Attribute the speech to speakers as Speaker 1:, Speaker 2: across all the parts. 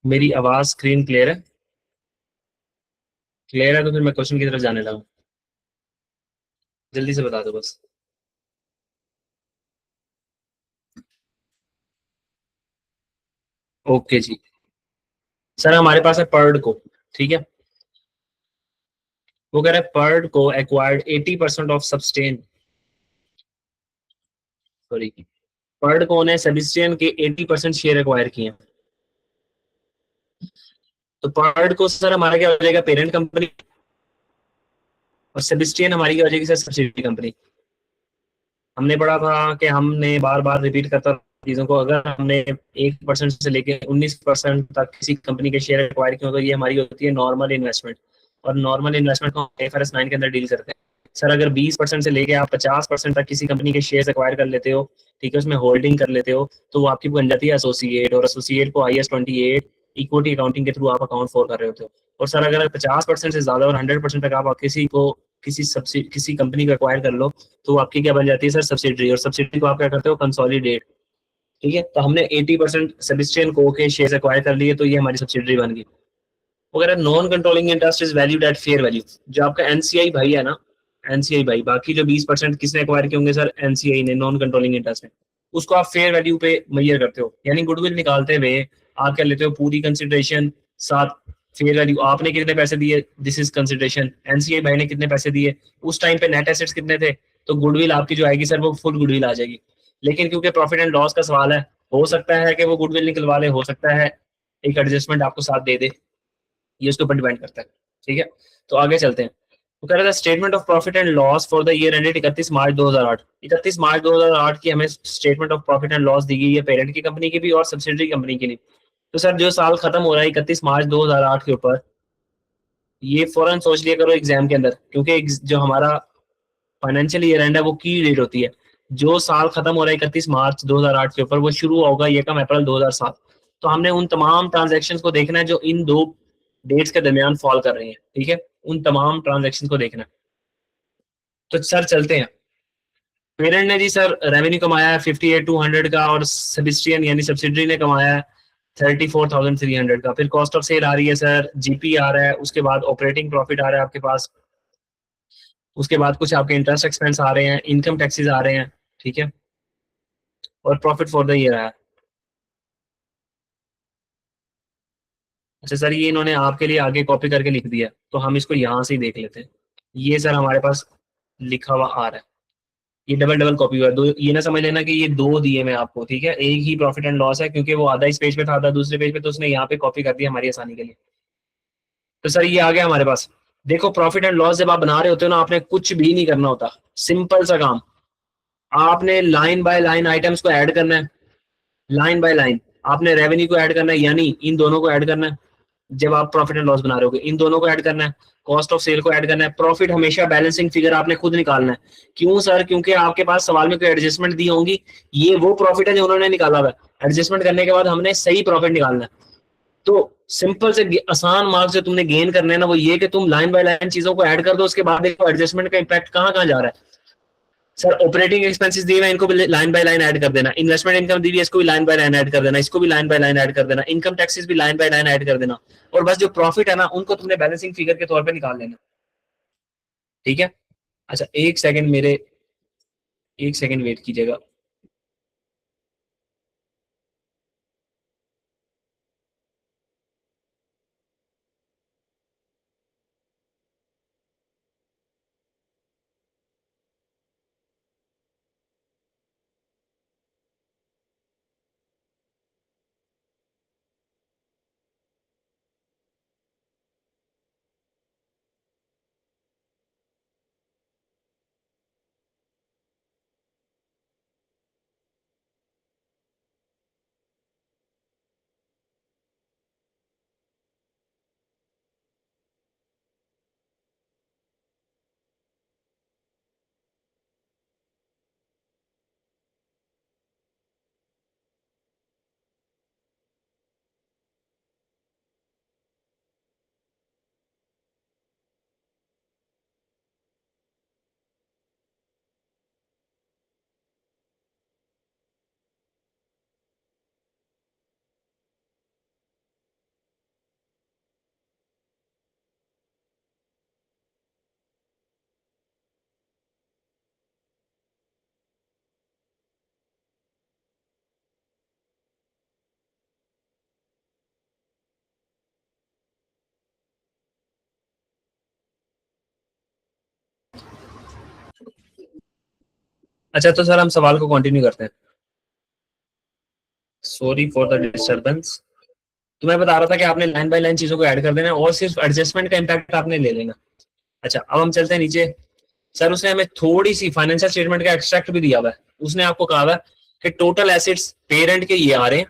Speaker 1: मेरी आवाज screen clear है? क्लियर है तो फिर मैं क्वेश्चन की तरफ जाने लगा। जल्दी से बता दो बस। ओके जी। सर हमारे पास है पर्ड को। ठीक है। वो कह रहा है पर्ड को एक्वायर्ड 80% ऑफ सब्सटेन, सॉरी, पर्ड को ने सेबिस्टियन के 80% शेयर एक्वायर किए हैं। तो पर्ड को सर हमारा क्या हो जाएगा, पेरेंट कंपनी, और सेबिस्टियन हमारी क्या हो जाएगी सर, सब्सिडी कंपनी। हमने पढ़ा था कि हमने बार बार रिपीट करता चीजों को, अगर हमने 1% से लेके 19% तक किसी कंपनी के शेयर एक्वायर किए हो, तो ये हमारी होती है नॉर्मल इन्वेस्टमेंट। और नॉर्मल इन्वेस्टमेंट को IFRS 9 के अंदर डील करते हैं। सर अगर 20% से लेके आप 50% तक किसी कंपनी के शेयर एक्वायर कर लेते हो, ठीक है, उसमें होल्डिंग कर लेते हो, तो वो आपकी बन जाती है एसोसिएट, और एसोसिएट को IS 28 इक्विटी अकाउंटिंग के थ्रू आप अकाउंट फॉर कर रहे होते हो। और सर अगर 50% से ज्यादा और 100% तक आप किसी को किसी कंपनी को एक्वायर कर लो, तो वो आपकी क्या बन जाती है सर, सब्सिडरी। और सब्सिडरी को आप क्या करते हो, कंसोलिडेट। ठीक है, तो हमने 80% सेबिस्टियन को के शेयर एक्वायर कर लिए, तो ये हमारी सब्सिडरी बन गई। अगर non controlling interest is valued at fair value, जो आपका एनसीआई भाई है ना, एनसीआई भाई, बाकी जो 20% किसने एक्वायर किए होंगे सर, एनसीआई ने, नॉन कंट्रोलिंग इंटरेस्ट में। उसको आप फेयर वैल्यू पे मैयर करते हो, यानी गुडविल निकालते हुए आप क्या लेते हो, पूरी कंसिडरेशन साथ फेयर वैल्यू। आपने कितने पैसे दिए, दिस इज कंसिडरेशन, एनसीआई भाई ने कितने पैसे दिए, उस टाइम पे नेट एसेट्स कितने थे, तो गुडविल आपकी जो आएगी सर वो फुल गुडविल आ जाएगी। लेकिन क्योंकि प्रॉफिट एंड लॉस का सवाल है, हो सकता है कि वो गुडविल निकलवा ले, हो सकता है एक एडजस्टमेंट आपको साथ दे दे, ये उसके ऊपर डिपेंड करता है। ठीक है, तो आगे चलते हैं। तो कह रहा था statement of profit and loss for the year ended 31 मार्च 2008। 31 मार्च 2008 की हमें statement of profit and loss दी गई है, पेरेंट की कंपनी की भी और सब्सिडरी कंपनी की भी। तो सर जो साल खत्म हो रहा है 31 मार्च 2008 के ऊपर, ये फौरन सोच लिया करो एग्जाम के अंदर, क्योंकि जो हमारा फाइनेंशियल ईयर एंड है वो की डेट होती है। जो साल खत्म हो रहा है 31 मार्च 2008 के ऊपर, वो शुरू होगा 1 अप्रैल 2007। तो हमने उन तमाम ट्रांजेक्शन को देखना है जो इन दो डेट्स के दरमियान फॉल कर रही हैं। ठीक है, उन तमाम ट्रांजेक्शन को देखना है। तो सर चलते हैं। पेरेंट ने जी सर रेवेन्यू कमाया है 58,200 का, और सबिस्टियन यानी सब्सिडरी ने कमाया है 34,300 का। फिर कॉस्ट ऑफ सेल आ रही है सर, जीपी आ रहा है, उसके बाद ऑपरेटिंग प्रॉफिट आ रहा है आपके पास, उसके बाद कुछ आपके इंटरेस्ट एक्सपेंस आ रहे हैं, इनकम टैक्सेस आ रहे हैं। ठीक है, और प्रॉफिट फॉर द ईयर आया। अच्छा सर, ये इन्होंने आपके लिए आगे कॉपी करके लिख दिया, तो हम इसको यहाँ से ही देख लेते हैं। ये सर हमारे पास लिखा हुआ आ रहा है, ये डबल डबल कॉपी हुआ है। दो, ये ना समझ लेना कि ये दो दिए मैं आपको, ठीक है, एक ही प्रॉफिट एंड लॉस है, क्योंकि वो आधा इस पेज पे था, आधा दूसरे पेज पे, तो उसने यहाँ पे कॉपी कर दिया हमारी आसानी के लिए। तो सर ये आ गया हमारे पास। देखो प्रॉफिट एंड लॉस जब आप बना रहे होते हो ना, आपने कुछ भी नहीं करना होता, सिंपल सा काम। आपने लाइन बाय लाइन आइटम्स को ऐड करना है, लाइन बाय लाइन। आपने रेवेन्यू को ऐड करना है, यानी इन दोनों को ऐड करना है। जब आप प्रॉफिट एंड लॉस बना रहे होगे, इन दोनों को ऐड करना है, कॉस्ट ऑफ सेल को ऐड करना है, प्रॉफिट हमेशा बैलेंसिंग फिगर आपने खुद निकालना है। क्यों सर, क्योंकि आपके पास सवाल में कोई एडजस्टमेंट दी होंगी, ये वो प्रॉफिट है जो उन्होंने निकाला हुआ है। एडजस्टमेंट करने के बाद हमने सही प्रॉफिट निकालना है। तो सिंपल से आसान मार्क्स जो तुमने गेन करने हैं ना, वो ये कि तुम लाइन बाय लाइन चीजों को ऐड कर दो, उसके बाद देखो एडजस्टमेंट का इंपैक्ट कहाँ कहाँ जा रहा है। सर ऑपरेटिंग एक्सपेंसेस दिए हुए, इनको भी लाइन बाय लाइन ऐड कर देना, इन्वेस्टमेंट इनकम दी हुई है, इसको भी लाइन बाय लाइन ऐड कर देना, इसको भी लाइन बाय लाइन ऐड कर देना, इनकम टैक्सेस भी लाइन बाय लाइन ऐड कर देना। और बस जो प्रॉफिट है ना, उनको तुमने बैलेंसिंग फिगर के तौर पे निकाल लेना। ठीक है। अच्छा एक सेकंड मेरे, एक सेकंड वेट कीजिएगा। अच्छा तो सर हम सवाल को कंटिन्यू करते हैं। Sorry for the disturbance. तो मैं बता रहा था कि आपने लाइन बाय लाइन चीजों को ऐड कर देना और सिर्फ एडजस्टमेंट का इम्पैक्ट आपने ले लेना। अच्छा अब हम चलते हैं नीचे। सर उसने हमें थोड़ी सी फाइनेंशियल स्टेटमेंट का एक्सट्रैक्ट भी दिया हुआ है। उसने आपको कहा हुआ है कि टोटल एसेट्स पेरेंट के ये आ रहे हैं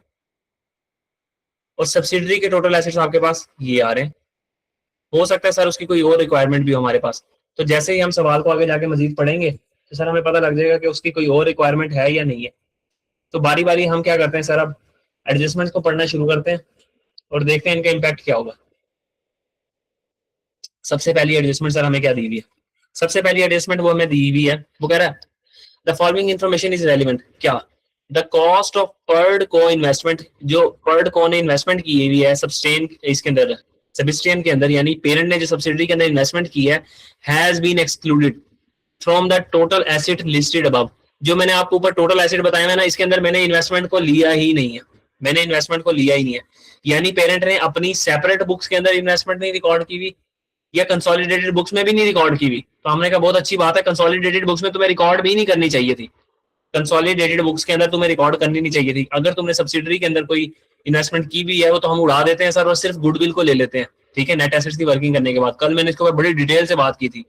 Speaker 1: और सब्सिडरी के टोटल एसेट्स आपके पास ये आ रहे हैं। हो सकता है सर उसकी कोई और रिक्वायरमेंट भी हो हमारे पास। तो जैसे ही हम सवाल को आगे जाके मजीद पढ़ेंगे तो सर हमें पता लग जाएगा कि उसकी कोई और रिक्वायरमेंट है या नहीं है। तो बारी बारी हम क्या करते हैं सर, अब एडजस्टमेंट को पढ़ना शुरू करते हैं और देखते हैं इनका इम्पैक्ट क्या होगा। सबसे पहली एडजस्टमेंट सर हमें क्या दी हुई है? सबसे पहली एडजस्टमेंट वो हमें दी हुई है, वो कह रहा है the following information is relevant. क्या? द कॉस्ट ऑफ पर्ड को इन्वेस्टमेंट, जो पर्ड को ने इन्वेस्टमेंट की हुई है सब्सटेन इसके अंदर, सब्सटेन के अंदर, यानी पेरेंट ने जो सब्सिडरी के अंदर इन्वेस्टमेंट की है, has been excluded from the total asset listed above. जो मैंने आपको ऊपर टोटल एसेट बताया है ना, इसके अंदर मैंने इन्वेस्टमेंट को लिया ही नहीं है। मैंने इन्वेस्टमेंट को लिया ही नहीं है, यानी पेरेंट ने अपनी सेपरेट बुक्स के अंदर इन्वेस्टमेंट नहीं रिकॉर्ड की हुई या कंसोलिडेटेड बुक्स में भी नहीं रिकॉर्ड की हुई। तो हमने कहा बहुत अच्छी बात है, कंसोलिडेटेड बुक्स में तुम्हें रिकॉर्ड भी नहीं करनी चाहिए थी। कंसोलिडेटेड बुक्स के अंदर तुम्हें रिकॉर्ड करनी नहीं चाहिए थी। अगर तुमने सब्सिडरी के अंदर कोई इन्वेस्टमेंट की भी है वो तो हम उड़ा देते हैं सर और सिर्फ गुडविल को ले लेते हैं। ठीक है, नेट एसेट्स की वर्किंग करने के बाद। कल मैंने इसके ऊपर बड़ी डिटेल से बात की थी,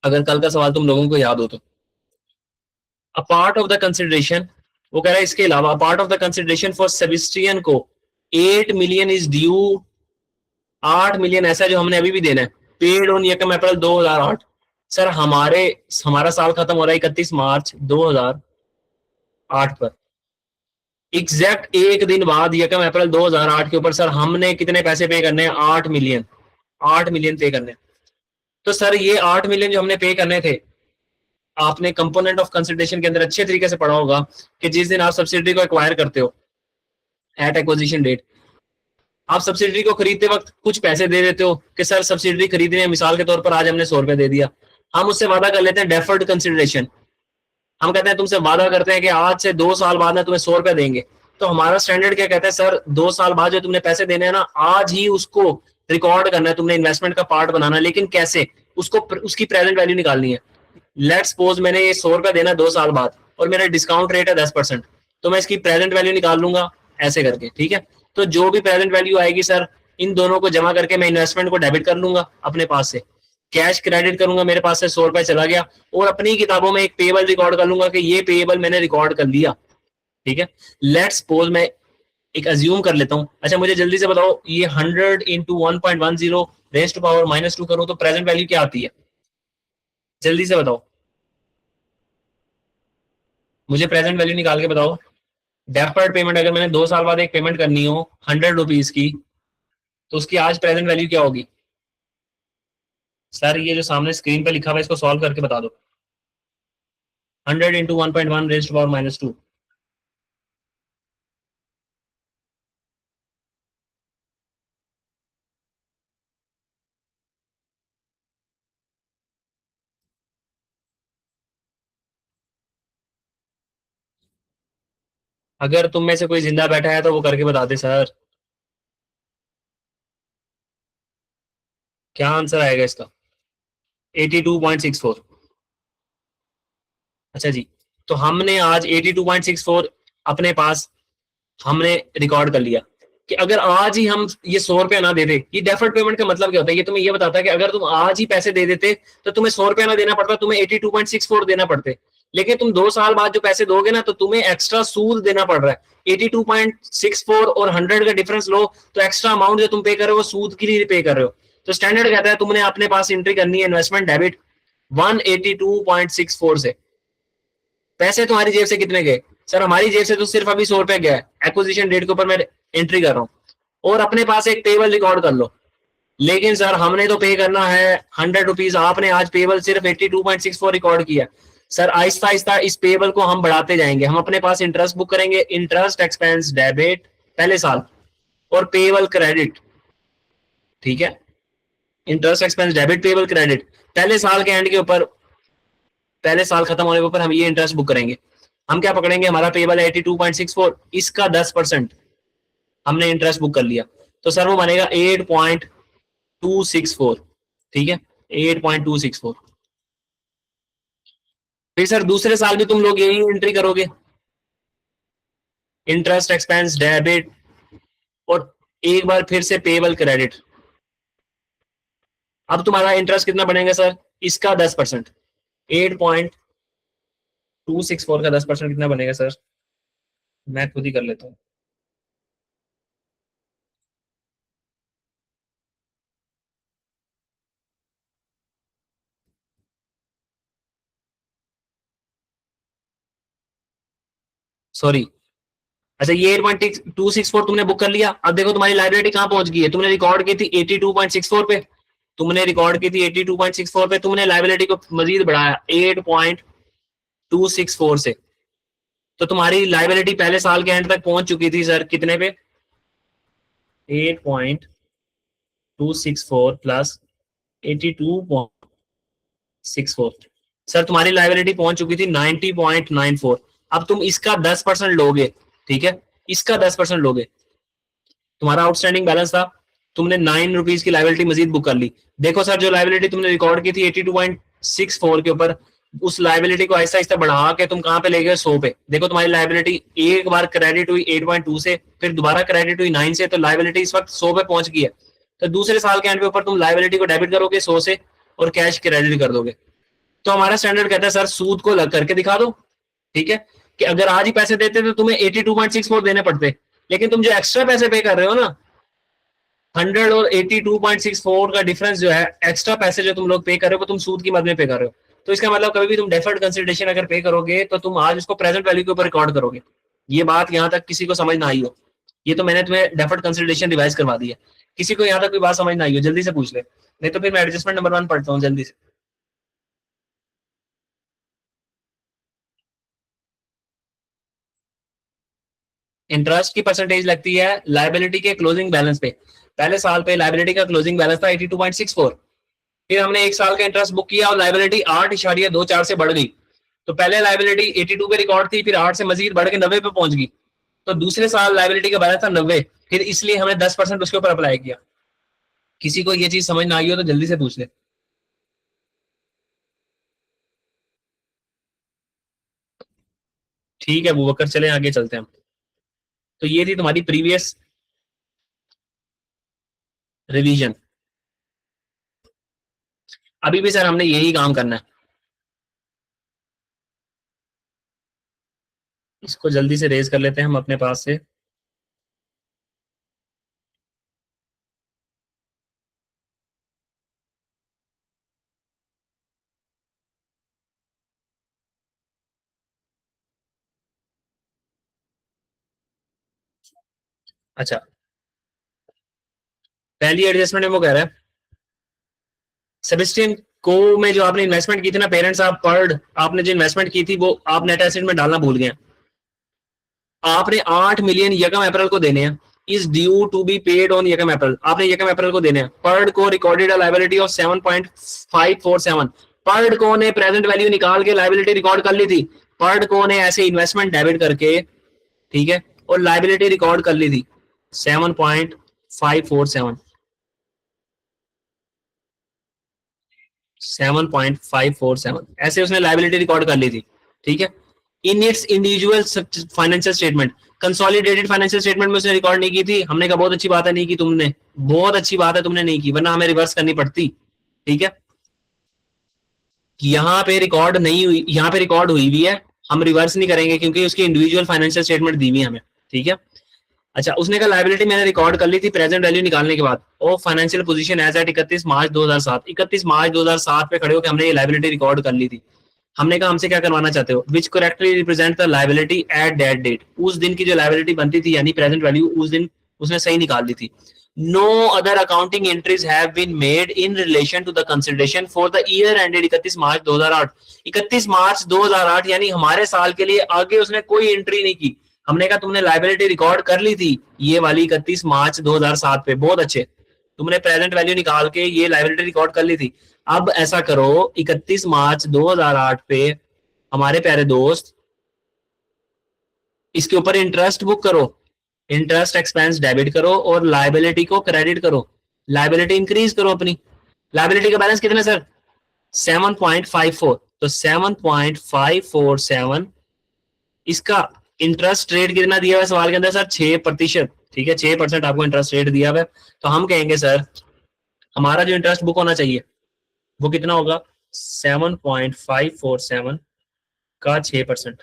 Speaker 1: अगर कल का सवाल तुम लोगों को याद हो तो। A part of the consideration, वो कह रहा है इसके अलावा part of the consideration for Sebastian को 8 मिलियन इज ड्यू। 8 मिलियन ऐसा जो हमने अभी भी देना है, पेड ऑन यकम अप्रैल 2008। सर हमारा साल खत्म हो रहा है 31 मार्च 2008 पर। एग्जैक्ट एक दिन बाद यकम अप्रैल 2008 के ऊपर सर हमने कितने पैसे पे करने हैं? 8 मिलियन। 8 मिलियन पे करने। तो सर ये 8 मिलियन जो हमने पे करने थे, आपने कंपोनेंट ऑफ कंसिडरेशन के अंदर अच्छे तरीके से पढ़ा होगा कि जिस दिन आप सब्सिडी को एक्वायर करते हो एट एक्विजिशन डेट, आप सब्सिडी को खरीदते वक्त कुछ पैसे दे देते हो कि सर सब्सिडी खरीदने, मिसाल के तौर पर आज हमने 100 रुपए दे दिया। हम उससे वादा कर लेते हैं डेफर्ड कंसिडरेशन। हम कहते हैं तुमसे वादा करते हैं कि आज से 2 साल बाद ना तुम्हें 100 रुपए देंगे। तो हमारा स्टैंडर्ड क्या कहता है सर, 2 साल बाद जो तुमने पैसे देने हैं ना, आज ही उसको रिकॉर्ड करना है, तुमने इन्वेस्टमेंट का पार्ट बनाना है। लेकिन कैसे? उसको उसकी प्रेजेंट वैल्यू निकालनी है। लेट्स सपोज मैंने ये 100 रुपया देना 2 साल बाद और मेरा डिस्काउंट रेट है 10%, तो मैं इसकी प्रेजेंट वैल्यू निकाल लूंगा ऐसे करके। ठीक है, तो जो भी प्रेजेंट वैल्यू आएगी सर, इन दोनों को जमा करके मैं इन्वेस्टमेंट को डेबिट कर लूंगा अपने पास से, कैश क्रेडिट करूंगा, मेरे पास से 100 रुपया चला गया, और अपनी किताबों में एक पेबल रिकॉर्ड कर लूंगा कि ये पेबल मैंने रिकॉर्ड कर लिया। ठीक है, लेट्स सपोज मैं एक अज्यूम कर लेता हूँ। अच्छा मुझे जल्दी से बताओ, ये 100 इंटू 1.10 रेज टू पावर -2 करूँ तो प्रेजेंट वैल्यू क्या आती है? जल्दी से बताओ, मुझे प्रेजेंट वैल्यू निकाल के बताओ। डेफर्ड पेमेंट अगर मैंने 2 साल बाद एक पेमेंट करनी हो 100 रुपीज की, तो उसकी आज प्रेजेंट वैल्यू क्या होगी? सर ये जो सामने स्क्रीन पे लिखा हुआ है इसको सॉल्व करके बता दो। 100 इंटू 1.1 रेज टू पावर -2। अगर तुम में से कोई जिंदा बैठा है तो वो करके बता दे सर, क्या आंसर आएगा इसका? 82.64। अच्छा जी, तो हमने आज 82.64 अपने पास हमने रिकॉर्ड कर लिया कि अगर आज ही हम ये 100 रुपया ना दे दे। ये डेफर्ड पेमेंट का मतलब क्या होता है? ये तुम्हें ये बताता है कि अगर तुम आज ही पैसे दे देते तो तुम्हें 100 रुपया ना देना पड़ता, तुम्हें 82.64 देना पड़ते। लेकिन तुम 2 साल बाद जो पैसे दोगे ना, तो तुम्हें एक्स्ट्रा सूद देना पड़ रहा है। 82.64 और 100 का डिफरेंस लो तो एक्स्ट्रा अमाउंट जो तुम पे कर रहे हो वो सूद के लिए पे कर रहे हो। तो स्टैंडर्ड कहता है तुमने अपने पास एंट्री करनी है इन्वेस्टमेंट डेबिट 182.64 से। पैसे तुम्हारी जेब से कितने गए? सर हमारी जेब से तो सिर्फ अभी 100 रुपया गया है, एक्विजिशन डेट के ऊपर मैं एंट्री कर रहा हूँ। और अपने पास एक पेबल रिकॉर्ड कर लो। लेकिन सर हमने तो पे करना है 100 रुपीज, आपने आज पेबल सिर्फ 82.64 रिकॉर्ड किया। सर आहिस्ता आहिस्ता इस पेबल को हम बढ़ाते जाएंगे। हम अपने पास इंटरेस्ट बुक करेंगे, इंटरेस्ट एक्सपेंस डेबिट पहले साल और पेबल क्रेडिट। ठीक है, interest expense debit payable credit पहले साल के एंड के ऊपर, पहले साल खत्म होने के ऊपर हम ये इंटरेस्ट बुक करेंगे। हम क्या पकड़ेंगे? हमारा पेबल है 82.64, इसका 10% हमने इंटरेस्ट बुक कर लिया, तो सर वो बनेगा 8.264। ठीक है, 8.264। फिर सर दूसरे साल भी तुम लोग यही एंट्री करोगे, इंटरेस्ट एक्सपेंस डेबिट, और एक बार फिर से पेबल क्रेडिट। अब तुम्हारा इंटरेस्ट कितना बनेगा सर, इसका 10%, 8.264 का 10% कितना बनेगा सर, मैं खुद ही कर लेता हूँ। सॉरी, अच्छा ये 8.264 तुमने बुक कर लिया। अब देखो तुम्हारी लाइबिलिटी कहाँ पहुंच गई है, तुमने रिकॉर्ड की थी 82.64 पे, तुमने रिकॉर्ड की थी 82.64 पे, तुमने लाइबिलिटी को मजीद बढ़ाया 8.264 से, तो तुम्हारी लाइबिलिटी पहले साल के एंड तक पहुंच चुकी थी सर कितने पे, 8.264 प्लस 82.64, सर तुम्हारी लाइबिलिटी पहुंच चुकी थी 90.94। अब तुम इसका 10% लोगे, ठीक है, इसका 10% लोगे, तुम्हारा आउटस्टैंडिंग बैलेंस था, तुमने 9 रुपीज की लाइबिलिटी मजीद बुक कर ली। देखो सर जो लाइबिलिटी तुमने रिकॉर्ड की थी 82.64 के ऊपर, उस लाइबिलिटी को आहिस्ता आहिस्ता बढ़ा के तुम कहां पे ले गए, 100 पे। देखो तुम्हारी लाइबिलिटी एक बार क्रेडिट हुई 8.2 से, फिर दोबारा क्रेडिट हुई 9 से, तो लाइबिलिटी इस वक्त 100 पे पहुंच गई है। तो दूसरे साल के एंड पे ऊपर तुम लाइबिलिटी को डेबिट करोगे 100 से, और कैश क्रेडिट कर दोगे। तो हमारा स्टैंडर्ड कहता है सर सूद को लग करके दिखा दो, ठीक है, कि अगर आज ही पैसे देते तो तुम्हें 82.64 देने पड़ते, लेकिन तुम जो एक्स्ट्रा पैसे पे कर रहे हो ना, 100 और 82.64 का डिफरेंस जो है, एक्स्ट्रा पैसे जो तुम लोग पे कर रहे हो वो तुम सूद की मद में पे कर रहे हो। तो इसका मतलब कभी भी तुम डेफर्ड कंसिडरेशन अगर पे करोगे तो तुम आज उसको प्रेजेंट वैल्यू के ऊपर रिकॉर्ड करोगे। ये बात यहाँ तक किसी को समझ ना आई हो, ये तो मैंने तुम्हें डेफर्ड कंसिडरेशन रिवाइज करवा दी है। किसी को यहाँ तक कोई बात समझ ना आई हो जल्दी से पूछ ले, नहीं तो फिर मैं एडजस्टमेंट नंबर 1 पढ़ता हूँ जल्दी से। इंटरेस्ट की परसेंटेज लगती है लाइबिलिटी के क्लोजिंग बैलेंस पे। पहले साल पे लाइबिलिटी का क्लोजिंग बैलेंस था 82.64, फिर हमने एक साल का इंटरेस्ट बुक किया और लाइबिलिटी 8.24 से बढ़ गई, तो पहले लाइबिलिटी 82 पे रिकॉर्ड थी, फिर 8 से मजीद बढ़ के 90 पे पहुंच गई, तो दूसरे साल लाइबिलिटी का बैलेंस था 90, फिर इसलिए हमने 10% उसके ऊपर अप्लाई किया। किसी को ये चीज समझ ना आई हो तो जल्दी से पूछ ले। ठीक है अबू बकर, चले आगे चलते हैं। तो ये थी तुम्हारी प्रीवियस रिवीजन। अभी भी सर हमने यही काम करना है, इसको जल्दी से रेज कर लेते हैं हम अपने पास से। अच्छा, पहली एडजस्टमेंट में वो कह रहा है सेबेस्टियन को में जो आपने इन्वेस्टमेंट की थी ना, पेरेंट्स आप पर्ड, आपने जो इन्वेस्टमेंट की थी वो आप नेट एसेट में डालना भूल गए। आपने 8 मिलियन यकम अप्रैल को देने हैं, is due to be paid on यकम अप्रैल, आपने यकम अप्रैल को देने हैं। पर्ड को रिकॉर्डेड लाइबिलिटी ऑफ 7.547, पर्ड को ने प्रेजेंट वैल्यू निकाल के लाइबिलिटी रिकॉर्ड कर ली थी, पर्ड को ने ऐसे इन्वेस्टमेंट डेबिट करके, ठीक है, और लाइबिलिटी रिकॉर्ड कर ली थी 7.547, 7.547 ऐसे उसने लाइबिलिटी रिकॉर्ड कर ली थी, ठीक है। In its individual financial statement, consolidated financial statement में उसने रिकॉर्ड नहीं की थी। हमने कहा बहुत अच्छी बात है नहीं की तुमने, बहुत अच्छी बात है तुमने नहीं की, वरना हमें रिवर्स करनी पड़ती, ठीक है। यहाँ पे रिकॉर्ड नहीं हुई, यहाँ पे रिकॉर्ड हुई भी है, हम रिवर्स नहीं करेंगे क्योंकि उसकी इंडिविजुअल फाइनेंशियल स्टेटमेंट दी हुई हमें, ठीक है। अच्छा, उसने कहा लाइबिलिटी मैंने रिकॉर्ड कर ली थी प्रेजेंट वैल्यू निकालने के बाद, और फाइनेंशियल पोजीशन एज एट 31 मार्च 2007, 31 मार्च 2007 पे खड़े होकर हमने ये लाइबिलिटी रिकॉर्ड कर ली थी। हमने कहा हमसे क्या करवाना चाहते हो, which correctly represent the liability at that date, उस दिन की जो लाइबिलिटी बनती थी यानी प्रेजेंट वैल्यू उस दिन उसने सही निकाल दी थी। No other accounting entries have been made in relation to the consideration for the year ended 31 मार्च 2008, 31 मार्च 2008 यानी हमारे साल के लिए आगे उसने कोई एंट्री नहीं की। हमने कहा तुमने लाइबिलिटी रिकॉर्ड कर ली थी ये वाली 31 मार्च 2007 पे, बहुत अच्छे, तुमने प्रेजेंट वैल्यू निकाल के ये लाइबिलिटी रिकॉर्ड कर ली थी। अब ऐसा करो 31 मार्च 2008 पे हमारे प्यारे दोस्त इसके ऊपर इंटरेस्ट बुक करो, इंटरेस्ट एक्सपेंस डेबिट करो और लाइबिलिटी को क्रेडिट करो, लाइबिलिटी इंक्रीज करो अपनी। लाइबिलिटी का बैलेंस कितना सर, 7.54, तो 7.547, इसका इंटरेस्ट रेट कितना दिया हुआ है सवाल के अंदर सर? 6%। ठीक है, 6% आपको इंटरेस्ट रेट दिया हुआ है। तो हम कहेंगे सर हमारा जो इंटरेस्ट बुक होना चाहिए वो कितना होगा? 7.547 का 6%।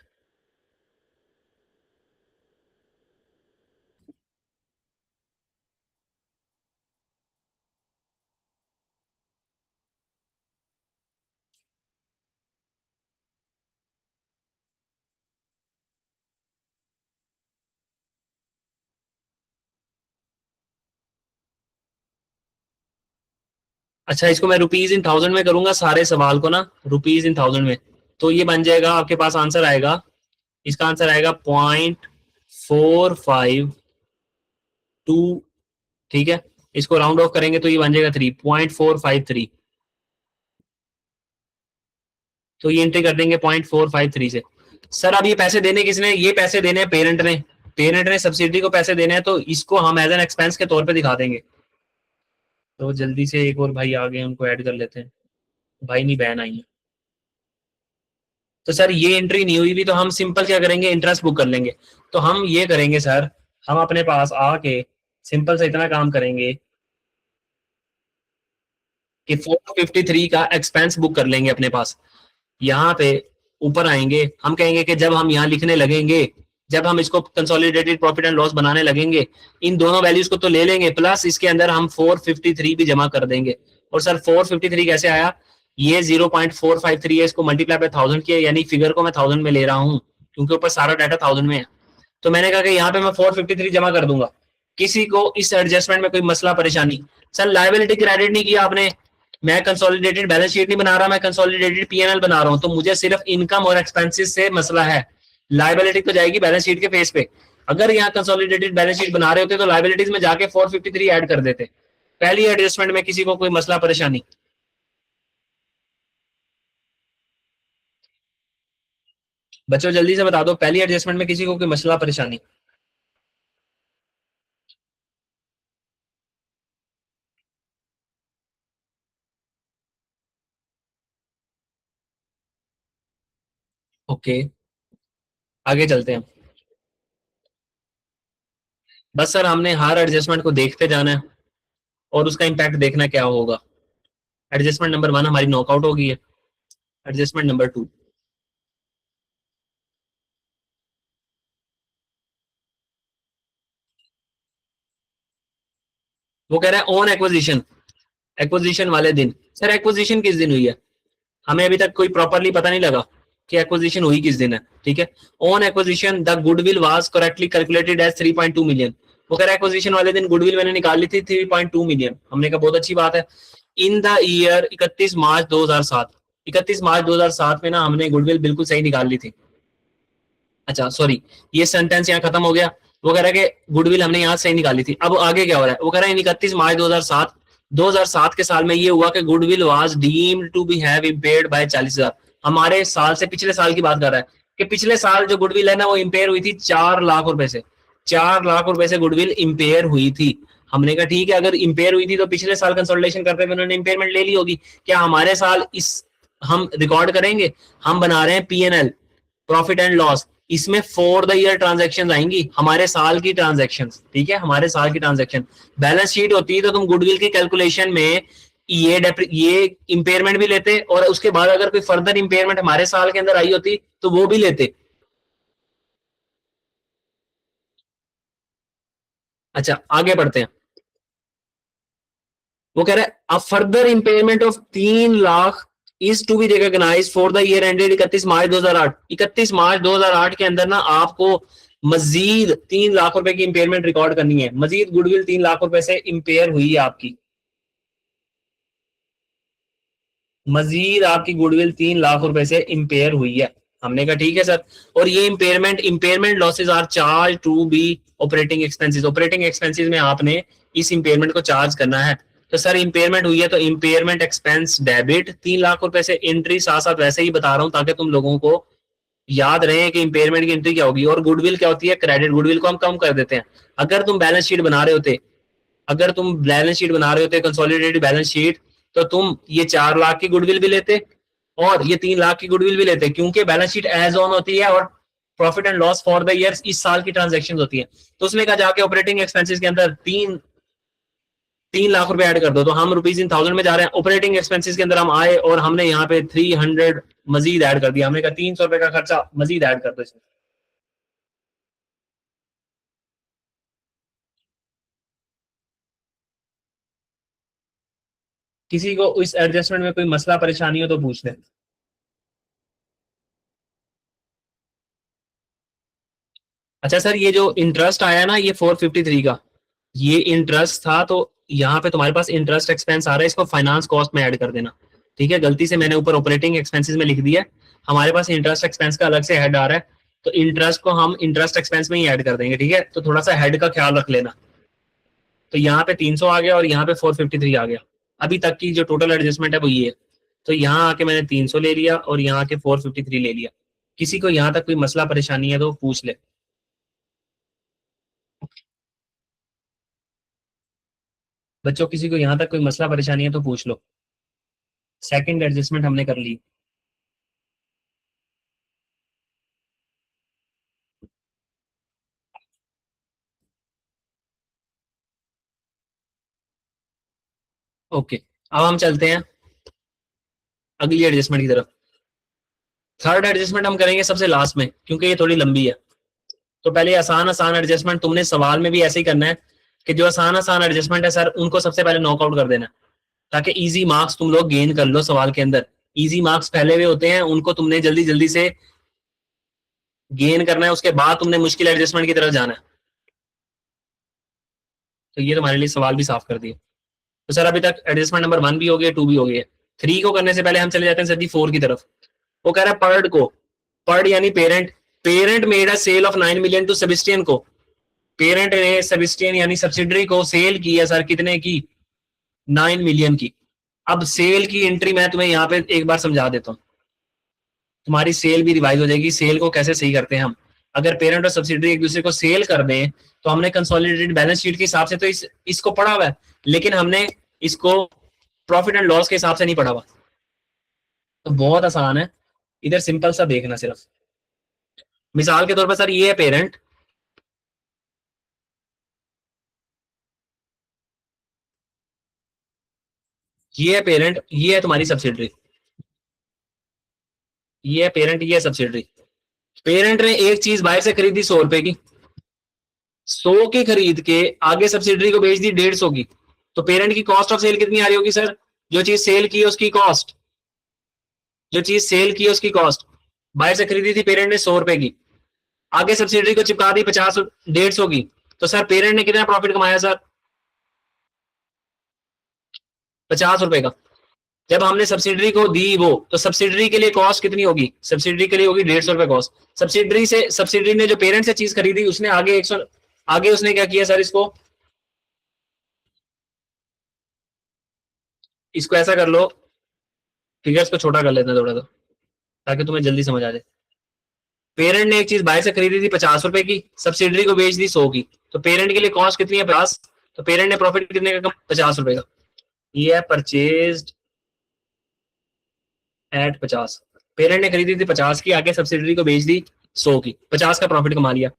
Speaker 1: अच्छा, इसको मैं रुपीज इन थाउजेंड में करूंगा सारे सवाल को ना, रुपीज इन थाउजेंड में। तो ये बन जाएगा, आपके पास आंसर आएगा, इसका आंसर आएगा 0.452। ठीक है, इसको राउंड ऑफ करेंगे तो ये बन जाएगा 3.453। तो ये एंट्री कर देंगे 0.453 से। सर अब ये पैसे देने किसने? ये पैसे देने हैं पेरेंट ने। पेरेंट ने सब्सिडी को पैसे देने हैं, तो इसको हम एज एन एक्सपेंस के तौर पे दिखा देंगे। तो जल्दी से एक और भाई आ गए, उनको ऐड कर लेते हैं। भाई नहीं, बहन आई है। तो सर ये एंट्री नहीं हुई भी, तो हम सिंपल क्या करेंगे? इंटरेस्ट बुक कर लेंगे। तो हम ये करेंगे सर, हम अपने पास आके सिंपल से इतना काम करेंगे कि 453 का एक्सपेंस बुक कर लेंगे अपने पास। यहाँ पे ऊपर आएंगे, हम कहेंगे कि जब हम यहाँ लिखने लगेंगे, जब हम इसको कंसोलिडेटेड प्रॉफिट एंड लॉस बनाने लगेंगे, इन दोनों वैल्यूज को तो ले लेंगे, प्लस इसके अंदर हम 453 भी जमा कर देंगे। और सर 453 कैसे आया? ये 0.453 है, इसको मल्टीप्लाई बाय 1000 किया, यानी फिगर को मैं 1000 में ले रहा हूँ क्योंकि ऊपर सारा डाटा 1000 में है। तो मैंने कहा कि यहाँ पे मैं 453 जमा कर दूंगा। किसी को इस एडजस्टमेंट में कोई मसला परेशानी? सर लायबिलिटी क्रेडिट नहीं किया आपने, मैं कंसोलिडेटेड बैलेंस शीट नहीं बना रहा, मैं कंसोलिडेटेड पीएनएल बना रहा हूं, तो मुझे सिर्फ इनकम और एक्सपेंसेस से मसला है। लायबिलिटी तो जाएगी बैलेंस शीट के फेस पे। अगर यहाँ कंसोलिडेटेड बैलेंस शीट बना रहे होते तो लायबिलिटीज में जाके 453 ऐड कर देते। पहली एडजस्टमेंट में किसी को कोई मसला परेशानी? बच्चों जल्दी से बता दो, पहली एडजस्टमेंट में किसी को कोई मसला परेशानी? ओके, आगे चलते हैं। बस सर हमने हर एडजस्टमेंट को देखते जाना है और उसका इम्पैक्ट देखना क्या होगा। एडजस्टमेंट नंबर 1 हमारी नॉकआउट हो गई है। एडजस्टमेंट नंबर 2, वो कह रहा है ऑन एक्विजिशन, एक्विजिशन वाले दिन। सर एक्विजिशन किस दिन हुई है? हमें अभी तक कोई प्रॉपरली पता नहीं लगा कि एक्विजिशन हुई किस दिन है। ठीक है, on acquisition the goodwill was correctly calculated as 3.2 million. वो कह रहा है एक्विजिशन वाले दिन गुडविल मैंने निकाल ली थी 3.2 मिलियन। हमने कहा बहुत अच्छी बात है। इन द ईयर 31 मार्च 2007, 31 मार्च 2007 में ना हमने गुडविल बिल्कुल सही निकाल ली थी। अच्छा सॉरी, ये सेंटेंस यहाँ खत्म हो गया। वो कह रहा है कि गुडविल हमने यहाँ सही निकाली थी। अब आगे क्या हो रहा है? वो कह रहा है 31 मार्च 2007, 2007 के साल में ये हुआ कि goodwill was deemed to be have impaired by 40,000। हमारे साल से पिछले साल की बात कर रहा है कि पिछले साल जो गुडविल है ना वो इम्पेयर हुई थी 4 लाख रुपए से। 4 लाख रुपए से गुडविल इम्पेयर हुई थी। हमने कहा ठीक है, अगर इम्पेयर हुई थी तो पिछले साल कंसोलिडेशन करते हुए उन्होंने इम्पेयरमेंट ले ली होगी। क्या हमारे साल इस हम रिकॉर्ड करेंगे? हम बना रहे हैं पीएनएल, प्रॉफिट एंड लॉस, इसमें फॉर द ईयर ट्रांजैक्शन आएंगी, हमारे साल की ट्रांजैक्शन। ठीक है, हमारे साल की ट्रांजैक्शन। बैलेंस शीट होती है तो तुम गुडविल की कैलकुलेशन में ये इंपेयरमेंट भी लेते और उसके बाद अगर कोई फर्दर इंपेयरमेंट हमारे साल के अंदर आई होती तो वो भी लेते। अच्छा आगे बढ़ते हैं। वो कह रहा है a further impairment of 3 lakh is to be recognise for the year ended 31 मार्च 2008। 31 मार्च 2008 के अंदर ना आपको मजीद 3 लाख रुपए की इंपेयरमेंट रिकॉर्ड करनी है। मजीद गुडविल 3 लाख रुपए से इंपेयर हुई है आपकी, मजीद आपकी गुडविल 3 लाख रुपए से इंपेयर हुई है। हमने कहा ठीक है सर। और ये impairment losses are charge to be operating expenses. Operating expenses में आपने इस इंपेयरमेंट को चार्ज करना है। तो सर इंपेयरमेंट हुई है तो इंपेयरमेंट एक्सपेंस डेबिट 3 लाख रुपए से। एंट्री साथ साथ वैसे ही बता रहा हूं ताकि तुम लोगों को याद रहे कि इंपेयरमेंट की एंट्री क्या होगी। और गुडविल क्या होती है? क्रेडिट। गुडविल को हम कम कर देते हैं। अगर तुम बैलेंस शीट बना रहे होते, अगर तुम बैलेंस शीट बना रहे होते कंसोलिडेटेड बैलेंस शीट, तो तुम ये 4 लाख की गुडविल भी लेते और ये 3 लाख की गुडविल भी लेते हैं, क्योंकि बैलेंस शीट एज ऑन होती है और profit and loss for the year इस साल की ट्रांजेक्शन होती है। तो उसने कहा जाके ऑपरेटिंग एक्सपेंसिस के अंदर 3 लाख रुपए ऐड कर दो, तो हम रुपीज इन 1000 में जा रहे हैं। ऑपरेटिंग एक्सपेंसिस के अंदर हम आए और हमने यहाँ पे 300 मजीद ऐड कर दिया, हमने कहा 300 रुपए का खर्चा मजीद ऐड कर दो इसमें। किसी को इस एडजस्टमेंट में कोई मसला परेशानी हो तो पूछ ले। अच्छा सर, ये जो इंटरेस्ट आया ना, ये 453 का, ये इंटरेस्ट था, तो यहाँ पे तुम्हारे पास इंटरेस्ट एक्सपेंस आ रहा है, इसको फाइनेंस कॉस्ट में ऐड कर देना। ठीक है, गलती से मैंने ऊपर ऑपरेटिंग एक्सपेंसेस में लिख दिया, हमारे पास इंटरेस्ट एक्सपेंस का अलग से हेड आ रहा है, तो इंटरेस्ट को हम इंटरेस्ट एक्सपेंस में ही ऐड कर देंगे। ठीक है, तो थोड़ा सा हेड का ख्याल रख लेना। तो यहाँ पे 300 आ गया और यहाँ पे 453 आ गया। अभी तक की जो टोटल एडजस्टमेंट है वो ये है। तो यहाँ आके मैंने 300 ले लिया और यहाँ आके 453 ले लिया। किसी को यहाँ तक कोई मसला परेशानी है तो पूछ ले। बच्चों, किसी को यहाँ तक कोई मसला परेशानी है तो पूछ लो। सेकंड एडजस्टमेंट हमने कर ली। ओके, अब हम चलते हैं अगली एडजस्टमेंट की तरफ। थर्ड एडजस्टमेंट हम करेंगे सबसे लास्ट में, क्योंकि ये थोड़ी लंबी है। तो पहले आसान आसान एडजस्टमेंट तुमने सवाल में भी ऐसे ही करना है कि जो आसान आसान एडजस्टमेंट है सर उनको सबसे पहले नॉकआउट कर देना, ताकि इजी मार्क्स तुम लोग गेन कर लो सवाल के अंदर। इजी मार्क्स पहले हुए होते हैं, उनको तुमने जल्दी जल्दी से गेन करना है, उसके बाद तुमने मुश्किल एडजस्टमेंट की तरफ जाना है। तो ये तुम्हारे लिए सवाल भी साफ कर दिए। तो सर अभी तक एडजस्टमेंट नंबर 1 भी हो गया, 2 भी हो गया। 3 को करने से पहले हम चले जाते हैं सर जी 4 की तरफ। वो कह रहा है पर्ड को, पर्ड यानी parent, parent made a sale of 9 million to Sebastian को। पेरेंट ने सेबेस्टियन यानी सब्सिडरी को सेल किया सर कितने की, 9 मिलियन की। अब सेल की एंट्री मैं तुम्हें यहाँ पे एक बार समझा देता हूँ, तुम्हारी सेल भी रिवाइज हो जाएगी। सेल को कैसे सही करते हैं हम, अगर पेरेंट और सब्सिडरी एक दूसरे को सेल कर दें तो हमने कंसोलिडेटेड बैलेंस शीट के हिसाब से तो इसको पढ़ा हुआ है, लेकिन हमने इसको प्रॉफिट एंड लॉस के हिसाब से नहीं पढ़ा हुआ। तो बहुत आसान है, इधर सिंपल सा देखना सिर्फ। मिसाल के तौर पर सर ये है पेरेंट, ये है पेरेंट, ये है तुम्हारी सब्सिडरी। ये है पेरेंट, ये है सब्सिडरी। पेरेंट ने एक चीज बाहर से खरीदी 100 रुपए की, 100 की खरीद के आगे सब्सिडरी को बेच दी 150 की। तो पेरेंट की कॉस्ट ऑफ सेल कितनी आ रही होगी सर, जो चीज सेल की है उसकी कॉस्ट, जो चीज सेल की है उसकी कॉस्ट। बाहर से खरीदी थी पेरेंट ने 100 रुपए की, आगे सब्सिडरी को चिपका दी 50 150 की। तो सर पेरेंट ने कितना प्रॉफिट कमाया सर, 50 रुपए का। जब हमने सब्सिडरी को दी वो, तो सब्सिडरी के लिए कॉस्ट कितनी होगी, सब्सिडरी के लिए होगी 150 रुपए कॉस्ट। सब्सिडरी ने जो पेरेंट से चीज खरीदी उसने आगे 100, आगे उसने क्या किया सर, इसको इसको ऐसा कर लो, फिगर्स को छोटा कर लेते हैं थोड़ा सा ताकि तुम्हें जल्दी समझ आ जाए। पेरेंट ने एक चीज बाहर से खरीदी थी 50 रुपए की, सब्सिडरी को बेच दी 100 की। तो पेरेंट के लिए कॉस्ट कितनी है, 50। तो पेरेंट ने प्रॉफिट कितने का, 50 रुपए का। ये है परचेज एट 50। पेरेंट ने खरीदी थी 50 की, आगे सब्सिडरी को बेच दी 100 की, 50 का प्रॉफिट कमा लिया।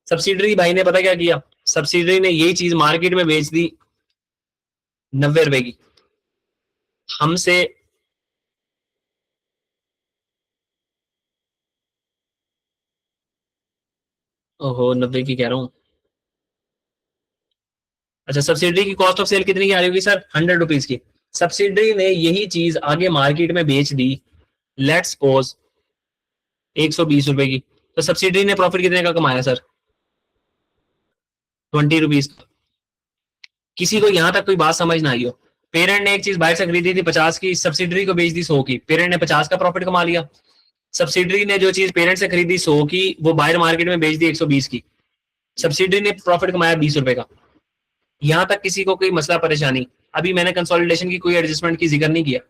Speaker 1: सब्सिडरी भाई ने पता क्या किया, सब्सिडरी ने यही चीज मार्केट में बेच दी 90 रुपए की हमसे। ओहो, 90 की कह रहा हूँ। अच्छा, सब्सिडरी की कॉस्ट ऑफ सेल कितनी की आ रही होगी सर, 100 रुपीज की। सब्सिडरी ने यही चीज आगे मार्केट में बेच दी, लेट्स सपोज 120 रुपए की। तो सब्सिडरी ने प्रॉफिट कितने का कमाया सर, 20 रुपीज। किसी को यहां तक कोई बात समझ ना आई हो, पेरेंट ने एक चीज बाहर से खरीदी थी 50 की, सब्सिडरी को बेच दी 100 की, पेरेंट ने 50 का प्रॉफिट कमा लिया। सब्सिडरी ने जो चीज पेरेंट से खरीदी 100 की, वो बाहर मार्केट में बेच दी 120 की, सब्सिडरी ने प्रॉफिट कमाया 20 रुपए का। यहां तक किसी को कोई मसला परेशानी, अभी मैंने कंसोलिडेशन की कोई एडजस्टमेंट की जिक्र नहीं किया,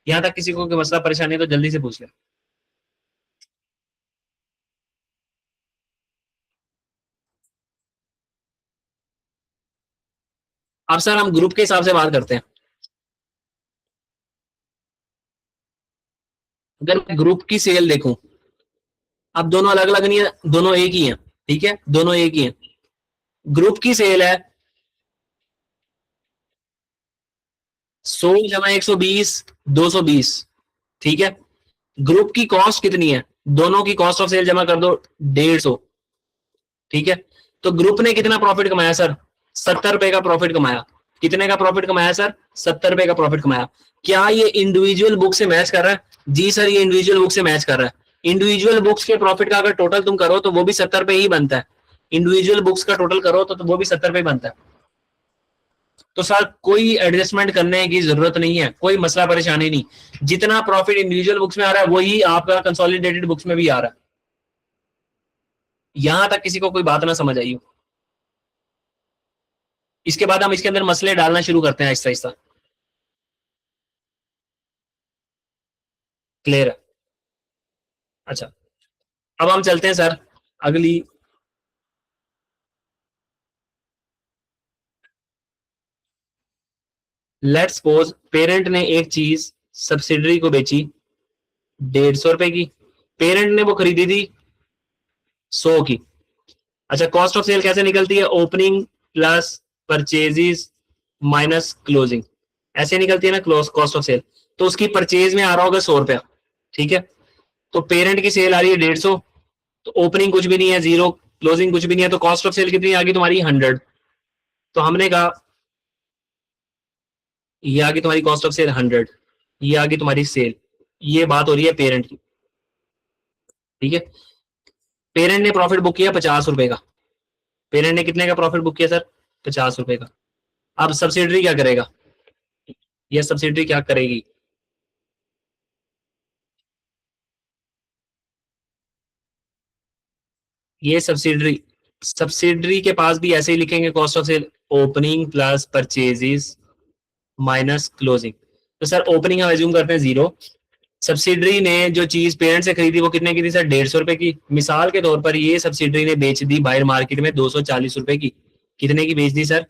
Speaker 1: यहां तक किसी को कोई मसला परेशानी है तो जल्दी से पूछ ले। अब सर हम ग्रुप के हिसाब से बात करते हैं। अगर मैं ग्रुप की सेल देखूं, अब दोनों अलग अलग नहीं है, दोनों एक ही है, ठीक है, दोनों एक ही है। ग्रुप की सेल है 100 जमा 120, 220, ठीक है। ग्रुप की कॉस्ट कितनी है, दोनों की कॉस्ट ऑफ सेल जमा कर दो 150, ठीक है। तो ग्रुप ने कितना प्रॉफिट कमाया सर, 70 रुपए का प्रॉफिट कमाया। कितने का प्रॉफिट कमाया सर, 70 रुपए का प्रॉफिट कमाया। क्या ये इंडिविजुअल बुक से मैच कर रहा है, जी सर ये इंडिविजुअल बुक से मैच कर रहा है। इंडिविजुअल बुक्स के प्रॉफिट का अगर टोटल तुम करो तो वो भी 70 रुपए ही बनता है। इंडिविजुअल बुक्स का टोटल करो तो वो भी 70 रुपए बनता है। तो सर कोई एडजस्टमेंट करने की जरूरत नहीं है, कोई मसला परेशानी नहीं। जितना प्रॉफिट इंडिविजुअल बुक्स में आ रहा है वही आपका कंसोलिडेटेड बुक्स में भी आ रहा है। यहां तक किसी को कोई बात ना समझ आई हो। इसके बाद हम इसके अंदर मसले डालना शुरू करते हैं आहिस्ता आहिस्ता। क्लियर है। अच्छा, अब हम चलते हैं सर अगली। लेट्स सपोज पेरेंट ने एक चीज सब्सिडरी को बेची 150 रुपए की, पेरेंट ने वो खरीदी थी 100 की। अच्छा, कॉस्ट ऑफ सेल कैसे निकलती है, opening plus purchases minus closing, ऐसे निकलती है ना कॉस्ट ऑफ सेल। तो उसकी परचेज में आ रहा होगा 100 रुपया, ठीक है। तो पेरेंट की सेल आ रही है 150, तो ओपनिंग कुछ भी नहीं है 0, क्लोजिंग कुछ भी नहीं है, तो कॉस्ट ऑफ सेल कितनी आ गई तुम्हारी 100। तो हमने कहा ये आ गई तुम्हारी कॉस्ट ऑफ सेल 100, ये आ गई तुम्हारी सेल। ये बात हो रही है पेरेंट की, ठीक है। पेरेंट ने प्रॉफिट बुक किया 50 रुपए का, पेरेंट ने कितने का प्रॉफिट बुक किया सर, 50 रुपए का। अब सब्सिडरी क्या करेगा, यह सब्सिडरी क्या करेगी, ये सब्सिडरी, सब्सिडरी के पास भी ऐसे ही लिखेंगे cost of sale, opening plus purchases minus closing. तो सर ओपनिंग हम एज्यूम करते हैं 0। सब्सिडरी ने जो चीज पेरेंट से खरीदी वो कितने की थी सर, 150 रुपए की। मिसाल के तौर पर ये सब्सिडरी ने बेच दी बाहर मार्केट में 240 रुपए की। कितने की बेच दी सर,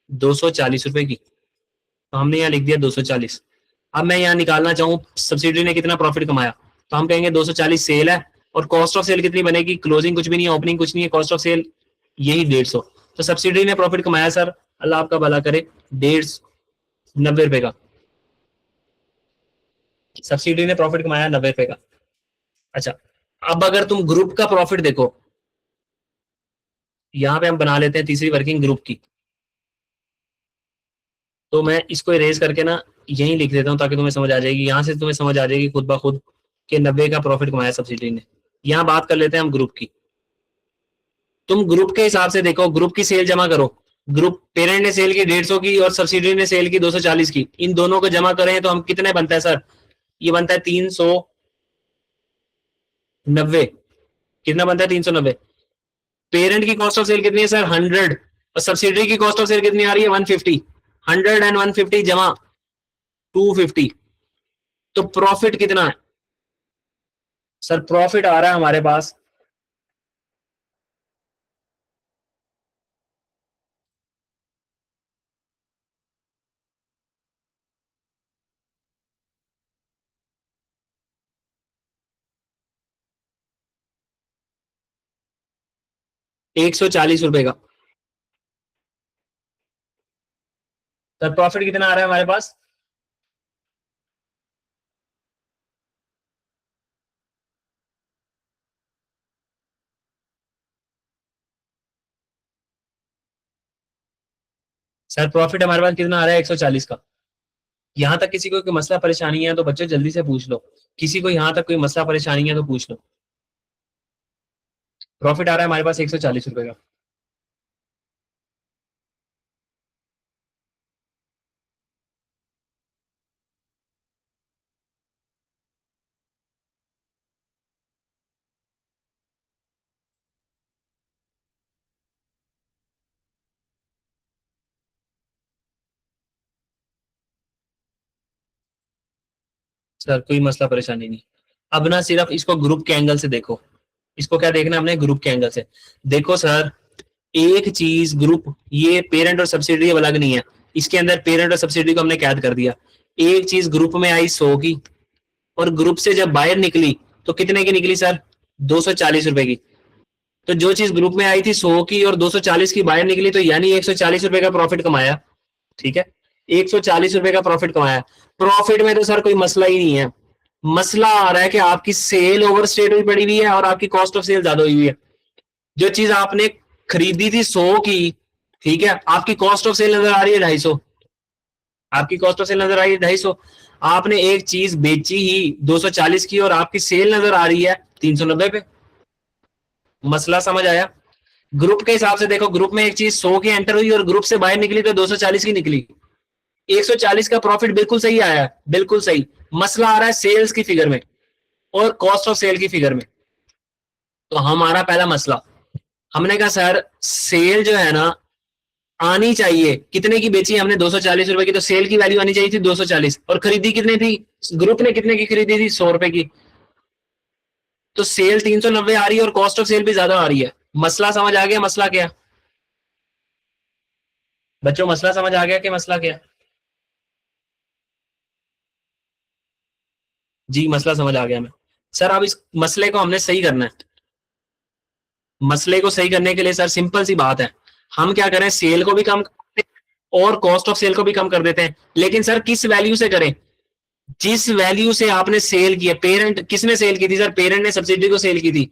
Speaker 1: 240 रुपए की। तो हमने यहाँ लिख दिया 240। अब मैं यहाँ निकालना चाहूँ सब्सिडरी ने कितना प्रॉफिट कमाया, तो हम कहेंगे 240 सेल है, और कॉस्ट ऑफ सेल कितनी बनेगी, क्लोजिंग कुछ भी नहीं है, ओपनिंग कुछ नहीं है, कॉस्ट ऑफ सेल यही 150। तो सब्सिडरी ने प्रॉफिट कमाया सर, अल्लाह आपका भला करे, 90 रुपए का। सब्सिडी ने प्रॉफिट कमाया 90 रुपए का। अच्छा, अब अगर तुम ग्रुप का प्रॉफिट देखो, यहां पे हम बना लेते हैं तीसरी वर्किंग ग्रुप की। तो मैं इसको इरेज करके ना यही लिख देता हूं ताकि तुम्हें समझ आ जाएगी, यहां से तुम्हें समझ आ जाएगी खुद ब खुद कि 90 का प्रॉफिट कमाया सब्सिडी ने। यहां बात कर लेते हैं हम ग्रुप की। तुम ग्रुप के हिसाब से देखो, ग्रुप की सेल जमा करो। ग्रुप पेरेंट ने सेल की 150 की और सब्सिडी ने सेल की 240 की, इन दोनों को जमा करें तो हम कितने बनता है सर, ये बनता है 390। कितना बनता है, 390। पेरेंट की कॉस्ट ऑफ सेल कितनी है सर, 100, और सब्सिडरी की कॉस्ट ऑफ सेल कितनी आ रही है, 150। 100 एंड 150 जमा 250। तो प्रॉफिट कितना है सर, प्रॉफिट आ रहा है हमारे पास 140 रुपए का। सर प्रॉफिट कितना आ रहा है हमारे पास, सर प्रॉफिट हमारे पास कितना आ रहा है 140 का। यहां तक किसी को कोई मसला परेशानी है तो बच्चों जल्दी से पूछ लो, किसी को यहां तक कोई मसला परेशानी है तो पूछ लो। प्रॉफिट आ रहा है हमारे पास 140 रुपए का। सर कोई मसला परेशानी नहीं। अब ना सिर्फ इसको ग्रुप के एंगल से देखो, इसको क्या देखना है हमने, ग्रुप के एंगल से देखो सर। एक चीज ग्रुप, ये पेरेंट और सब्सिडी अलग नहीं है, इसके अंदर पेरेंट और सब्सिडी को हमने कैद कर दिया। एक चीज ग्रुप में आई 100 की, और ग्रुप से जब बाहर निकली तो कितने की निकली सर? 240 रुपए की। तो जो चीज ग्रुप में आई थी 100 की और 240 की बाहर निकली, तो यानी 140 रुपए का प्रॉफिट कमाया। ठीक है, 140 रुपए का प्रॉफिट कमाया। प्रॉफिट में तो सर कोई मसला ही नहीं है। मसला आ रहा है कि आपकी सेल ओवर स्टेट हुई पड़ी हुई है और आपकी कॉस्ट ऑफ सेल ज्यादा हुई हुई है। जो चीज आपने खरीदी थी 100 की, ठीक है, आपकी कॉस्ट ऑफ सेल नजर आ रही है 250। आपकी कॉस्ट ऑफ सेल नजर आ रही है 250। आपने एक चीज बेची ही 240 की और आपकी सेल नजर आ रही है 390 पे। मसला समझ आया? ग्रुप के हिसाब से देखो, ग्रुप में एक चीज 100 की एंटर हुई और ग्रुप से बाहर निकली तो 240 की निकली। 140 का प्रॉफिट बिल्कुल सही आया, बिल्कुल सही। मसला आ रहा है सेल्स की फिगर में और कॉस्ट ऑफ सेल की फिगर में। तो हमारा पहला मसला, हमने कहा सर सेल जो है ना आनी चाहिए, कितने की बेची हमने? 240 रुपए की, तो सेल की वैल्यू आनी चाहिए थी 240। और खरीदी कितने थी? ग्रुप ने कितने की खरीदी थी? 100 रुपए की। तो सेल 390 आ रही है और कॉस्ट ऑफ सेल भी ज्यादा आ रही है। मसला समझ आ गया? मसला क्या बच्चों, मसला समझ आ गया कि मसला क्या? जी मसला समझ आ गया मैं। सर अब इस मसले को हमने सही करना है। मसले को सही करने के लिए सर सिंपल सी बात है, हम क्या करें, सेल को भी कम करते हैं और कॉस्ट ऑफ सेल को भी कम कर देते हैं। लेकिन सर किस वैल्यू से करें? जिस वैल्यू से आपने सेल किया, पेरेंट किसने सेल की थी सर? पेरेंट ने सब्सिडी को सेल की थी।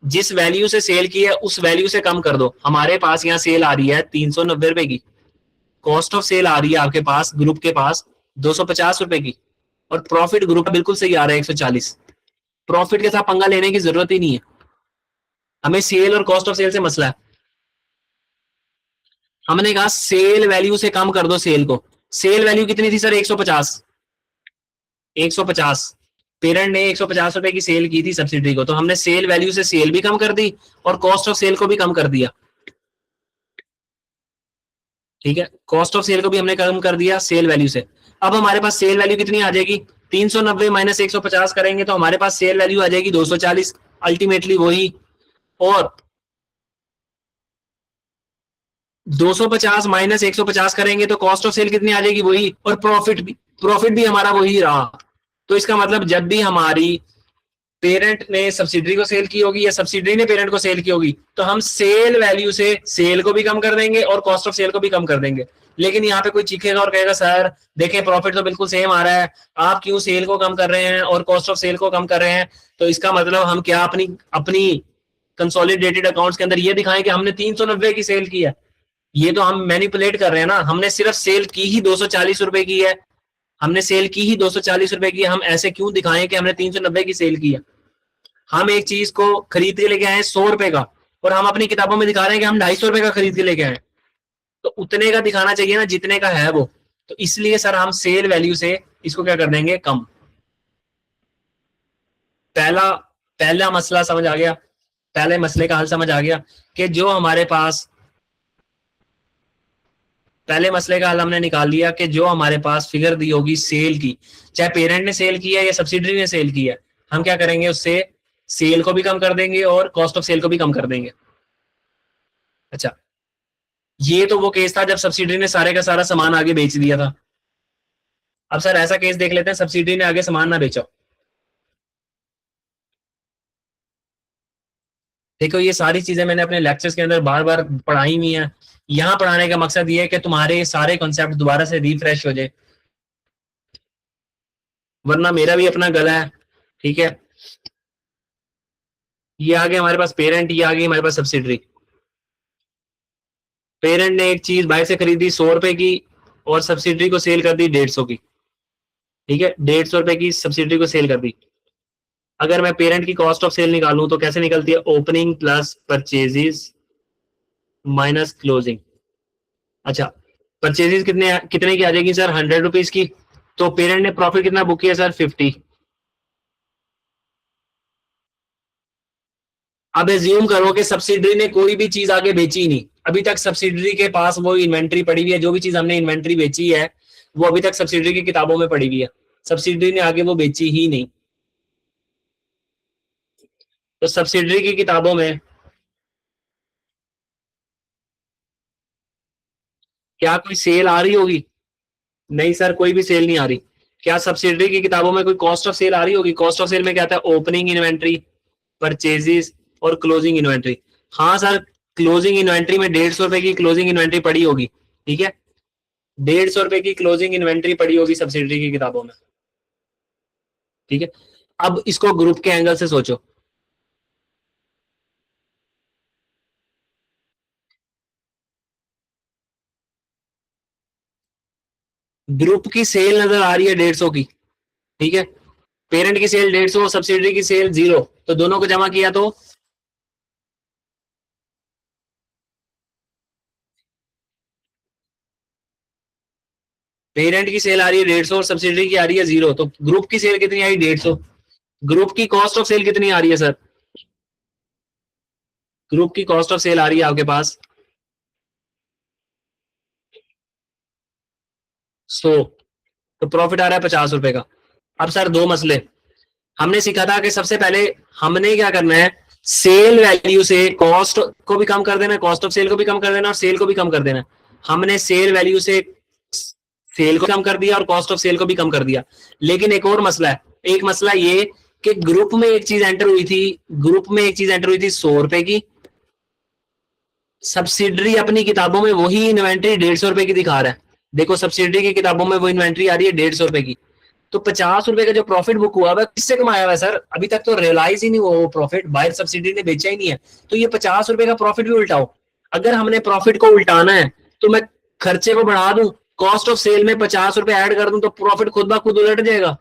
Speaker 1: जिस वैल्यू से सेल की है उस वैल्यू से कम कर दो। हमारे पास यहाँ सेल आ रही है 390 रुपए की, कॉस्ट ऑफ सेल आ रही है आपके पास, ग्रुप के पास 250 रुपए की, और प्रॉफिट ग्रुप का बिल्कुल सही आ रहा है 140। प्रॉफिट के साथ पंगा लेने की जरूरत ही नहीं है, हमें सेल और कॉस्ट ऑफ सेल से मसला है। हमने कहा सेल वैल्यू से कम कर दो सेल को। सेल वैल्यू कितनी थी सर? 150। 150 पेरेंट ने 150 रुपए की सेल की थी सब्सिडी को, तो हमने सेल वैल्यू से सेल भी कम कर दी और कॉस्ट ऑफ सेल को भी कम कर दिया। ठीक है, कॉस्ट ऑफ सेल को भी हमने कम कर दिया सेल वैल्यू से। अब हमारे पास सेल वैल्यू कितनी आ जाएगी? 390 माइनस 150 करेंगे तो हमारे पास सेल वैल्यू आ जाएगी 240, अल्टीमेटली वही। और 250 माइनस 150 करेंगे तो कॉस्ट ऑफ सेल कितनी आ जाएगी? वही। और प्रॉफिट भी हमारा वही रहा। तो इसका मतलब जब भी हमारी पेरेंट ने सब्सिडरी को सेल की होगी या सब्सिडरी ने पेरेंट को सेल की होगी, तो हम सेल वैल्यू से सेल को भी कम कर देंगे और कॉस्ट ऑफ सेल को भी कम कर देंगे। लेकिन यहाँ पे कोई चीखेगा और कहेगा सर देखें प्रॉफिट तो बिल्कुल सेम आ रहा है, आप क्यों सेल को कम कर रहे हैं और कॉस्ट ऑफ सेल को कम कर रहे हैं? तो इसका मतलब हम क्या अपनी अपनी कंसोलिडेटेड अकाउंट्स के अंदर ये दिखाएं कि हमने 390 की सेल की है? ये तो हम मैनिपुलेट कर रहे हैं ना। हमने सिर्फ सेल की ही 240 रुपए की है, हमने सेल की ही 240 रुपए की है, हम ऐसे क्यों दिखाएं कि हमने 390 की सेल की है? हम एक चीज को खरीद के लेके आए 100 रुपए का और हम अपनी किताबों में दिखा रहे हैं कि हम 250 रुपए का खरीद के लेके आए। तो उतने का दिखाना चाहिए ना जितने का है वो। तो इसलिए सर हम सेल वैल्यू से इसको क्या कर देंगे? कम। पहला पहला मसला समझ आ गया, पहले मसले का हल समझ आ गया कि जो हमारे पास, पहले मसले का हल हमने निकाल लिया कि जो हमारे पास फिगर दी होगी सेल की, चाहे पेरेंट ने सेल की है या सब्सिडरी ने सेल की है, हम क्या करेंगे उससे सेल को भी कम कर देंगे और कॉस्ट ऑफ सेल को भी कम कर देंगे। अच्छा, ये तो वो केस था जब सब्सिडी ने सारे का सारा सामान आगे बेच दिया था। अब सर ऐसा केस देख लेते हैं सब्सिडी ने आगे सामान ना बेचा। देखो ये सारी चीजें मैंने अपने लेक्चर्स के अंदर बार बार पढ़ाई हुई हैं। यहाँ पढ़ाने का मकसद ये है कि तुम्हारे सारे कॉन्सेप्ट दोबारा से रिफ्रेश हो जाए, वरना मेरा भी अपना गला है। ठीक है, ये आगे हमारे पास पेरेंट, ये आगे हमारे पास सब्सिडरी। पेरेंट ने एक चीज बाहर से खरीदी 100 रुपए की और सब्सिडरी को सेल कर दी 150 की। ठीक है, 150 रुपए की सब्सिडरी को सेल कर दी। अगर मैं पेरेंट की कॉस्ट ऑफ सेल निकालूं तो कैसे निकलती है? Opening plus purchases minus closing. अच्छा, परचेजेस कितने कितने की आ जाएगी सर? 100 रुपीज की। तो पेरेंट ने प्रॉफिट कितना बुक किया सर? 50। अब एज्यूम करो कि सब्सिडरी ने कोई भी चीज आगे बेची ही नहीं, अभी तक सब्सिडरी के पास वो इन्वेंट्री पड़ी हुई है, जो भी चीज हमने इन्वेंट्री बेची है वो अभी तक सब्सिडरी की किताबों में पड़ी हुई है, सब्सिडरी ने आगे वो बेची ही नहीं। तो सब्सिडरी की किताबों में क्या कोई सेल आ रही होगी? नहीं सर, कोई भी सेल नहीं आ रही। क्या सब्सिडरी की किताबों में कोई कॉस्ट ऑफ सेल आ रही होगी? कॉस्ट ऑफ सेल में क्या आता है? ओपनिंग इन्वेंट्री, परचेजेस और क्लोजिंग इन्वेंट्री। हाँ सर, क्लोजिंग इन्वेंट्री में 150 रुपए की क्लोजिंग इन्वेंट्री पड़ी होगी, ठीक है, 150 रुपए की क्लोजिंग इन्वेंट्री पड़ी होगी सब्सिडरी की किताबों में, ठीक है। अब इसको ग्रुप के एंगल से सोचो। ग्रुप की सेल नजर आ रही है 150 की, ठीक है, पेरेंट की सेल 150, सब्सिडरी की सेल 0, तो दोनों को जमा किया तो पेरेंट की सेल आ रही है 150 और सब्सिडरी की आ रही है 0, तो ग्रुप की सेल कितनी आई? 150। ग्रुप की कॉस्ट ऑफ सेल कितनी आ रही है सर? ग्रुप की कॉस्ट ऑफ सेल आ रही है आपके पास 100, तो प्रॉफिट आ रहा है 50 रुपए का। अब सर दो मसले, हमने सीखा था कि सबसे पहले हमने क्या करना है, सेल वैल्यू से कॉस्ट को भी कम कर देना, कॉस्ट ऑफ सेल को भी कम कर देना और सेल को भी कम कर देना। हमने सेल वैल्यू से सेल को कम कर दिया और कॉस्ट ऑफ सेल को भी कम कर दिया। लेकिन एक और मसला है, एक मसला ये कि ग्रुप में एक चीज एंटर हुई थी, ग्रुप में एक चीज एंटर हुई थी 100 रुपए की, सब्सिडरी अपनी किताबों में वही इन्वेंट्री 150 रुपए की दिखा रहा है। देखो सब्सिडरी की किताबों में वो इन्वेंट्री आ रही है 150 रुपए की, तो 50 रुपए का जो प्रॉफिट बुक हुआ है किससे कमाया हुआ है सर? अभी तक तो रियलाइज ही नहीं हुआ वो प्रॉफिट, बाहर सब्सिडी ने बेचा ही नहीं है, तो ये 50 रुपए का प्रॉफिट भी उल्टाओ। अगर हमने प्रॉफिट को उल्टाना है तो मैं खर्चे को बढ़ा दूं, कॉस्ट ऑफ सेल में 50 रुपए ऐड कर दूं, तो प्रॉफिट खुद ब खुद उलट जाएगा,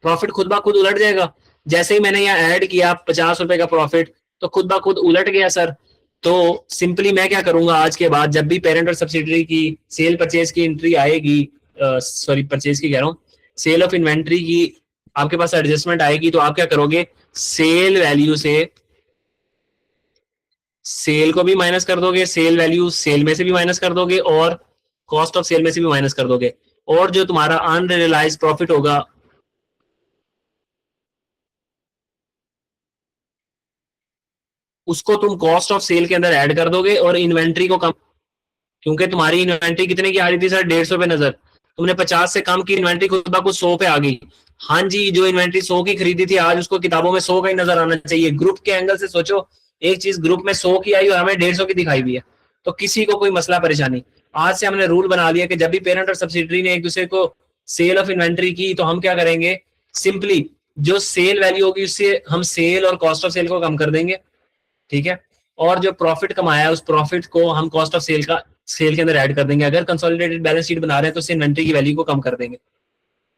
Speaker 1: प्रॉफिट खुद ब खुद उलट जाएगा। जैसे ही मैंने यहाँ ऐड किया 50 रुपए का प्रॉफिट, तो खुद ब खुद उलट गया सर। तो सिंपली मैं क्या करूंगा, आज के बाद जब भी पेरेंट और सब्सिडरी की सेल परचेज की एंट्री आएगी, सॉरी परचेज की कह रहा हूँ, सेल ऑफ इन्वेंट्री की आपके पास एडजस्टमेंट आएगी, तो आप क्या करोगे, सेल वैल्यू से सेल को भी माइनस कर दोगे, सेल वैल्यू सेल में से भी माइनस कर दोगे और कॉस्ट ऑफ सेल में से भी माइनस कर दोगे, और जो तुम्हारा अनरियलाइज प्रॉफिट होगा उसको तुम कॉस्ट ऑफ सेल के अंदर ऐड कर दोगे और इन्वेंट्री को कम, क्योंकि तुम्हारी इन्वेंट्री कितने की आ रही थी सर? 150 पे नजर, तुमने 50 से कम की इन्वेंट्री खुद ब खुद 100 पे आ गई। हाँ जी, जो इन्वेंट्री 100 की खरीदी थी आज उसको किताबों में 100 का ही नजर आना चाहिए। ग्रुप के एंगल से सोचो, एक चीज ग्रुप में 100 की आई और हमें 150 की दिखाई हुई है, तो किसी को कोई मसला परेशानी। आज से हमने रूल बना लिया कि जब भी पेरेंट और सब्सिडरी ने एक दूसरे को सेल ऑफ इन्वेंट्री की, तो हम क्या करेंगे, सिंपली जो सेल वैल्यू होगी उससे हम सेल और कॉस्ट ऑफ सेल को कम कर देंगे, ठीक है, और जो प्रॉफिट कमाया है उस प्रॉफिट को हम कॉस्ट ऑफ सेल का सेल के अंदर ऐड कर देंगे। अगर कंसोलिडेटेड बैलेंस शीट बना रहे हैं तो उससे इन्वेंट्री की वैल्यू को कम कर देंगे।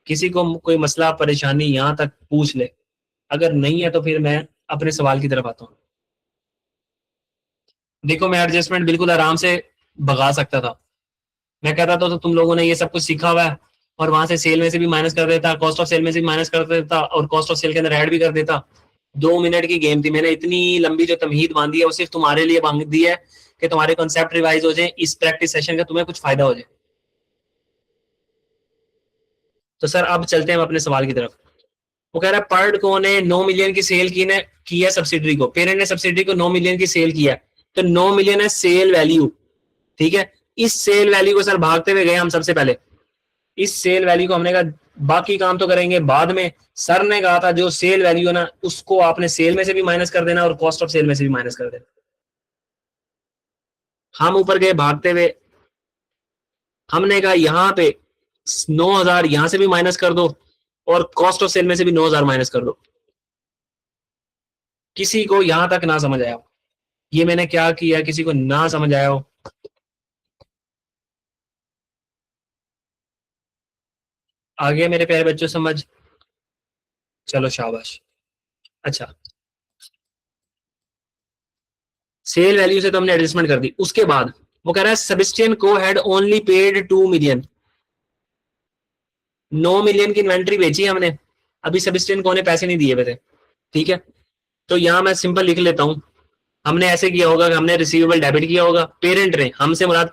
Speaker 1: किसी को कोई मसला परेशानी यहाँ तक पूछ ले, अगर नहीं है तो फिर मैं अपने सवाल की तरफ आता हूँ। देखो मैं एडजस्टमेंट बिल्कुल आराम से भगा सकता था, मैं कहता था तो तुम लोगों ने ये सब कुछ सीखा हुआ है, और वहां से सेल में से भी माइनस कर देता, कॉस्ट ऑफ सेल में से भी माइनस कर देता और कॉस्ट ऑफ सेल के अंदर ऐड भी कर देता। 2 मिनट की गेम थी, मैंने इतनी लंबी जो तमहीद बांधी है वो सिर्फ तुम्हारे लिए बांध दी है कि तुम्हारे कॉन्सेप्ट रिवाइज हो जाए, इस प्रैक्टिस सेशन का तुम्हें कुछ फायदा हो जाए। तो सर अब चलते हैं अपने सवाल की तरफ। वो कह रहा है पर्ड को ने 9 मिलियन की सेल की ने की है सब्सिडरी को, पेरेंट ने सब्सिडरी को 9 मिलियन की सेल किया है, तो 9 मिलियन है सेल वैल्यू, ठीक है। इस सेल वैल्यू को सर भागते हुए गए हम सबसे पहले, इस सेल वैल्यू को हमने कहा बाकी काम तो करेंगे बाद में। सर ने कहा था जो सेल वैल्यू है ना उसको आपने सेल में से भी माइनस कर देना और कॉस्ट ऑफ सेल में से भी माइनस कर देना। हम ऊपर गए भागते हुए, हमने कहा यहाँ पे 9,000 यहां से भी माइनस कर दो और कॉस्ट ऑफ सेल में से भी 9,000 माइनस कर दो। किसी को यहां तक ना समझ आया हो ये मैंने क्या किया, किसी को ना समझ आया हो? आगे मेरे प्यारे बच्चों समझ, चलो शाबाश। अच्छा, सेल वैल्यू से तो हमने एडजस्टमेंट कर दी, उसके बाद वो कह रहा है सेबेस्टियन को had only paid 2 million, 9 million की इन्वेंट्री बेची हमने, अभी सेबेस्टियन को ने पैसे नहीं दिए हुए थे, ठीक है। तो यहां मैं सिंपल लिख लेता हूं, हमने ऐसे किया होगा कि हमने रिसीवेबल डेबिट किया होगा, पेरेंट ने, हमसे मुराद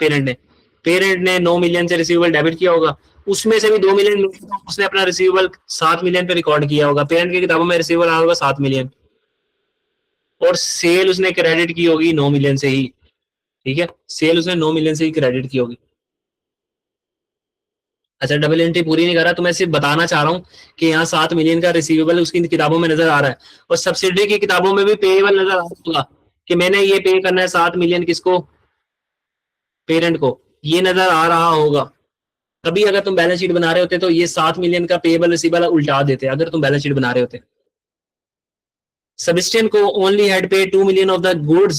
Speaker 1: पेरेंट ने 9 मिलियन से रिसीवेबल डेबिट किया होगा, उसमें से भी 2 मिलियन उसने अपना रिसीवेबल 7 मिलियन पे रिकॉर्ड किया होगा, पेरेंट की किताबों में रिसीवेबल आया होगा 7 मिलियन, और सेल उसने क्रेडिट की होगी 9 मिलियन से ही, ठीक है, सेल उसने 9 मिलियन से ही क्रेडिट की होगी। अच्छा, डबल एंट्री पूरी नहीं करा तो मैं सिर्फ बताना चाह रहा हूँ कि यहाँ 7 मिलियन का रिसीवेबल उसकी किताबों में नजर आ रहा है, और सब्सिडरी की किताबों में भी पेएबल नजर आ रहा होगा कि मैंने ये पे करना है 7 मिलियन, किसको, पेरेंट को, ये नजर आ रहा होगा। तभी अगर तुम बैलेंस शीट बना रहे होते तो ये 7 मिलियन का पेएबल रिसीवेबल उल्टा देते अगर तुम बैलेंस शीट बना रहे होते। Sebastian Co only had paid 2 million of the goods.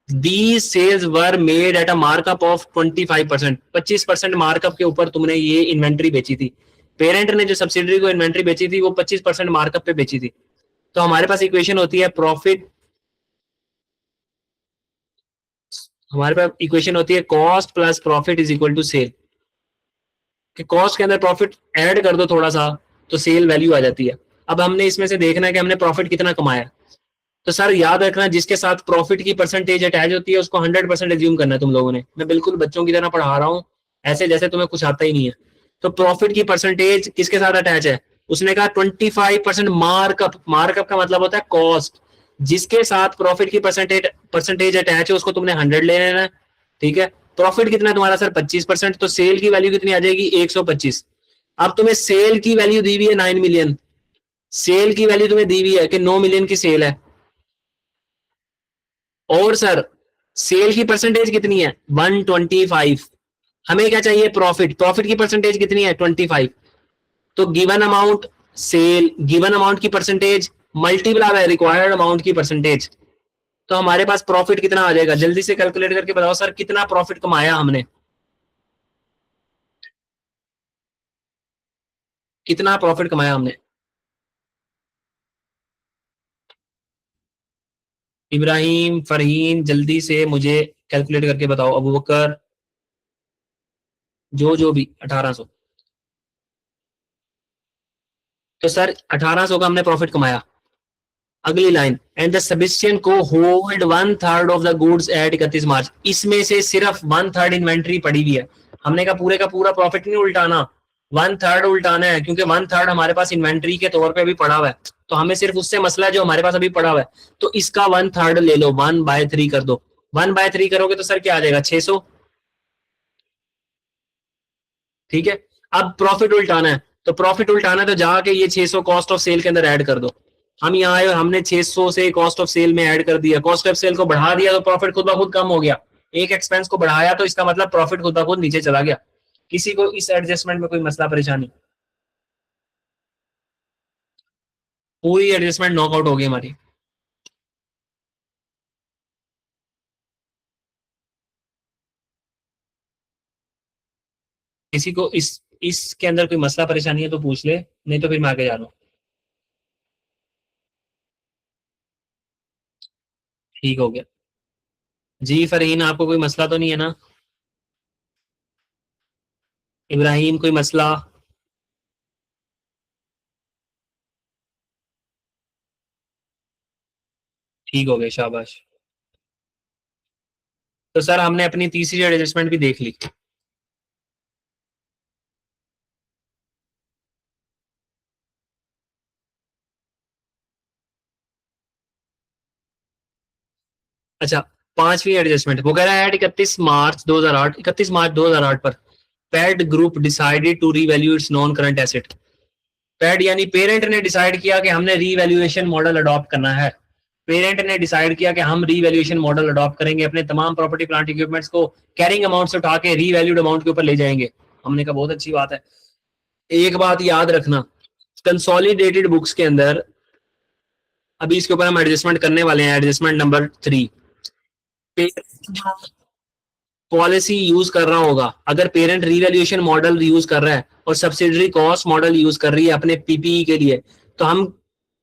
Speaker 1: These sales were made at a markup of 25%. 25% markup के ऊपर तुमने ये इन्वेंट्री बेची थी। पेरेंट ने जो सब्सिडरी को इन्वेंट्री बेची थी वो 25% मार्कअप पे बेची थी। तो हमारे पास इक्वेशन होती है प्रॉफिट, हमारे पास इक्वेशन होती है cost plus profit is equal to sale. कि कॉस्ट के अंदर प्रॉफिट ऐड कर दो थोड़ा सा तो सेल वैल्यू आ जाती है। अब हमने इसमें से देखना है कि हमने प्रॉफिट कितना कमाया। तो सर याद रखना, जिसके साथ प्रॉफिट की परसेंटेज अटैच होती है उसको 100% एज्यूम करना है तुम लोगों ने। मैं बिल्कुल बच्चों की तरह पढ़ा रहा हूँ, ऐसे जैसे तुम्हें कुछ आता ही नहीं है। तो प्रॉफिट की परसेंटेज किसके साथ अटैच है, उसने कहा 25% मार्कअप। मार्कअप का मतलब होता है कॉस्ट। जिसके साथ प्रॉफिट की परसेंटेज अटैच है उसको तुमने 100 ले लेना है। ठीक है, प्रॉफिट कितना है तुम्हारा सर 25%, तो सेल की वैल्यू कितनी आ जाएगी 125। अब तुम्हें सेल की वैल्यू दी हुई है 9 मिलियन, सेल की वैल्यू तुम्हें दी हुई है कि 9 मिलियन की सेल है, और सर सेल की परसेंटेज कितनी है 125। हमें क्या चाहिए प्रॉफिट, प्रॉफिट की परसेंटेज कितनी है 25। तो given amount sale, given amount की percentage multiply by required amount की परसेंटेज। तो हमारे पास प्रॉफिट कितना आ जाएगा, जल्दी से कैलकुलेट करके बताओ सर कितना प्रॉफिट कमाया हमने, कितना प्रॉफिट कमाया हमने। इब्राहिम, फरहीन, जल्दी से मुझे कैलकुलेट करके बताओ। अबू बकर, जो भी 1800। तो सर 1800 का हमने प्रॉफिट कमाया। अगली लाइन, एंड द सेबेस्टियन को hold 1/3 of the goods at 31 मार्च। इसमें से सिर्फ 1/3 इन्वेंट्री पड़ी हुई है। हमने का पूरा प्रॉफिट नहीं उल्टाना, 1/3 उल्टाना है, क्योंकि 1/3 हमारे पास इन्वेंट्री के तौर पे भी पड़ा हुआ है। तो हमें सिर्फ उससे मसला है जो हमारे पास अभी पड़ा हुआ है। तो इसका 1/3 ले लो, 1/3 कर दो। 1/3 करोगे तो सर क्या आ जाएगा 600। ठीक है, अब प्रॉफिट उल्टाना है, तो प्रॉफिट उल्टाना है तो जाके ये 600 कॉस्ट ऑफ सेल के अंदर ऐड कर दो। हम यहाँ आए और हमने 600 से कॉस्ट ऑफ सेल में ऐड कर दिया, कॉस्ट ऑफ सेल को बढ़ा दिया तो प्रॉफिट खुद ब खुद कम हो गया। एक एक्सपेंस को बढ़ाया तो इसका मतलब प्रॉफिट खुद ब खुद नीचे चला गया। किसी को इस एडजस्टमेंट में कोई मसला परेशानी, पूरी एडजस्टमेंट नॉकआउट हो गई हमारी। किसी को इसके अंदर कोई मसला परेशानी है तो पूछ ले, नहीं तो फिर मैं आगे जा रहा हूँ। ठीक हो गया जी। फरहीन, आपको कोई मसला तो नहीं है ना। इब्राहिम, कोई मसला। ठीक हो गया, शाबाश। तो सर हमने अपनी तीसरी एडजस्टमेंट भी देख ली। अच्छा, पांचवी एडजस्टमेंट वो कह रहा है 31 मार्च 2008, 31 मार्च 2008 पर Pad group decided to revalue its non current asset. Pad यानी पेरेंट ने डिसाइड किया कि हमने रीवैल्यूएशन मॉडल अडॉप्ट करना है। पेरेंट ने डिसाइड किया कि हम रीवैल्यूएशन मॉडल अडॉप्ट करेंगे, अपने तमाम प्रॉपर्टी प्लांट इक्विपमेंट्स को कैरिंग अमाउंट से उठा के रीवैल्यूड अमाउंट के ऊपर ले जाएंगे। हमने कहा बहुत अच्छी बात है। एक बात याद रखना, कंसोलिडेटेड बुक्स के अंदर अभी इसके ऊपर हम एडजस्टमेंट करने वाले हैं, एडजस्टमेंट नंबर 3। पॉलिसी यूज कर रहा होगा, अगर पेरेंट रीवैल्यूएशन मॉडल यूज कर रहा है और सब्सिडरी कॉस्ट मॉडल यूज कर रही है अपने पीपीई के लिए, तो हम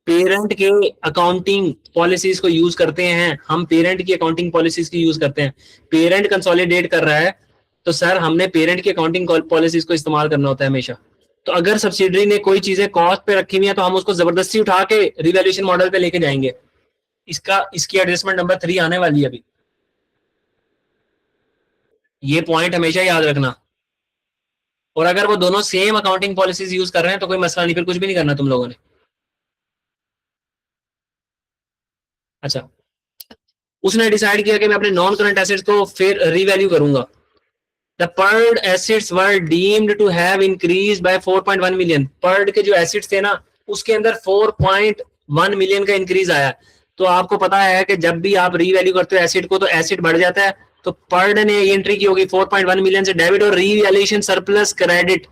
Speaker 1: पेरेंट के अकाउंटिंग पॉलिसीज को यूज करते हैं, हम पेरेंट की अकाउंटिंग पॉलिसीज की यूज करते हैं। पेरेंट कंसोलिडेट कर रहा है तो सर हमने पेरेंट की अकाउंटिंग पॉलिसीज को इस्तेमाल करना होता है हमेशा। तो अगर सब्सिडरी ने कोई चीजें कॉस्ट पे रखी हुई है तो हम उसको जबरदस्ती उठा के रिवैल्यूएशन मॉडल पे लेके जाएंगे। इसकी एडजस्टमेंट नंबर 3 आने वाली है अभी। ये पॉइंट हमेशा याद रखना। और अगर वो दोनों सेम अकाउंटिंग पॉलिसीज यूज कर रहे हैं तो कोई मसला नहीं, फिर कुछ भी नहीं करना तुम लोगों ने। अच्छा, उसने डिसाइड किया कि मैं अपने नॉन करंट एसेट्स को फिर रीवैल्यू करूंगा। The Purd assets were deemed to have increase by 4.1 million. Purd के जो एसिड्स थे ना उसके अंदर 4.1 मिलियन का इंक्रीज आया। तो आपको पता है कि जब भी आप रीवैल्यू करते हो एसिड को तो एसिड बढ़ जाता है। तो पर्ड ने एंट्री की होगी 4.1 मिलियन से डेबिट और रीवैल्यूएशन सरप्लस क्रेडिट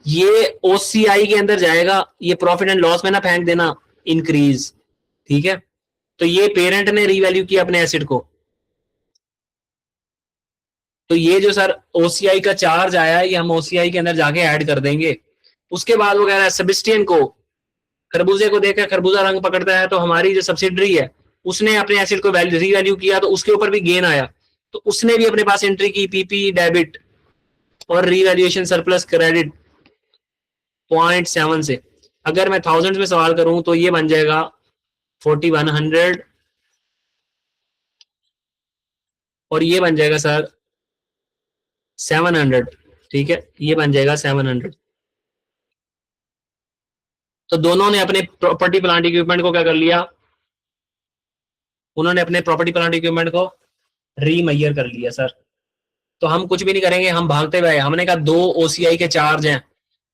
Speaker 1: ये ओसीआई के अंदर जाएगा। ये प्रॉफिट एंड लॉस में ना फेंक देना इंक्रीज, ठीक है। तो ये पेरेंट ने रीवैल्यू किया अपने एसिड को। तो ये जो सर ओसीआई का चार्ज आया है ये हम ओसीआई के अंदर जाके ऐड कर देंगे। उसके बाद वो कह रहा है सेबेस्टियन को, खरबूजे को देखकर खरबूजा रंग पकड़ता है, तो हमारी जो सब्सिडरी है उसने अपने एसिड को रीवैल्यू किया तो उसके ऊपर भी गेन आया। तो उसने भी अपने पास एंट्री की पीपी डेबिट और रीवैल्यूएशन सरप्लस क्रेडिट 0.7 से। अगर मैं थाउजेंड में सवाल करूं तो ये बन जाएगा 4100 और ये बन जाएगा सर 700, ठीक है। ये बन जाएगा 700। तो दोनों ने अपने प्रॉपर्टी प्लांट इक्विपमेंट को क्या कर लिया, उन्होंने अपने प्रॉपर्टी प्लांट इक्विपमेंट को रीमैयर कर लिया सर। तो हम कुछ भी नहीं करेंगे, हम भागते हुए हमने कहा 2 ओसीआई के चार्ज हैं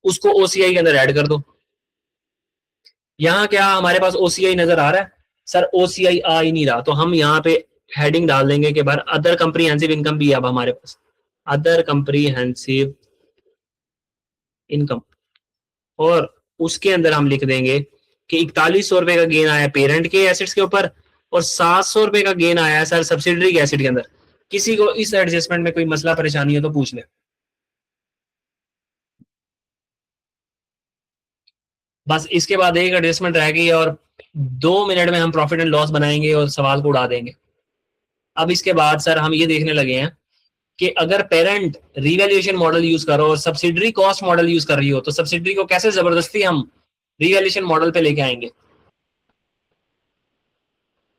Speaker 1: उसको ओसीआई के अंदर ऐड कर दो। यहाँ क्या हमारे पास ओसीआई नजर आ रहा है सर, ओसीआई आ ही नहीं रहा। तो हम यहाँ पे हेडिंग डाल देंगे कि बार अदर कंप्रीहेंसिव इनकम भी है अब हमारे पास, अदर कंप्रीहेंसिव इनकम। और उसके अंदर हम लिख देंगे कि 4100 रुपए का गेन आया पेरेंट के एसिड्स के ऊपर और 700 रुपए का गेन आया है सर सब्सिडरी के एसिड के अंदर। किसी को इस एडजस्टमेंट में कोई मसला परेशानी हो तो पूछ ले। बस इसके बाद एक एडजस्टमेंट रह गई और 2 मिनट में हम प्रॉफिट एंड लॉस बनाएंगे और सवाल को उड़ा देंगे। अब इसके बाद सर हम ये देखने लगे हैं कि अगर पेरेंट रिवैल्यूएशन मॉडल यूज करो और सब्सिडरी कॉस्ट मॉडल यूज कर रही हो तो सब्सिडरी को कैसे जबरदस्ती हम रिवैल्यूएशन मॉडल पे लेके आएंगे।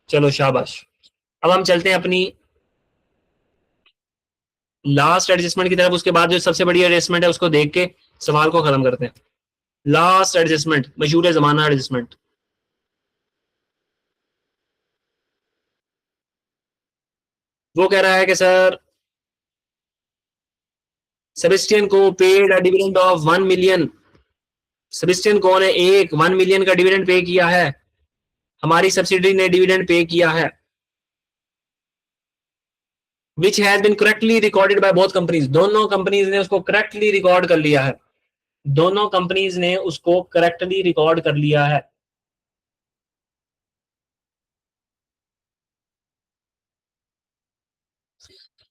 Speaker 1: चलो शाबाश। अब हम चलते हैं अपनी लास्ट एडजस्टमेंट की तरफ। उसके बाद जो सबसे बड़ी एडजस्टमेंट है उसको देख के सवाल को खत्म करते हैं। लास्ट एडजस्टमेंट मशहूर जमाना एडजस्टमेंट। वो कह रहा है कि सर सेबेस्टियन को paid a dividend of 1 million. Sebastian को ने 1 मिलियन का डिविडेंड पे किया है, हमारी सब्सिडरी ने डिविडेंड पे किया है which has been correctly recorded by both companies. दोनों कंपनीज ने उसको करेक्टली रिकॉर्ड कर लिया है, दोनों कंपनीज ने उसको करेक्टली रिकॉर्ड कर लिया है।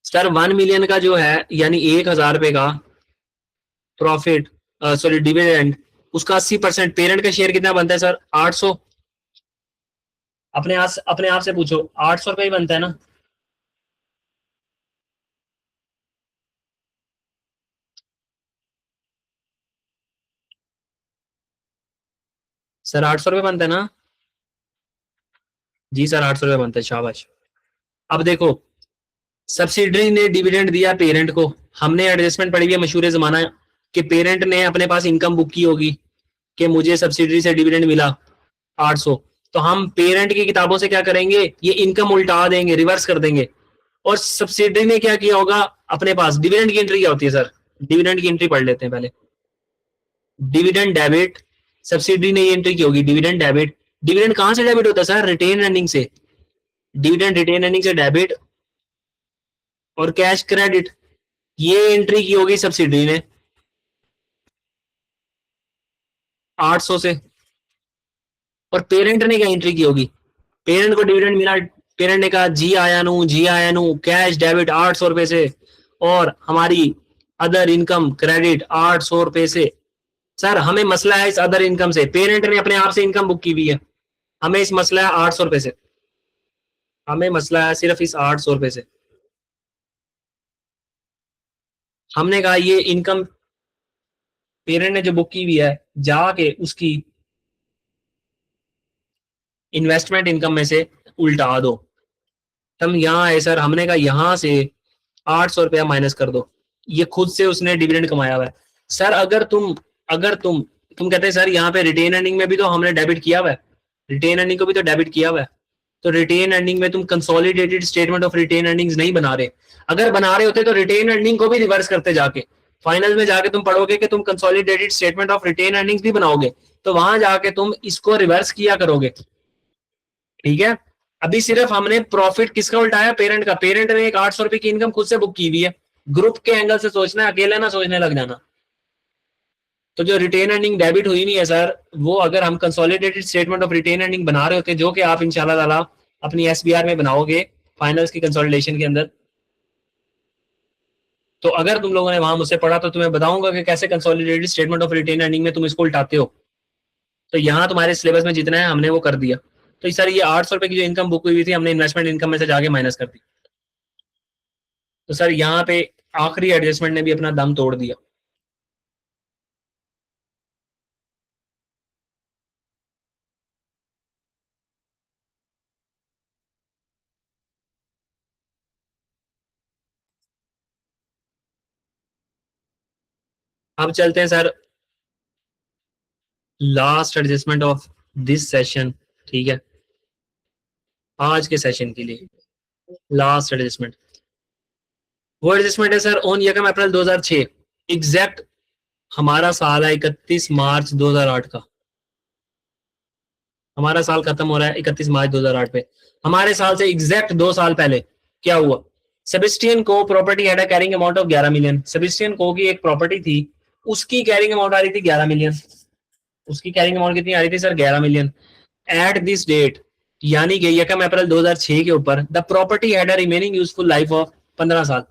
Speaker 1: सर 1 मिलियन का जो है यानी 1000 रुपए का प्रॉफिट सॉरी डिविडेंड, उसका 80% पेरेंट का शेयर कितना बनता है सर 800। अपने आप से पूछो 800 रुपए ही बनता है ना। सर 800 रुपए बनता है ना। जी सर 800 रुपए बनता है, शाबाश। अब देखो सब्सिडरी ने डिविडेंड दिया पेरेंट को, हमने एडजस्टमेंट पढ़ी हुई है मशहूर जमाना कि पेरेंट ने अपने पास इनकम बुक की होगी कि मुझे सब्सिडरी से डिविडेंड मिला 800। तो हम पेरेंट की किताबों से क्या करेंगे, ये इनकम उल्टा देंगे, रिवर्स कर देंगे। और सब्सिडरी ने क्या किया होगा, अपने पास डिविडेंड की एंट्री क्या होती है सर, डिविडेंड की एंट्री पढ़ लेते हैं पहले। डिविडेंड डेबिट, सब्सिडरी ने ये एंट्री की होगी डिविडेंड डेबिट। डिविडेंड कहां से डेबिट होता है सर, रिटेन अर्निंग से। डिविडेंड रिटेन अर्निंग से डेबिट और कैश क्रेडिट, ये एंट्री की होगी सब्सिडरी ने 800 से। और पेरेंट ने क्या एंट्री की होगी, पेरेंट को डिविडेंड मिला, पेरेंट ने कहा जी आया नू कैश डेबिट 800 रुपए से और हमारी अदर इनकम क्रेडिट 800 रुपए से। सर हमें मसला है इस अदर इनकम से, पेरेंट ने अपने आप से इनकम बुक की हुई है, हमें इस मसला है 800 रुपए से, हमें मसला है सिर्फ इस 800 रुपए से। हमने कहा ये इनकम पेरेंट ने जो बुक की हुई है जाके उसकी इन्वेस्टमेंट इनकम में से उल्टा दो। हम यहाँ आए सर, हमने कहा यहाँ से 800 रुपया माइनस कर दो, ये खुद से उसने डिविडेंड कमाया हुआ है। सर अगर तुम कहते हैं सर यहाँ पे रिटेन अर्निंग में भी तो हमने डेबिट किया हुआ है, रिटेन अर्निंग को भी तो डेबिट किया हुआ है। तो रिटेन अर्निंग में तुम consolidated statement of retained earnings नहीं बना रहे। अगर बना रहे होते तो रिटेन अर्निंग को भी रिवर्स करते जाके फाइनल में जाके तुम पढ़ोगे कि तुम consolidated statement of retained earnings भी बनाओगे, तो वहां जाके तुम इसको रिवर्स किया करोगे। ठीक है, अभी सिर्फ हमने प्रॉफिट किसका उल्टाया, पेरेंट का। पेरेंट ने एक 800 रुपए की इनकम खुद से बुक की हुई है। ग्रुप के एंगल से सोचना है, अकेले ना सोचने लग जाना। तो जो रिटेन अर्निंग डेबिट हुई नहीं है सर, वो अगर हम consolidated statement of retained earning बना रहे होते हैं, जो कि आप इंशाल्लाह ताला अपनी एसबीआर में बनाओगे फाइनल्स की कंसोलिडेशन के अंदर, तो अगर तुम लोगों ने वहां मुझसे पढ़ा तो तुम्हें बताऊंगा कि कैसे consolidated statement of retained earning में तुम इसको उल्टाते हो। तो यहाँ तुम्हारे सिलेबस में जितना है हमने वो कर दिया। तो सर ये 800 रुपए की जो इनकम बुक हुई थी हमने इन्वेस्टमेंट इनकम में से जाके माइनस कर दी। तो सर यहाँ पे आखिरी एडजस्टमेंट ने भी अपना दम तोड़ दिया। अब चलते हैं sir last adjustment of this session. ठीक है, आज के सेशन के लिए लास्ट एडजस्टमेंट, वो एडजस्टमेंट है सर ऑन यकम अप्रैल 2006। एग्जैक्ट हमारा साल है 31 मार्च 2008 का। हमारा साल खत्म हो रहा है 31 मार्च 2008 पे। हमारे साल से एग्जैक्ट 2 साल पहले क्या हुआ, सेबेस्टियन को property had a carrying amount of 11 million. Sebastian को की एक प्रॉपर्टी थी, उसकी कैरिंग अमाउंट आ रही थी 11 मिलियन। उसकी कैरिंग अमाउंट कितनी आ रही थी sir, 11 million. At this date यानी कि यकम अप्रैल 2006 के ऊपर the property had a remaining useful life of 15 साल।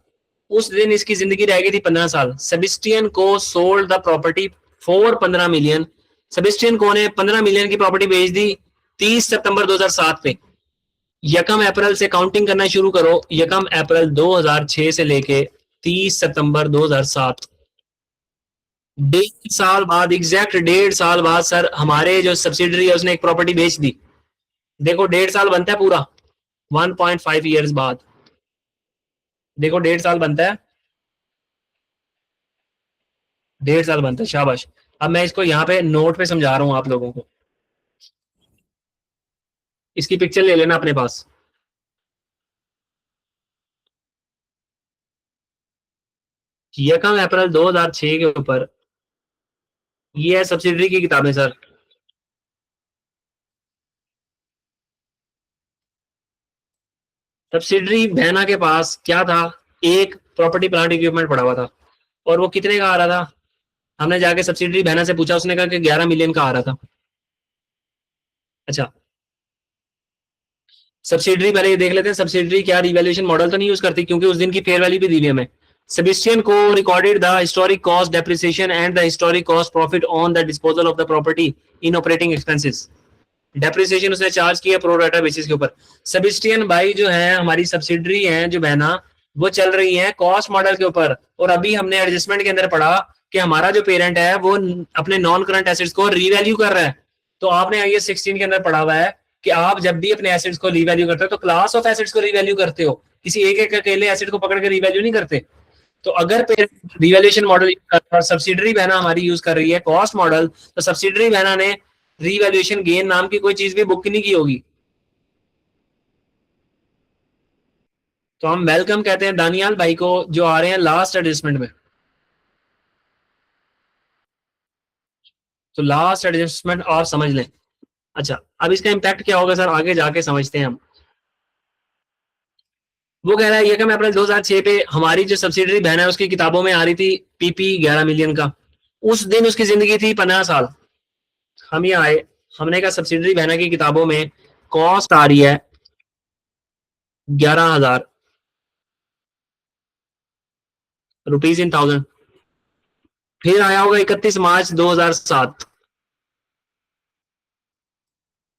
Speaker 1: उस दिन इसकी जिंदगी रह गई थी 15 साल। सेबेस्टियन को sold the property for 15 million. Sebastian को ने 15 मिलियन की प्रॉपर्टी बेच दी 30 सितंबर 2007 पे। यकम अप्रैल से काउंटिंग करना शुरू करो, यकम अप्रैल 2006 से लेके 30 सितंबर 2007, 1.5 साल बाद, एग्जैक्ट 1.5 साल बाद सर हमारे जो सब्सिडरी है उसने एक प्रॉपर्टी बेच दी। देखो 1.5 साल बनता है पूरा, 1.5 ईयर्स बाद। देखो 1.5 साल बनता है, 1.5 साल बनता है, शाबाश। अब मैं इसको यहाँ पे नोट पे समझा रहा हूँ आप लोगों को, इसकी पिक्चर ले लेना अपने पास। यकम अप्रैल 2006 के ऊपर ये है सब्सिडरी की किताबें सर। सब्सिडरी बहना के पास क्या था, एक प्रॉपर्टी प्लांट इक्विपमेंट पड़ा हुआ था, और वो कितने का आ रहा था। हमने जाके सब्सिडरी बहना से पूछा, उसने कहा कि 11 मिलियन का आ रहा था। अच्छा, सब्सिडरी पहले ये देख लेते हैं, सब्सिडरी क्या रिवैल्यूएशन मॉडल तो नहीं यूज करती, क्योंकि उस दिन की फेयर वैल्यू भी दी हुई हमें। सेबेस्टियन को recorded the historic cost depreciation and the historic cost profit on the disposal of the property in operating expenses. Depreciation उसने चार्ज किया प्रो राटा बेसिस के ऊपर। सेबेस्टियन भाई जो है हमारी सब्सिडरी है जो बहना, वो चल रही है कॉस्ट मॉडल के ऊपर। और अभी हमने एडजस्टमेंट के अंदर पढ़ा कि हमारा जो पेरेंट है वो अपने नॉन करंट एसेट्स को रीवैल्यू कर रहा है। तो आपने आईए 16 के अंदर पढ़ा हुआ है कि आप जब भी अपने एसेट्स को रीवैल्यू करते हो तो क्लास ऑफ एसेट्स को रीवैल्यू करते हो, किसी एक एक अकेले एसेट को पकड़ के रीवैल्यू नहीं करते। तो अगर रिवैल्यूएशन मॉडल सब्सिडरी बहना हमारी यूज कर रही है कॉस्ट मॉडल, तो सब्सिडरी बहना ने रीवैल्यूएशन गेन नाम की कोई चीज भी बुक नहीं की होगी। तो हम वेलकम कहते हैं दानियाल भाई को जो आ रहे हैं लास्ट एडजस्टमेंट में। तो लास्ट एडजस्टमेंट और समझ लें। अच्छा, अब इसका इम्पैक्ट क्या होगा सर, आगे जाके समझते हैं हम। वो कह रहा है यकम अप्रैल 2006 पे हमारी जो सब्सिडरी बहन है उसकी किताबों में आ रही थी पीपी 11 मिलियन का। उस दिन उसकी जिंदगी थी 15 साल। हम ये आए, हमने कहा सब्सिडरी बहना की किताबों में कॉस्ट आ रही है 11,000 रुपीज इन थाउजेंड। फिर आया होगा 31 मार्च 2007।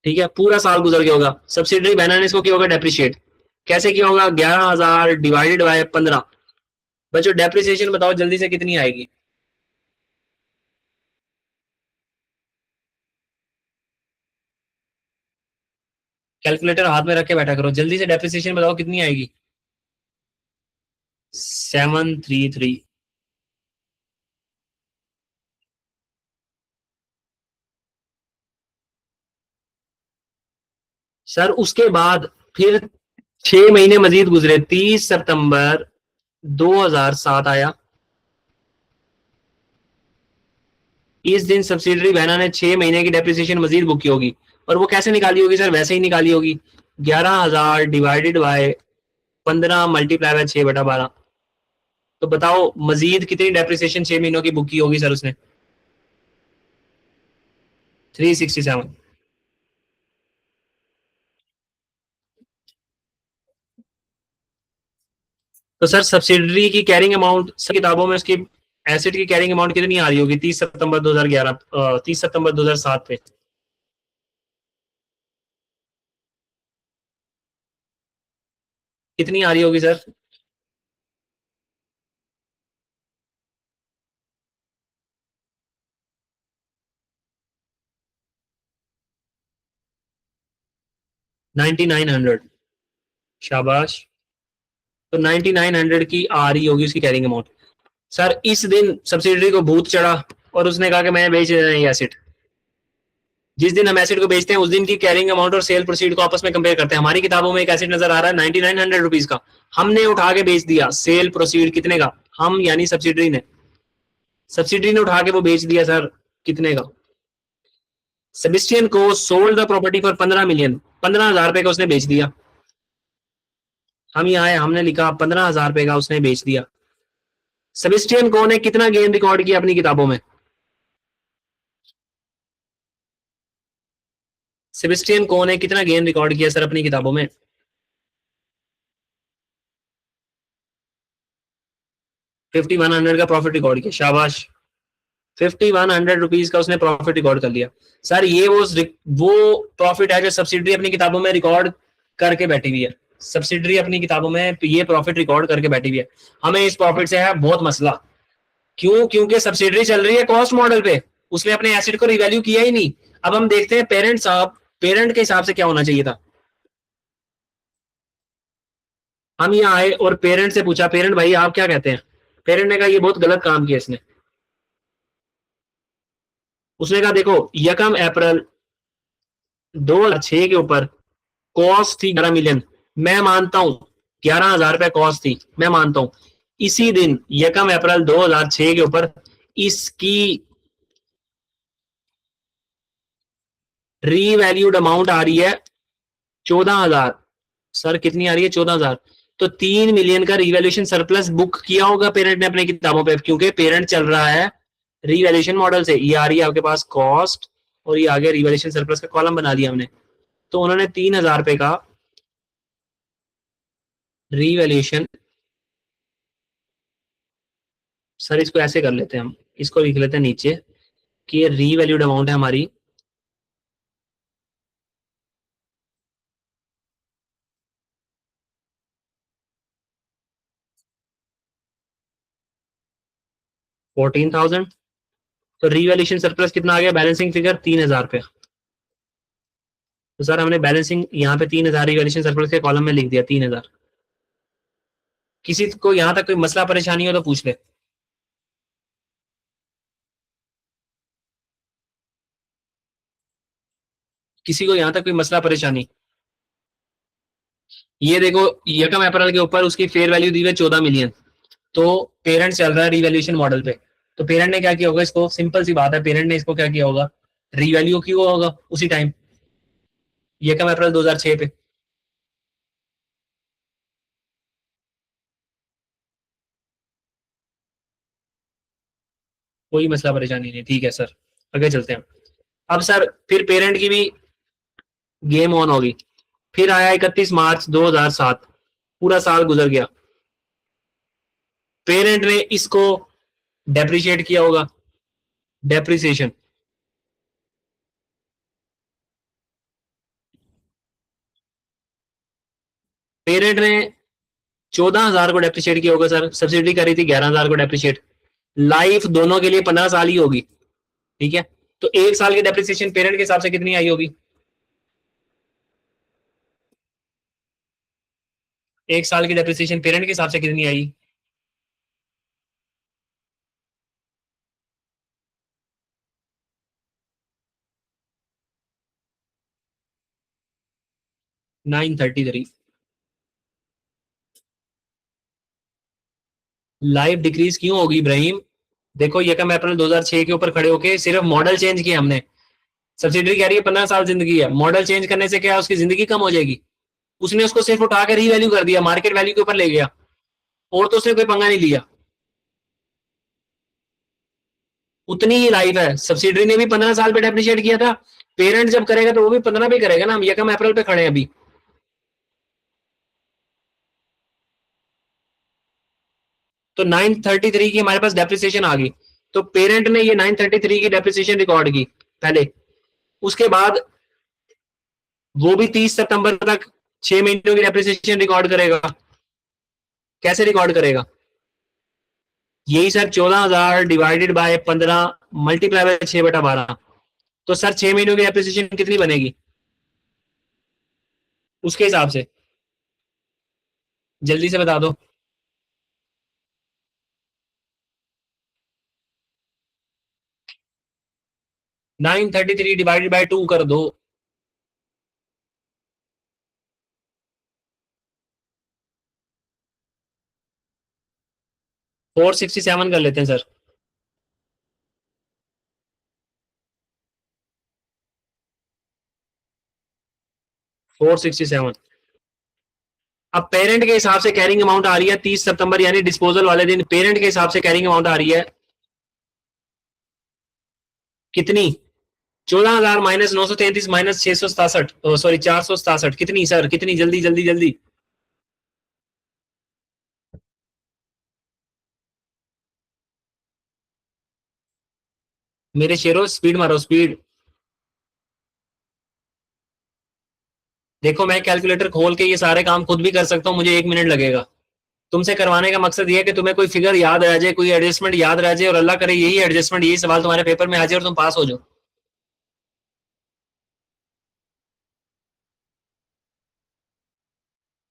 Speaker 1: ठीक है, पूरा साल गुजर गया होगा, सब्सिडरी बहना ने इसको किया होगा डेप्रिशिएट। कैसे किया होगा, 11,000 डिवाइडेड बाय 15। बच्चों डेप्रिसिएशन बताओ जल्दी से कितनी आएगी। कैलकुलेटर हाथ में रख के बैठा करो, जल्दी से डेप्रिसिएशन बताओ कितनी आएगी। 733। सर उसके बाद फिर 6 महीने मजीद गुजरे, 30 सितंबर 2007 आया। इस दिन सब्सिडरी बहना ने 6 महीने की डेप्रिसिएशन मजीद बुक की होगी, और वो कैसे निकाली होगी सर? वैसे ही निकाली होगी, 11,000 डिवाइडेड बाय 15 मल्टीप्लाई बाय 6/12। तो बताओ मजीद कितनी डेप्रिसिएशन 6 महीनों की बुक की होगी सर उसने? 367। तो सर सब्सिडरी की कैरिंग अमाउंट किताबों में उसकी एसेट की कैरिंग अमाउंट कितनी आ रही होगी 30 सितंबर 2007 पे? कितनी आ रही होगी सर? 9900। शाबाश। तो 9900 की आ रही होगी उसकी कैरिंग अमाउंट। सर इस दिन सब्सिडरी को भूत चढ़ा और उसने कहा कि मैं बेच देना ये एसिड। जिस दिन हम एसिड को बेचते हैं उस दिन की कैरिंग अमाउंट और सेल प्रोसीड को आपस में कंपेयर करते हैं। हमारी किताबों में एक एसिड नजर आ रहा है 9900 रुपीज का, हमने उठा के बेच दिया, सेल प्रोसीड कितने का? हम यानी सब्सिडरी ने उठा के वो बेच दिया सर, कितने का? सेबेस्टियन को sold the property for 15 million, 15,000 रुपए का उसने बेच दिया। हम यहाँ आए, हमने लिखा 15,000 रुपए का उसने बेच दिया। सेबेस्टियन को ने कितना गेन रिकॉर्ड किया अपनी किताबों में? सेबेस्टियन को ने कितना गेन रिकॉर्ड किया सर अपनी किताबों में? 5100 का प्रॉफिट रिकॉर्ड किया, शाबाश। 5100 रुपीज का उसने प्रॉफिट रिकॉर्ड कर लिया। सर ये वो प्रॉफिट है जो सब्सिडरी अपनी किताबों में रिकॉर्ड करके बैठी हुई है। सब्सिडरी अपनी किताबों में ये प्रॉफिट रिकॉर्ड करके बैठी हुई है। हमें इस प्रॉफिट से है बहुत मसला। क्यों? क्योंकि सब्सिडरी चल रही है कॉस्ट मॉडल पे, उसने अपने एसेट को रिवैल्यू किया ही नहीं। अब हम देखते हैं पेरेंट साहब, पेरेंट के हिसाब से क्या होना चाहिए था। हम यहाँ आए और पेरेंट से पूछा, पेरेंट भाई आप क्या कहते हैं? पेरेंट ने कहा ये बहुत गलत काम किया इसने। उसने कहा देखो, यकम अप्रैल 2006 के ऊपर कॉस्ट थी 11 मिलियन, मैं मानता हूं 11,000 रुपए कॉस्ट थी, मैं मानता हूं। इसी दिन यकम अप्रैल 2006 के ऊपर इसकी रीवैल्यूड अमाउंट आ रही है 14,000। सर कितनी आ रही है? 14,000। तो 3 मिलियन का रिवैल्यूएशन सरप्लस बुक किया होगा पेरेंट ने अपनी किताबों पे, क्योंकि पेरेंट चल रहा है रिवैल्यूएशन मॉडल से। ये आ रही है आपके पास कॉस्ट, और ये आगे रिवैल्यूएशन सरप्लस का कॉलम बना दिया हमने। तो उन्होंने 3,000 रुपए का रीवैल्यूएशन, सर इसको ऐसे कर लेते हैं, हम इसको लिख लेते हैं नीचे कि ये रीवैल्यूड अमाउंट है हमारी 14,000। तो रीवैल्यूएशन सरप्लस कितना आ गया? बैलेंसिंग फिगर 3,000 रुपये। तो सर हमने बैलेंसिंग यहाँ पे 3,000 रिवैल्यूएशन सरप्लस के कॉलम में लिख दिया 3,000। किसी को यहाँ तक कोई मसला परेशानी हो तो पूछ ले। किसी को यहाँ तक कोई मसला परेशानी? ये देखो, यकम अप्रैल के ऊपर उसकी फेयर वैल्यू दी हुई है 14 मिलियन। तो पेरेंट चल रहा है रिवैल्यूएशन मॉडल पे। तो पेरेंट ने क्या किया होगा? इसको सिंपल सी बात है, पेरेंट ने इसको क्या किया होगा? रिवैल्यू किया होगा उसी टाइम, यकम अप्रैल 2006 पे। कोई मसला परेशानी नहीं, ठीक है सर, आगे चलते हैं। अब सर फिर पेरेंट की भी गेम ऑन होगी। फिर आया 31 मार्च 2007, पूरा साल गुजर गया। पेरेंट ने इसको डेप्रिशिएट किया होगा, डेप्रिसिएशन। पेरेंट ने 14,000 को डेप्रिशिएट किया होगा सर, सब्सिडी करी थी 11,000 को डेप्रिशिएट। लाइफ दोनों के लिए 15 साल ही होगी, ठीक है? तो 1 साल की डेप्रिसिएशन पेरेंट के हिसाब से कितनी आई होगी? 1 साल की डेप्रिसिएशन पेरेंट के हिसाब से कितनी आई? 933 लाइव डिक्रीज क्यों होगी इब्राहिम? देखो यकम अप्रैल 2006 के ऊपर खड़े होके सिर्फ मॉडल चेंज किया हमने। सब्सिडरी कह रही है 15 साल जिंदगी है, मॉडल चेंज करने से क्या उसकी जिंदगी कम हो जाएगी? उसने उसको सिर्फ उठाकर रीवैल्यू कर दिया, मार्केट वैल्यू के ऊपर ले गया, और तो उसने कोई पंगा नहीं लिया। उतनी ही लाइफ है। सब्सिडरी ने भी 15 साल पे डेप्रिशिएट किया था, पेरेंट जब करेगा तो वो भी 15 पे करेगा ना। हम यकम अप्रैल पे खड़े हैं अभी। तो 933 की हमारे पास डेप्रिसिएशन आ गई, तो पेरेंट ने ये 933 की डेप्रिसिएशन रिकॉर्ड की पहले। उसके बाद वो भी 30 सितंबर तक 6 महीनों की डेप्रिसिएशन रिकॉर्ड करेगा। कैसे रिकॉर्ड करेगा? यही sir 14,000 divided by 15 multiply by 6/12। तो सर 6 महीनों की डेप्रिसिएशन कितनी बनेगी उसके हिसाब से? जल्दी से बता दो। 933 डिवाइडेड बाय 2 कर दो। 467 कर लेते हैं सर। 467। अब पेरेंट के हिसाब से कैरिंग अमाउंट आ रही है 30 सितंबर, यानी डिस्पोजल वाले दिन पेरेंट के हिसाब से कैरिंग अमाउंट आ रही है कितनी? 14,000 माइनस 933 माइनस 667, सॉरी 467। कितनी सर, कितनी? जल्दी जल्दी जल्दी। मेरे शेरों स्पीड मारो, स्पीड। देखो मैं कैलकुलेटर खोल के ये सारे काम खुद भी कर सकता हूँ, मुझे 1 मिनट लगेगा। तुमसे करवाने का मकसद ये है कि तुम्हें कोई फिगर याद रह जाए, कोई एडजस्टमेंट याद रह जाए, और अल्लाह करे यही एडजस्टमेंट, यही सवाल तुम्हारे पेपर में आ जाए और तुम पास हो जाओ।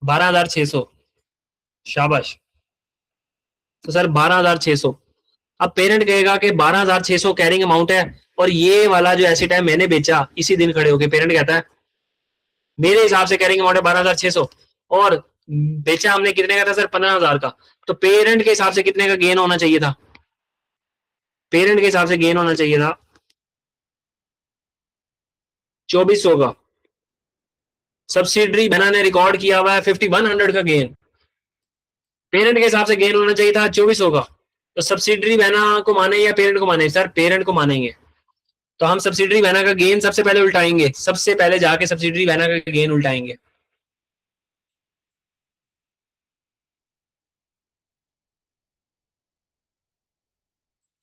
Speaker 1: 12,600। शाबाश। तो सर 12,600। अब पेरेंट कहेगा कि 12,600 कैरिंग अमाउंट है, और ये वाला जो एसेट है मैंने बेचा इसी दिन खड़े होके। पेरेंट कहता है मेरे हिसाब से कैरिंग अमाउंट है 12,600, और बेचा हमने कितने का था सर? 15,000 का। तो पेरेंट के हिसाब से कितने का गेन होना चाहिए था? पेरेंट के हिसाब से गेन होना चाहिए था 2,400 का। सब्सिडरी बहना ने रिकॉर्ड किया हुआ है 5,100 का गेन। पेरेंट के हिसाब से गेन होना चाहिए था 2,400 का। तो सब्सिडरी बहना को माने या पेरेंट को माने? सर पेरेंट को मानेंगे। तो हम सब्सिडरी बहना का गेन सबसे पहले उल्टाएंगे, सबसे पहले जाके सब्सिडरी बहना का गेन उल्टाएंगे।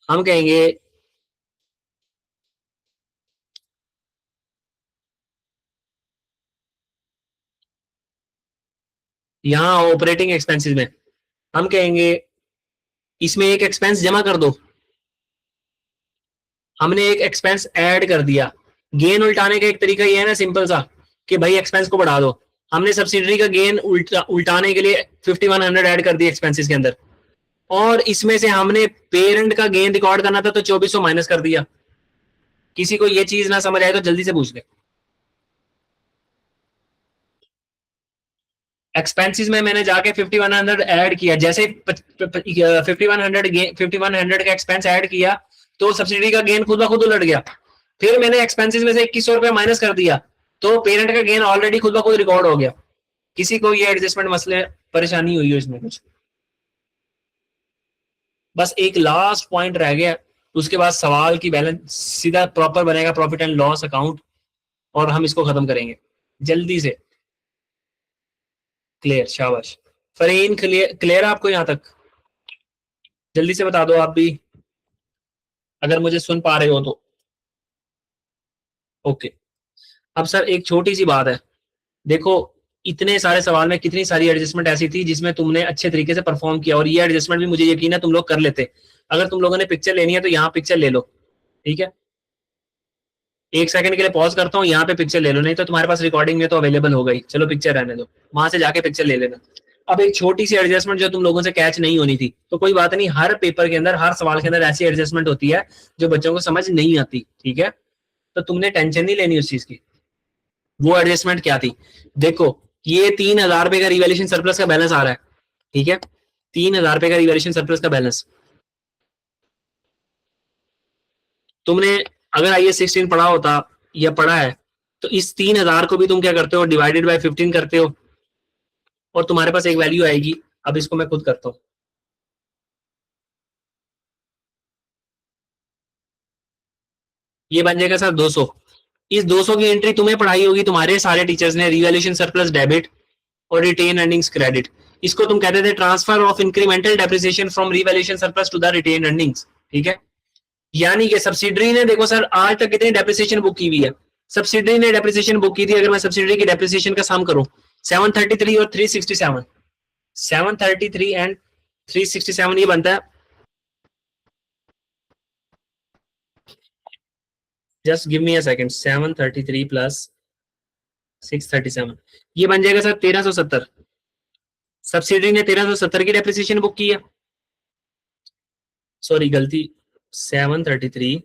Speaker 1: हम कहेंगे यहाँ ऑपरेटिंग एक्सपेंसेस में हम कहेंगे इसमें एक एक्सपेंस जमा कर दो। हमने एक एक्सपेंस ऐड कर दिया। गेन उल्टाने का एक तरीका ये है ना, सिंपल सा, कि भाई एक्सपेंस को बढ़ा दो। हमने सब्सिडरी का गेन उल्टाने के लिए 5,100 ऐड कर दिया एक्सपेंसेस के अंदर, और इसमें से हमने पेरेंट का गेन रिकॉर्ड करना था तो 2,400 माइनस कर दिया। किसी को ये चीज ना समझ आए तो जल्दी से पूछ ले। एक्सपेंसेस में मैंने जाके 5,100 ऐड किया, जैसे 5,100 का एक्सपेंस ऐड किया तो सब्सिडी का गेन खुद ब खुद उलट गया। फिर मैंने एक्सपेंसेस में से 2,100 रुपया माइनस कर दिया, तो पेरेंट का गेन ऑलरेडी खुद ब खुद रिकॉर्ड हो गया। किसी को ये एडजस्टमेंट मसले परेशानी हुई हो इसमें कुछ? बस एक लास्ट पॉइंट रह गया, उसके बाद सवाल की बैलेंस सीधा प्रॉपर बनेगा, प्रॉफिट एंड लॉस अकाउंट, और हम इसको खत्म करेंगे जल्दी से। क्लियर? शाबाश। फरीन क्लियर, क्लियर आपको यहाँ तक? जल्दी से बता दो आप भी अगर मुझे सुन पा रहे हो तो। ओके। अब सर एक छोटी सी बात है, देखो इतने सारे सवाल में कितनी सारी एडजस्टमेंट ऐसी थी जिसमें तुमने अच्छे तरीके से परफॉर्म किया, और ये एडजस्टमेंट भी मुझे यकीन है तुम लोग कर लेते। अगर तुम लोगों ने पिक्चर लेनी है तो यहाँ पिक्चर ले लो, ठीक है? 1 सेकंड के लिए पॉज करता हूँ, यहाँ पे पिक्चर ले लो, नहीं तो तुम्हारे पास रिकॉर्डिंग में तो अवेलेबल हो गई। चलो पिक्चर रहने दो, वहां से जाके पिक्चर ले लेना। अब एक छोटी सी एडजस्टमेंट जो तुम लोगों से कैच नहीं होनी थी, तो कोई बात नहीं, हर पेपर के अंदर हर सवाल के अंदर ऐसी एडजस्टमेंट होती है जो बच्चों को समझ नहीं आती, ठीक है? तो तुमने टेंशन नहीं लेनी उस चीज की। वो एडजस्टमेंट क्या थी? देखो, ये 3,000 रुपए का रिवैल्यूएशन सरप्लस का बैलेंस आ रहा है, ठीक है, 3,000 रुपए का रिवैल्यूएशन सरप्लस का बैलेंस। तुमने अगर IS 16 पढ़ा होता या पढ़ा है, तो इस 3,000 को भी तुम क्या करते हो, डिवाइडेड बाय 15 करते हो, और तुम्हारे पास एक वैल्यू आएगी। अब इसको मैं खुद करता हूँ, ये बन जाएगा सर 200। इस 200 की एंट्री तुम्हें पढ़ाई होगी तुम्हारे सारे टीचर्स ने, रिवैल्यूएशन सरप्लस डेबिट और रिटेन अर्निंग्स क्रेडिट। इसको तुम कहते थे transfer of incremental depreciation from revaluation surplus to the retained earnings, ठीक है। यानी कि सब्सिडरी ने, देखो सर, आज तक कितनी डेप्रिसिएशन बुक की हुई है? सब्सिडरी ने डेप्रिसिएशन बुक की थी, अगर मैं सब्सिडरी की डेप्रिसिएशन का सम करूं, 733 और 367, 733 एंड 367 ये बनता है, just give me a second, 733 plus 637, ये बन जाएगा सर 1370। सब्सिडरी ने 1370 की डेप्रिसिएशन बुक की है, सॉरी गलती, 733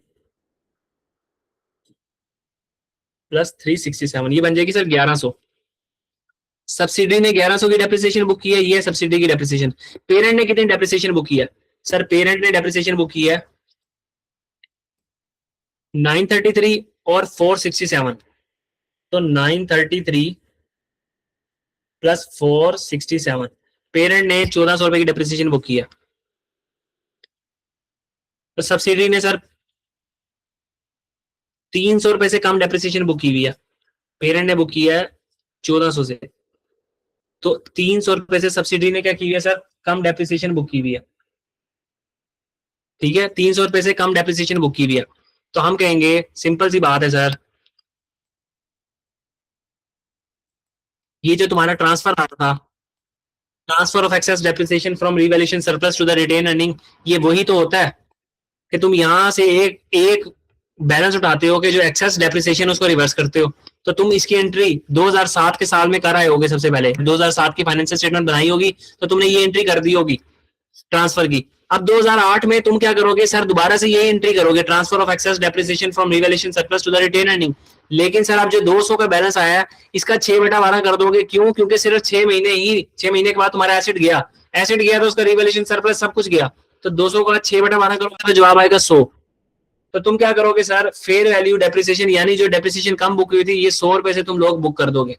Speaker 1: प्लस 367, ये बन जाएगी सर 1100। सब्सिडी ने 1100 की डेप्रिसिएशन बुक की है, ये सब्सिडी की डेप्रिसिएशन। पेरेंट ने कितनी डेप्रिसिएशन बुक की है? सर पेरेंट ने डेप्रिसिएशन बुक की है 933 और 467, तो 933 प्लस 467, पेरेंट ने 1400 रुपए की डेप्रिसिएशन बुक की है। तो सब्सिडी ने सर 300 रुपए से कम डेप्रिसिएशन बुक की हुई है, पेरेंट ने बुक किया है 1400 से, तो 300 रुपए से सब्सिडी ने क्या की है सर, कम डेप्रिसिएशन बुक की हुई है, ठीक है, 300 रुपए से कम डेप्रिसिएशन बुक की हुई है। तो हम कहेंगे सिंपल सी बात है सर, ये जो तुम्हारा ट्रांसफर आता था, transfer of excess depreciation from revaluation surplus to the retained earning, ये वही तो होता है कि तुम यहां से एक एक बैलेंस उठाते हो कि जो एक्सेस डेप्रिसिएशन उसको रिवर्स करते हो। तो तुम इसकी एंट्री 2007 के साल में कर आए होगे, सबसे पहले 2007 की फाइनेंशियल स्टेटमेंट बनाई होगी, तो तुमने ये एंट्री कर दी होगी ट्रांसफर की। अब 2008 में तुम क्या करोगे सर, दोबारा से ये एंट्री करोगे, transfer of excess depreciation from revaluation surplus to the retained earning. लेकिन सर अब जो 200 का बैलेंस आया है, इसका 6/12 कर दोगे, क्यों? क्योंकि सिर्फ 6 महीने ही, 6 महीने के बाद तुम्हारा एसेट गया, एसेट गया तो उसका रिवैल्यूएशन सरप्लस सब कुछ गया, तो 200 का 6/12 करोगे तो जवाब आएगा 100। तो तुम क्या करोगे सर, फेयर वैल्यू डेप्रिसिएशन, यानी जो डेप्रिसिएशन कम बुक हुई थी, ये 100 रुपए से तुम लोग बुक कर दोगे,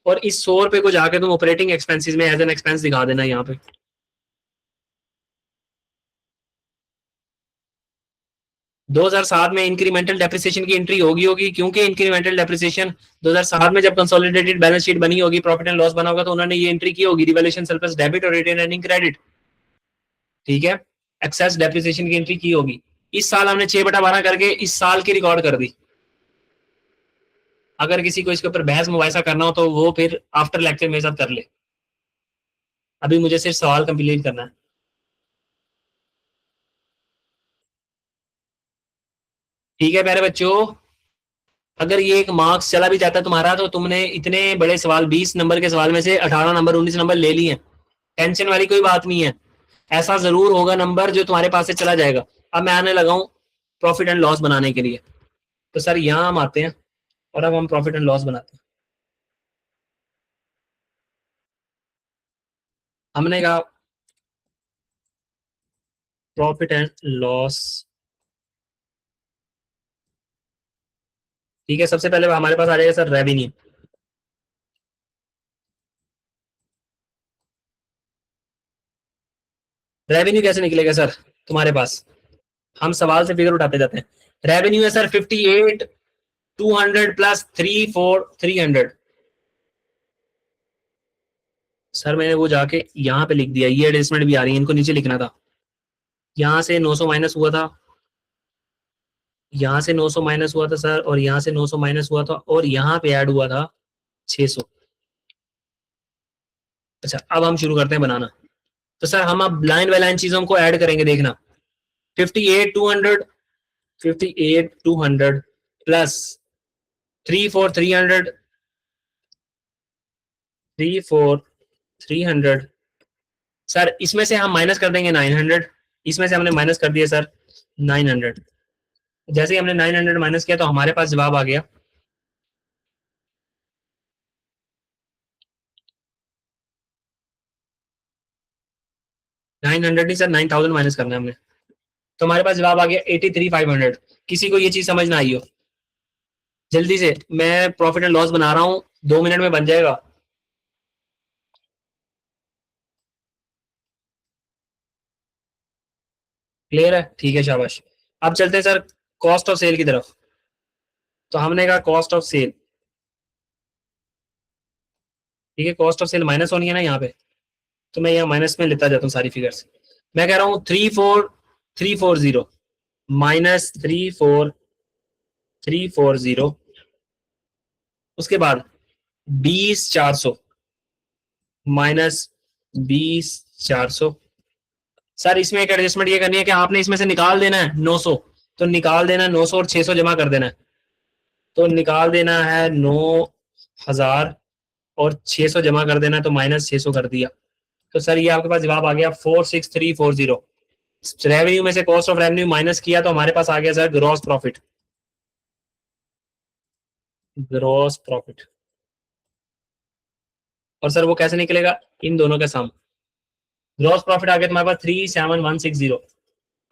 Speaker 1: और इस 100 रुपए को जाके तुम ऑपरेटिंग एक्सपेंसिस में एज एन एक्सपेंस दिखा देना यहाँ पे। 2007 में इंक्रीमेंटल डेप्रिसिएशन की एंट्री होगी क्योंकि इंक्रीमेंटल डेप्रिसिएशन 2007 में जब कंसोलिडेटेड बैलेंस शीट बनी होगी, प्रॉफिट एंड लॉस बना होगा, तो उन्होंने ये एंट्री की होगी, रिवैल्यूएशन सरप्लस डेबिट और रिटेन अर्निंग क्रेडिट, ठीक है, एक्सेस डेप्रिसिएशन की एंट्री की होगी। इस साल हमने 6/12 करके इस साल की रिकॉर्ड कर दी। अगर किसी को इसके ऊपर बहस मुबाहिसा करना हो तो वो फिर आफ्टर लेक्चर मेरे साथ कर ले, अभी मुझे सिर्फ सवाल कंप्लीट करना है। ठीक है प्यारे बच्चों, अगर ये एक मार्क्स चला भी जाता है तुम्हारा, तो तुमने इतने बड़े सवाल, 20 नंबर के सवाल में से 18 नंबर 19 नंबर ले लिए, टेंशन वाली कोई बात नहीं है। ऐसा जरूर होगा नंबर जो तुम्हारे पास से चला जाएगा। अब मैं आने लगा हूँ प्रॉफिट एंड लॉस बनाने के लिए। तो सर यहाँ हम आते हैं और अब हम प्रॉफिट एंड लॉस बनाते हैं। हमने कहा प्रॉफिट एंड लॉस, ठीक है, सबसे पहले हमारे पास आ जाएगा सर रेवेन्यू। रेवेन्यू कैसे निकलेगा सर तुम्हारे पास, हम सवाल से फिगर उठाते जाते हैं। रेवेन्यू है सर 58,200 प्लस 34,300। सर मैंने वो जाके यहाँ पे लिख दिया, ये एडजस्टमेंट भी आ रही है, इनको नीचे लिखना था। यहाँ से 900 माइनस हुआ था, यहाँ से 900 माइनस हुआ था सर, और यहाँ से 900 माइनस हुआ था, और यहाँ पे ऐड हुआ था 600। अच्छा अब हम शुरू करते हैं बनाना। तो सर हम अब लाइन बाय लाइन चीजों को ऐड करेंगे, देखना। 58,200, 58,200 प्लस 34,300, 34,300। सर इसमें से हम माइनस कर देंगे 900, इसमें से हमने माइनस कर दिया सर 900। जैसे ही हमने 900 माइनस किया तो हमारे पास जवाब आ गया 900 नहीं सर, 9000 माइनस करना है हमने। तो हमारे पास जवाब आ गया 83,500। किसी को ये चीज समझ ना आई हो, जल्दी से, मैं प्रॉफिट एंड लॉस बना रहा हूँ, 2 मिनट में बन जाएगा। क्लियर है, ठीक है, शाबाश। अब चलते हैं सर कॉस्ट ऑफ सेल की तरफ। तो हमने कहा कॉस्ट ऑफ सेल, ठीक है, कॉस्ट ऑफ सेल माइनस होनी है ना यहाँ पे। तो मैं यहाँ माइनस में लेता जाता हूँ सारी फिगर्स। मैं कह रहा हूँ 34340 माइनस 34340, उसके बाद 20400 माइनस 20400। सर इसमें एक एडजस्टमेंट ये करनी है कि आपने इसमें से निकाल देना है 900, तो निकाल देना है 900 और 600 जमा कर देना है। तो निकाल देना है 9000 और 600 जमा कर देना है, तो माइनस 600 कर दिया। तो सर ये आपके पास जवाब आ गया 46340। रेवेन्यू में से कॉस्ट ऑफ रेवेन्यू माइनस किया तो हमारे पास आ गया sir gross profit. Gross profit. और सर वो कैसे निकलेगा, इन दोनों का सम। ग्रॉस प्रॉफिट आ गया तुम्हारे पास 37160।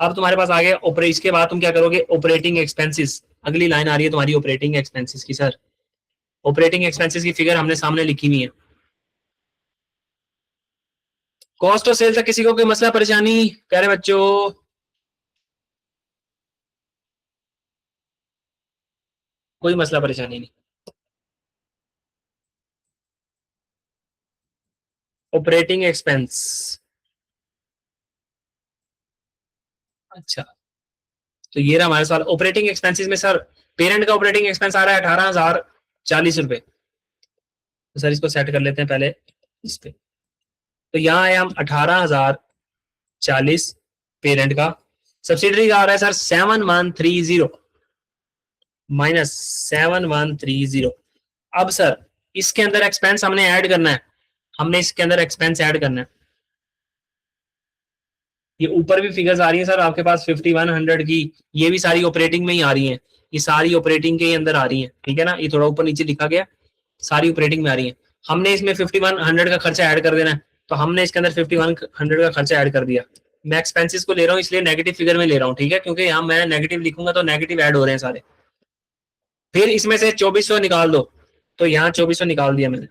Speaker 1: अब तुम्हारे पास आ गया ऑपरेट, इसके बाद तुम क्या करोगे, ऑपरेटिंग एक्सपेंसेस। अगली लाइन आ रही है तुम्हारी ऑपरेटिंग एक्सपेंसेस की सर। ऑपरेटिंग एक्सपेंसेस की फिगर हमने सामने लिखी हुई है। कॉस्ट ऑफ सेल तक किसी को कोई मसला परेशानी, प्यारे बच्चों? कोई मसला परेशानी नहीं। ऑपरेटिंग एक्सपेंस, अच्छा। तो ये रहा हमारे साथ ऑपरेटिंग एक्सपेंसेस में सर, पेरेंट का ऑपरेटिंग एक्सपेंस आ रहा है 18,040 रुपए। तो सर इसको सेट कर लेते हैं पहले इस पे। तो यहाँ आए हम 18,040 पेरेंट का। सब्सिडरी का आ रहा है सर 7130 माइनस 7130। अब सर इसके अंदर एक्सपेंस हमने ऐड करना है, हमने इसके अंदर एक्सपेंस ऐड करना है। ये ऊपर भी फिगर्स आ रही हैं सर आपके पास 5100 की, ये भी सारी ऑपरेटिंग में ही आ रही हैं। ये सारी ऑपरेटिंग के ही अंदर आ रही हैं, ठीक है ना, ये थोड़ा ऊपर नीचे लिखा गया, सारी ऑपरेटिंग में आ रही है। हमने इसमें 5100 का खर्चा ऐड कर देना है, तो हमने इसके अंदर 5100 का खर्चा ऐड कर दिया। मैं एक्सपेंसिस को ले रहा हूँ इसलिए नेगेटिव फिगर में ले रहा हूँ, ठीक है, क्योंकि यहाँ मैं नेगेटिव लिखूंगा तो नेगेटिव ऐड हो रहे हैं सारे। फिर इसमें से 2400 निकाल दो, तो यहाँ 2400 निकाल दिया मैंने।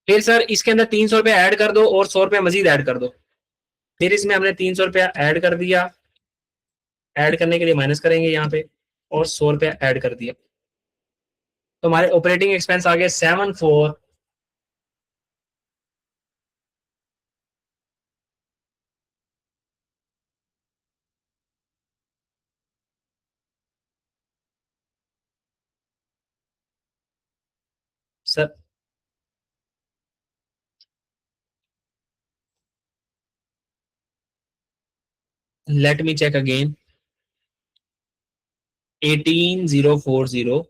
Speaker 1: फिर सर इसके अंदर 300 रुपया ऐड कर दो और 100 रुपया मजीद ऐड कर दो। फिर इसमें हमने 300 रुपया ऐड कर दिया, ऐड करने के लिए माइनस करेंगे यहाँ पे, और 100 रुपया ऐड कर दिया। तो हमारे ऑपरेटिंग एक्सपेंस आ गए 74। Sir let me check again. 18040,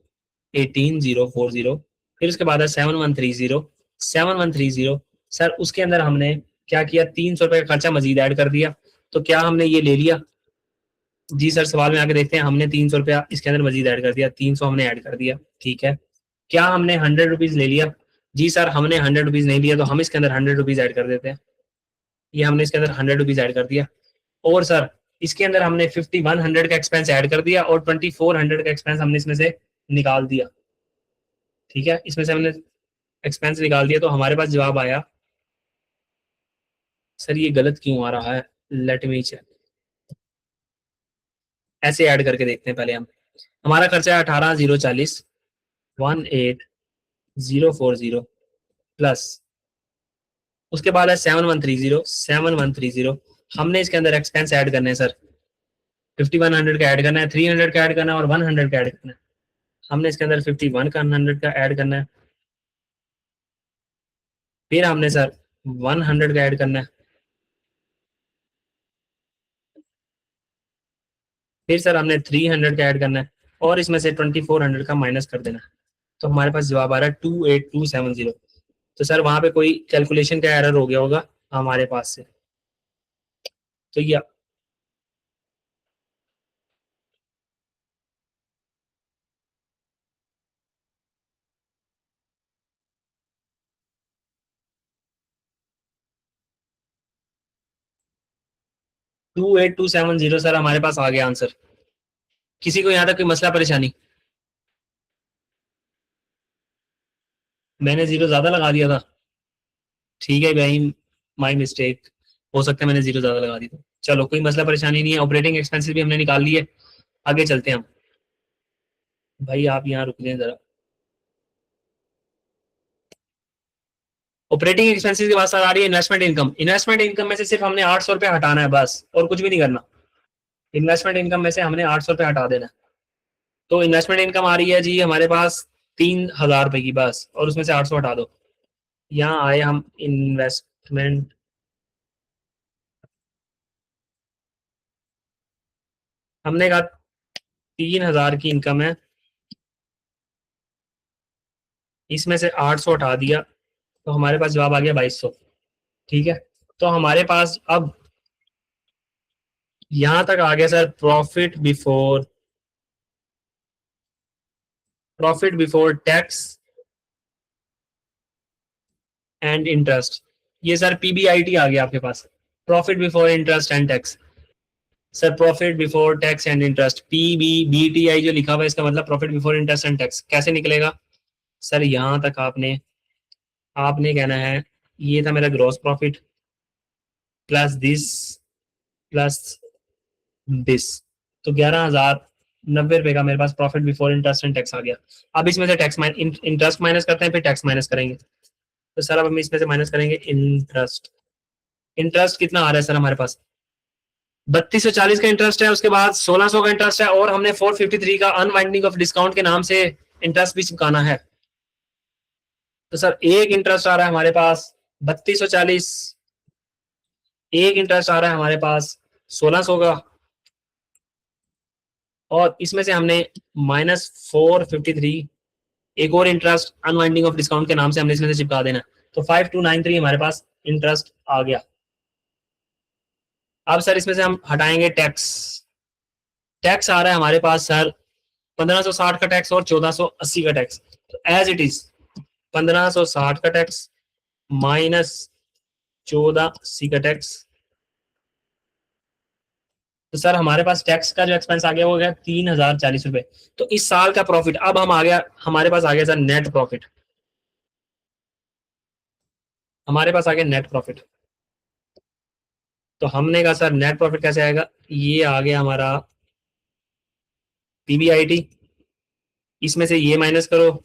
Speaker 1: 18040, फिर उसके बाद है 7130, 7130। सर उसके अंदर हमने क्या किया, 300 रुपये का खर्चा मजीद ऐड कर दिया। तो क्या हमने ये ले लिया? जी सर, सवाल में आके देखते हैं, हमने 300 रुपया इसके अंदर मजीद ऐड कर दिया, 300 हमने ऐड कर दिया, ठीक है। क्या हमने 100 रुपीज ले लिया? जी सर, हमने 100 रुपीज नहीं लिया, तो हम इसके अंदर 100 रुपीज ऐड कर देते हैं। ये हमने इसके अंदर 100 रुपीज ऐड कर दिया। और सर इसके अंदर हमने 5100 का एक्सपेंस ऐड कर दिया, और 2400 का एक्सपेंस हमने इसमें से निकाल दिया, ठीक है। इसमें से हमने एक्सपेंस निकाल दिया, तो हमारे पास जवाब आया। सर ये गलत क्यों आ रहा है, लेट मी चेक। ऐसे ऐड करके देखते हैं पहले हम। हमारा खर्चा है 18,040, 18040 प्लस, उसके बाद है 7130, 7130। हमने इसके अंदर एक्सपेंस ऐड करने हैं सर, 5100 का ऐड करना है, 300 का ऐड करना है, और 100 का ऐड करना है। हमने इसके अंदर 51 का 100 का ऐड करना है। फिर हमने सर 100 का ऐड करना है। फिर सर हमने 300 का ऐड करना है, और इसमें से 2400 का माइनस कर देना है। तो हमारे पास जवाब आ रहा है 28270। तो सर वहां पे कोई कैलकुलेशन का एरर हो गया होगा हमारे पास से। तो ये 28,270 सर हमारे पास आ गया आंसर। किसी को यहाँ तक कोई मसला परेशानी? मैंने जीरो ज्यादा लगा दिया था। ठीक है भाई, माई मिस्टेक। हो सकता है मैंने जीरो ज्यादा लगा दी था। चलो कोई मसला परेशानी नहीं है। ऑपरेटिंग एक्सपेंसेस भी हमने निकाल लिए। आगे चलते हैं हम। भाई आप यहाँ रुक जाए जरा। ऑपरेटिंग एक्सपेंसेस के बाद सर आ रही है इन्वेस्टमेंट इनकम। इन्वेस्टमेंट इनकम में से सिर्फ हमने 800 रुपये हटाना है बस, और कुछ भी नहीं करना। इन्वेस्टमेंट इनकम में से हमने 800 रुपये हटा देना है। तो इन्वेस्टमेंट इनकम आ रही है जी हमारे पास 3,000 रुपए की बस, और उसमें से 800 हटा दो। यहाँ आए हम इन्वेस्टमेंट। हमने कहा 3,000 की इनकम है, इसमें से 800 हटा दिया, तो हमारे पास जवाब आ गया 2200। ठीक है, तो हमारे पास अब यहां तक आ गया sir profit before tax and interest. ये सर पीबीआईटी आ गया आपके पास, profit before interest and tax. Sir profit before tax and interest, PBBTI जो लिखा हुआ है इसका मतलब profit before interest and tax. कैसे निकलेगा सर? यहां तक आपने आपने कहना है ये था मेरा gross profit plus this plus this, तो 11,090 रुपए का मेरे पास profit before interest and tax आ गया। अब इसमें से टैक्स इंटरेस्ट माइनस करते हैं, फिर टैक्स माइनस करेंगे। तो सर अब हम इसमें से माइनस करेंगे इंटरेस्ट। इंटरेस्ट कितना आ रहा है सर हमारे पास? 3240 का इंटरेस्ट है, उसके बाद 1600 का इंटरेस्ट है, और हमने 453 का अनवाइंडिंग ऑफ डिस्काउंट के नाम से इंटरेस्ट भी चुकाना है। तो सर एक इंटरेस्ट आ रहा है हमारे पास 3240, एक इंटरेस्ट आ रहा है हमारे पास 1600 का, और इसमें से हमने -453 एक और इंटरेस्ट अनवाइंडिंग ऑफ डिस्काउंट के नाम से हमने इसमें से चिपका देना। तो 5293 हमारे पास इंटरेस्ट आ गया। अब सर इसमें से हम हटाएंगे टैक्स। टैक्स आ रहा है हमारे पास सर 1560 का टैक्स और 1480 का टैक्स। तो एज इट इज 1560 का टैक्स माइनस 1480 का टैक्स। तो सर हमारे पास टैक्स का जो एक्सपेंस आ गया वो हो गया 3,040 रुपए। तो इस साल का प्रॉफिट अब हम आ गया, हमारे पास आ गया सर नेट प्रॉफिट। हमारे पास आ गया नेट प्रॉफिट। तो हमने कहा सर नेट प्रॉफिट कैसे आएगा? ये आ गया हमारा पीबीआईटी, इसमें से ये माइनस करो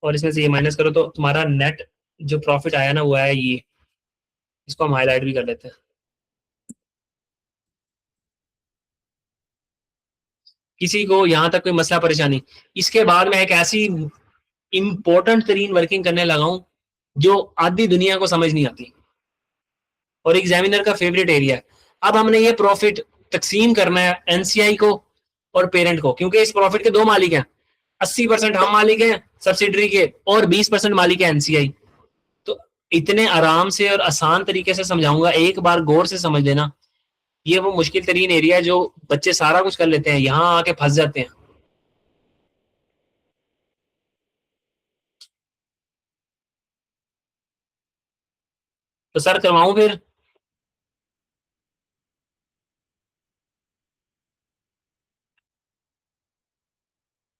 Speaker 1: और इसमें से ये माइनस करो, तो तुम्हारा नेट जो प्रॉफिट आया ना वो आया ये। इसको हम हाईलाइट भी कर लेते हैं। किसी को यहां तक कोई मसला परेशानी? इसके बाद मैं एक ऐसी इंपॉर्टेंट तरीन वर्किंग करने लगा हूं जो आधी दुनिया को समझ नहीं आती और एग्जामिनर का फेवरेट एरिया है। अब हमने ये प्रॉफिट तकसीम करना है एनसीआई को और पेरेंट को, क्योंकि इस प्रॉफिट के दो मालिक हैं। 80% हम मालिक हैं सब्सिडरी के, और 20% मालिक है एनसीआई। तो इतने आराम से और आसान तरीके से समझाऊंगा, एक बार गौर से समझ लेना। ये वो मुश्किल तरीन एरिया है जो बच्चे सारा कुछ कर लेते हैं, यहाँ आके फंस जाते हैं। तो सर करवाऊं फिर?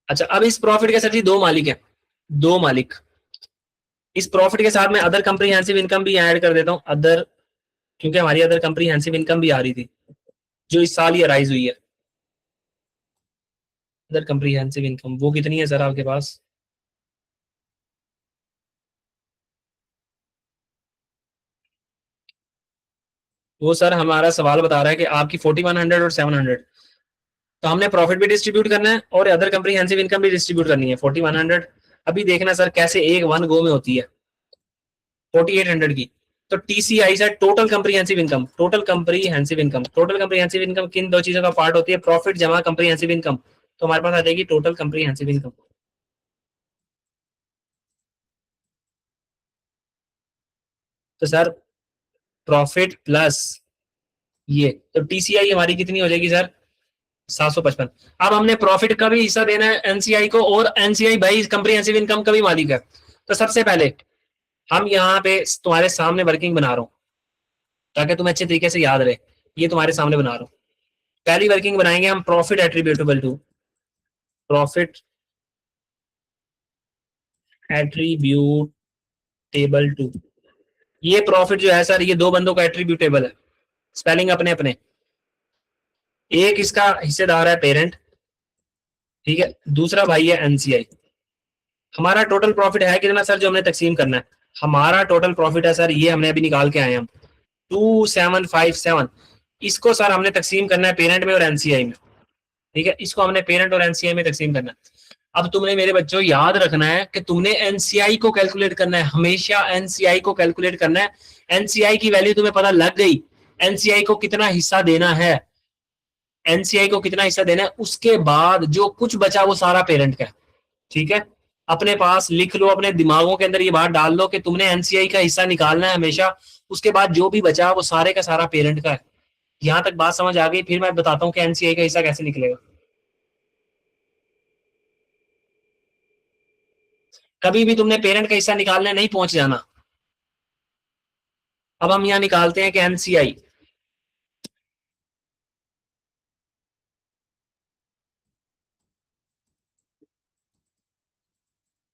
Speaker 1: अच्छा, अब इस प्रॉफिट के सर जी दो मालिक हैं, दो मालिक। इस प्रॉफिट के साथ मैं अदर कंप्रीहेंसिव इनकम भी ऐड कर देता हूँ, अदर, क्योंकि हमारी अदर कंप्रीहेंसिव इनकम भी आ रही थी जो इस साल ही राइज हुई है। अदर कंप्रीहेंसिव इनकम वो कितनी है सर आपके पास? वो सर हमारा सवाल बता रहा है कि आपकी 4100 और 700। तो हमने प्रॉफिट भी डिस्ट्रीब्यूट करना है और अदर कंप्रीहेंसिव इनकम भी डिस्ट्रीब्यूट करनी है 4100। अभी देखना सर कैसे एक वन गो में होती है 4800 की। तो TCI sir total comprehensive income, total comprehensive income, total comprehensive income किन दो चीजों का पार्ट होती है? प्रॉफिट जमा कंप्रीहेंसिव इनकम। तो हमारे पास आ जाएगी टोटल कंप्रीहेंसिव इनकम। तो सर प्रॉफिट प्लस ये, तो टीसीआई हमारी कितनी हो जाएगी सर? 755। अब हमने प्रॉफिट का भी हिस्सा देना है एनसीआई को, और एनसीआई भाई कंप्रीहेंसिव इनकम का भी मालिक है। तो सबसे पहले हम यहाँ पे तुम्हारे सामने वर्किंग बना रहा हूँ ताकि तुम्हें अच्छे तरीके से याद रहे। ये तुम्हारे सामने बना रहा हूं। पहली वर्किंग बनाएंगे हम profit attributable to, profit attributable to. ये प्रॉफिट जो है सर, ये दो बंदों का एट्रीब्यूटेबल है, स्पेलिंग अपने अपने। एक इसका हिस्सेदार है पेरेंट, ठीक है, दूसरा भाई है एनसीआई। हमारा टोटल प्रॉफिट है कितना सर जो हमने तकसीम करना है? हमारा टोटल प्रॉफिट है सर, ये हमने अभी निकाल के आए हम 2757। इसको सर हमने तकसीम करना है पेरेंट में और एनसीआई में, ठीक है, इसको हमने पेरेंट और एनसीआई में तकसीम करना है। अब तुमने मेरे बच्चों याद रखना है कि तुमने एनसीआई को कैलकुलेट करना है, हमेशा एनसीआई को कैलकुलेट करना है। एनसीआई की वैल्यू तुम्हें पता लग गई, एनसीआई को कितना हिस्सा देना है, एनसीआई को कितना हिस्सा देना है, उसके बाद जो कुछ बचा वो सारा पेरेंट का है, ठीक है। अपने पास लिख लो, अपने दिमागों के अंदर ये बात डाल लो कि तुमने एनसीआई का हिस्सा निकालना है हमेशा, उसके बाद जो भी बचा वो सारे का सारा पेरेंट का है। यहां तक बात समझ आ गई? फिर मैं बताता हूँ कि एनसीआई का हिस्सा कैसे निकलेगा। कभी भी तुमने पेरेंट का हिस्सा निकालने नहीं पहुंच जाना। अब हम यहां निकालते हैं कि NCI,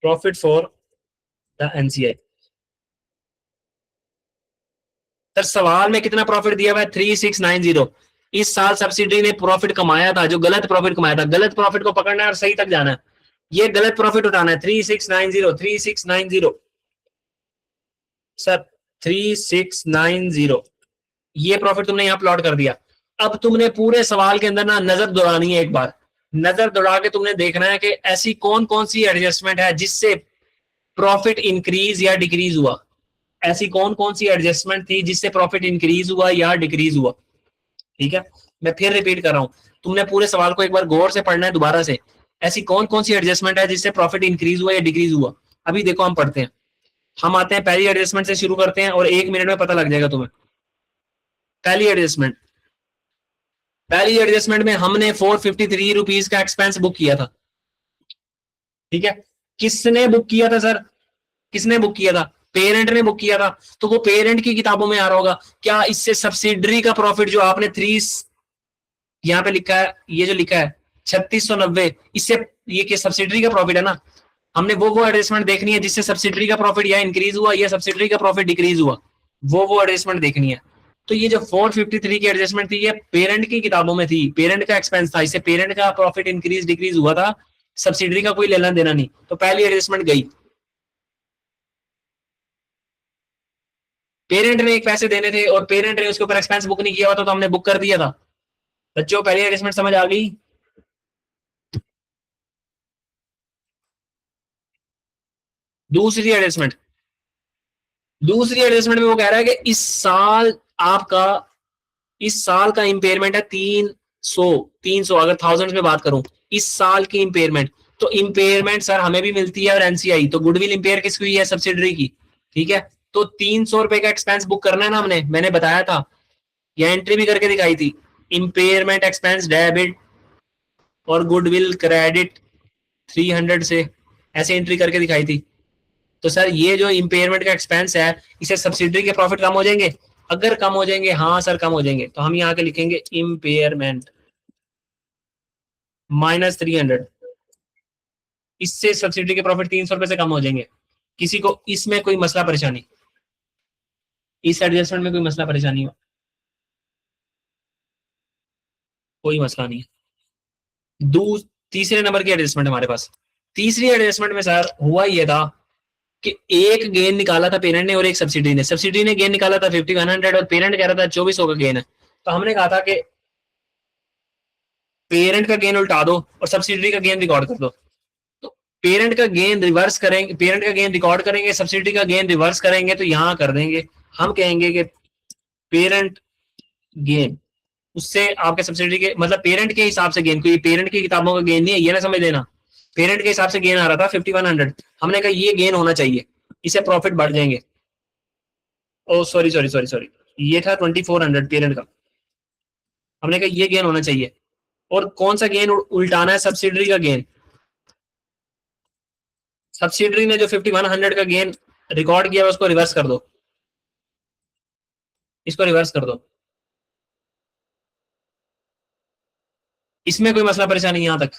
Speaker 1: profit for the NCI. Sir सवाल में कितना प्रॉफिट दिया हुआ है? 3690। इस साल सब्सिडी ने प्रॉफिट कमाया था, जो गलत प्रॉफिट कमाया था, गलत प्रॉफिट को पकड़ना है और सही तक जाना है। ये गलत प्रॉफिट उठाना है, 3690, 3690 सर, 3690। ये प्रॉफिट तुमने यहाँ प्लॉट कर दिया। अब तुमने पूरे सवाल के अंदर ना नजर दौड़ानी है, एक बार नजर दौड़ा के तुमने देखना है कि ऐसी कौन कौन सी एडजस्टमेंट है जिससे प्रॉफिट इंक्रीज या डिक्रीज हुआ। ऐसी कौन कौन सी एडजस्टमेंट थी जिससे प्रॉफिट इंक्रीज हुआ या डिक्रीज हुआ, ठीक है। मैं फिर रिपीट कर रहा हूं, तुमने पूरे सवाल को एक बार गौर से पढ़ना है दोबारा से। ऐसी कौन कौन सी एडजस्टमेंट है जिससे प्रॉफिट इंक्रीज हुआ या डिक्रीज हुआ? अभी देखो हम पढ़ते हैं। हम आते हैं पहली एडजस्टमेंट से शुरू करते हैं और 1 मिनट में पता लग जाएगा तुम्हें। पहली एडजस्टमेंट, पहली एडजस्टमेंट में हमने 453 रुपीज का एक्सपेंस बुक किया था, ठीक है। किसने बुक किया था सर? किसने बुक किया था? पेरेंट ने बुक किया था। तो वो पेरेंट की किताबों में आ रहा होगा। क्या इससे सब्सिडरी का प्रॉफिट जो आपने यहाँ पे लिखा है, ये जो लिखा है 3690, इससे ये सब्सिडरी का प्रॉफिट है ना। हमने वो एडजस्टमेंट देखनी है जिससे सब्सिडरी का प्रॉफिट या इंक्रीज हुआ या सब्सिडरी का प्रॉफिट डिक्रीज हुआ, वो एडजस्टमेंट देखनी है। तो ये जो 453 की एडजस्टमेंट थी, ये पेरेंट की किताबों में थी, पेरेंट का एक्सपेंस था, इससे पेरेंट का प्रॉफिट इंक्रीज डिक्रीज हुआ था, सब्सिडरी का कोई लेना देना नहीं। तो पहली एडजस्टमेंट गई। पेरेंट ने एक पैसे देने थे और पेरेंट ने उसके ऊपर एक्सपेंस बुक नहीं किया हुआ था, तो हमने बुक कर दिया था। बच्चों पहली एडजस्टमेंट समझ आ गई? दूसरी एडजस्टमेंट, दूसरी एडजस्टमेंट में वो कह रहा है कि आपका इस साल का इंपेयरमेंट है 300, 300 अगर थाउजेंड में बात करूं, इस साल की इंपेयरमेंट। तो इंपेयरमेंट सर हमें भी मिलती है और एनसीआई, तो गुडविल इंपेयर किसकी हुई है? सब्सिडरी की, ठीक है। तो 300 रुपए का एक्सपेंस बुक करना है ना हमने, मैंने बताया था, या एंट्री भी करके दिखाई थी, इंपेयरमेंट एक्सपेंस डेबिट और गुडविल क्रेडिट 300 से, ऐसे एंट्री करके दिखाई थी। तो सर ये जो इंपेयरमेंट का एक्सपेंस है, इसे सब्सिडरी के प्रॉफिट कम हो जाएंगे? अगर कम हो जाएंगे, हाँ सर कम हो जाएंगे, तो हम यहाँ के लिखेंगे इंपेयरमेंट -300। इससे सब्सिडी के प्रॉफिट 300 रुपए से कम हो जाएंगे। किसी को इसमें कोई मसला परेशानी? इस एडजस्टमेंट में कोई मसला परेशानी हो? कोई मसला नहीं है। तीसरे नंबर की एडजस्टमेंट हमारे पास, तीसरी एडजस्टमेंट में सर हुआ ये था कि एक गेन निकाला था पेरेंट ने और एक सब्सिडी ने। सब्सिडी ने गेन निकाला था 5100 और पेरेंट कह रहा था 2400 का गेन है। तो हमने कहा था कि पेरेंट का गेन उल्टा दो और सब्सिडी का गेन रिकॉर्ड कर दो। तो पेरेंट का गेन रिवर्स करेंगे, पेरेंट का गेन रिकॉर्ड करेंगे, सब्सिडी का गेन रिवर्स करेंगे, तो यहां कर देंगे। हम कहेंगे कि पेरेंट गेन, उससे आपके सब्सिडी के मतलब पेरेंट के हिसाब से गेन, कोई पेरेंट की किताबों का गेन नहीं है, ये ना समझ लेना। पेरेंट के हिसाब से गेन आ रहा था 5100, हमने कहा ये गेन होना चाहिए, इसे प्रॉफिट बढ़ जाएंगे। ओ सॉरी सॉरी सॉरी सॉरी, ये था 2400 पेरेंट का, हमने कहा ये गेन होना चाहिए। और कौन सा गेन उल्टाना है? सब्सिडरी का गेन। सब्सिडरी ने जो 5100 का गेन रिकॉर्ड किया उसको रिवर्स कर दो, इसको रिवर्स कर दो। इसमें कोई मसला परेशानी यहां तक?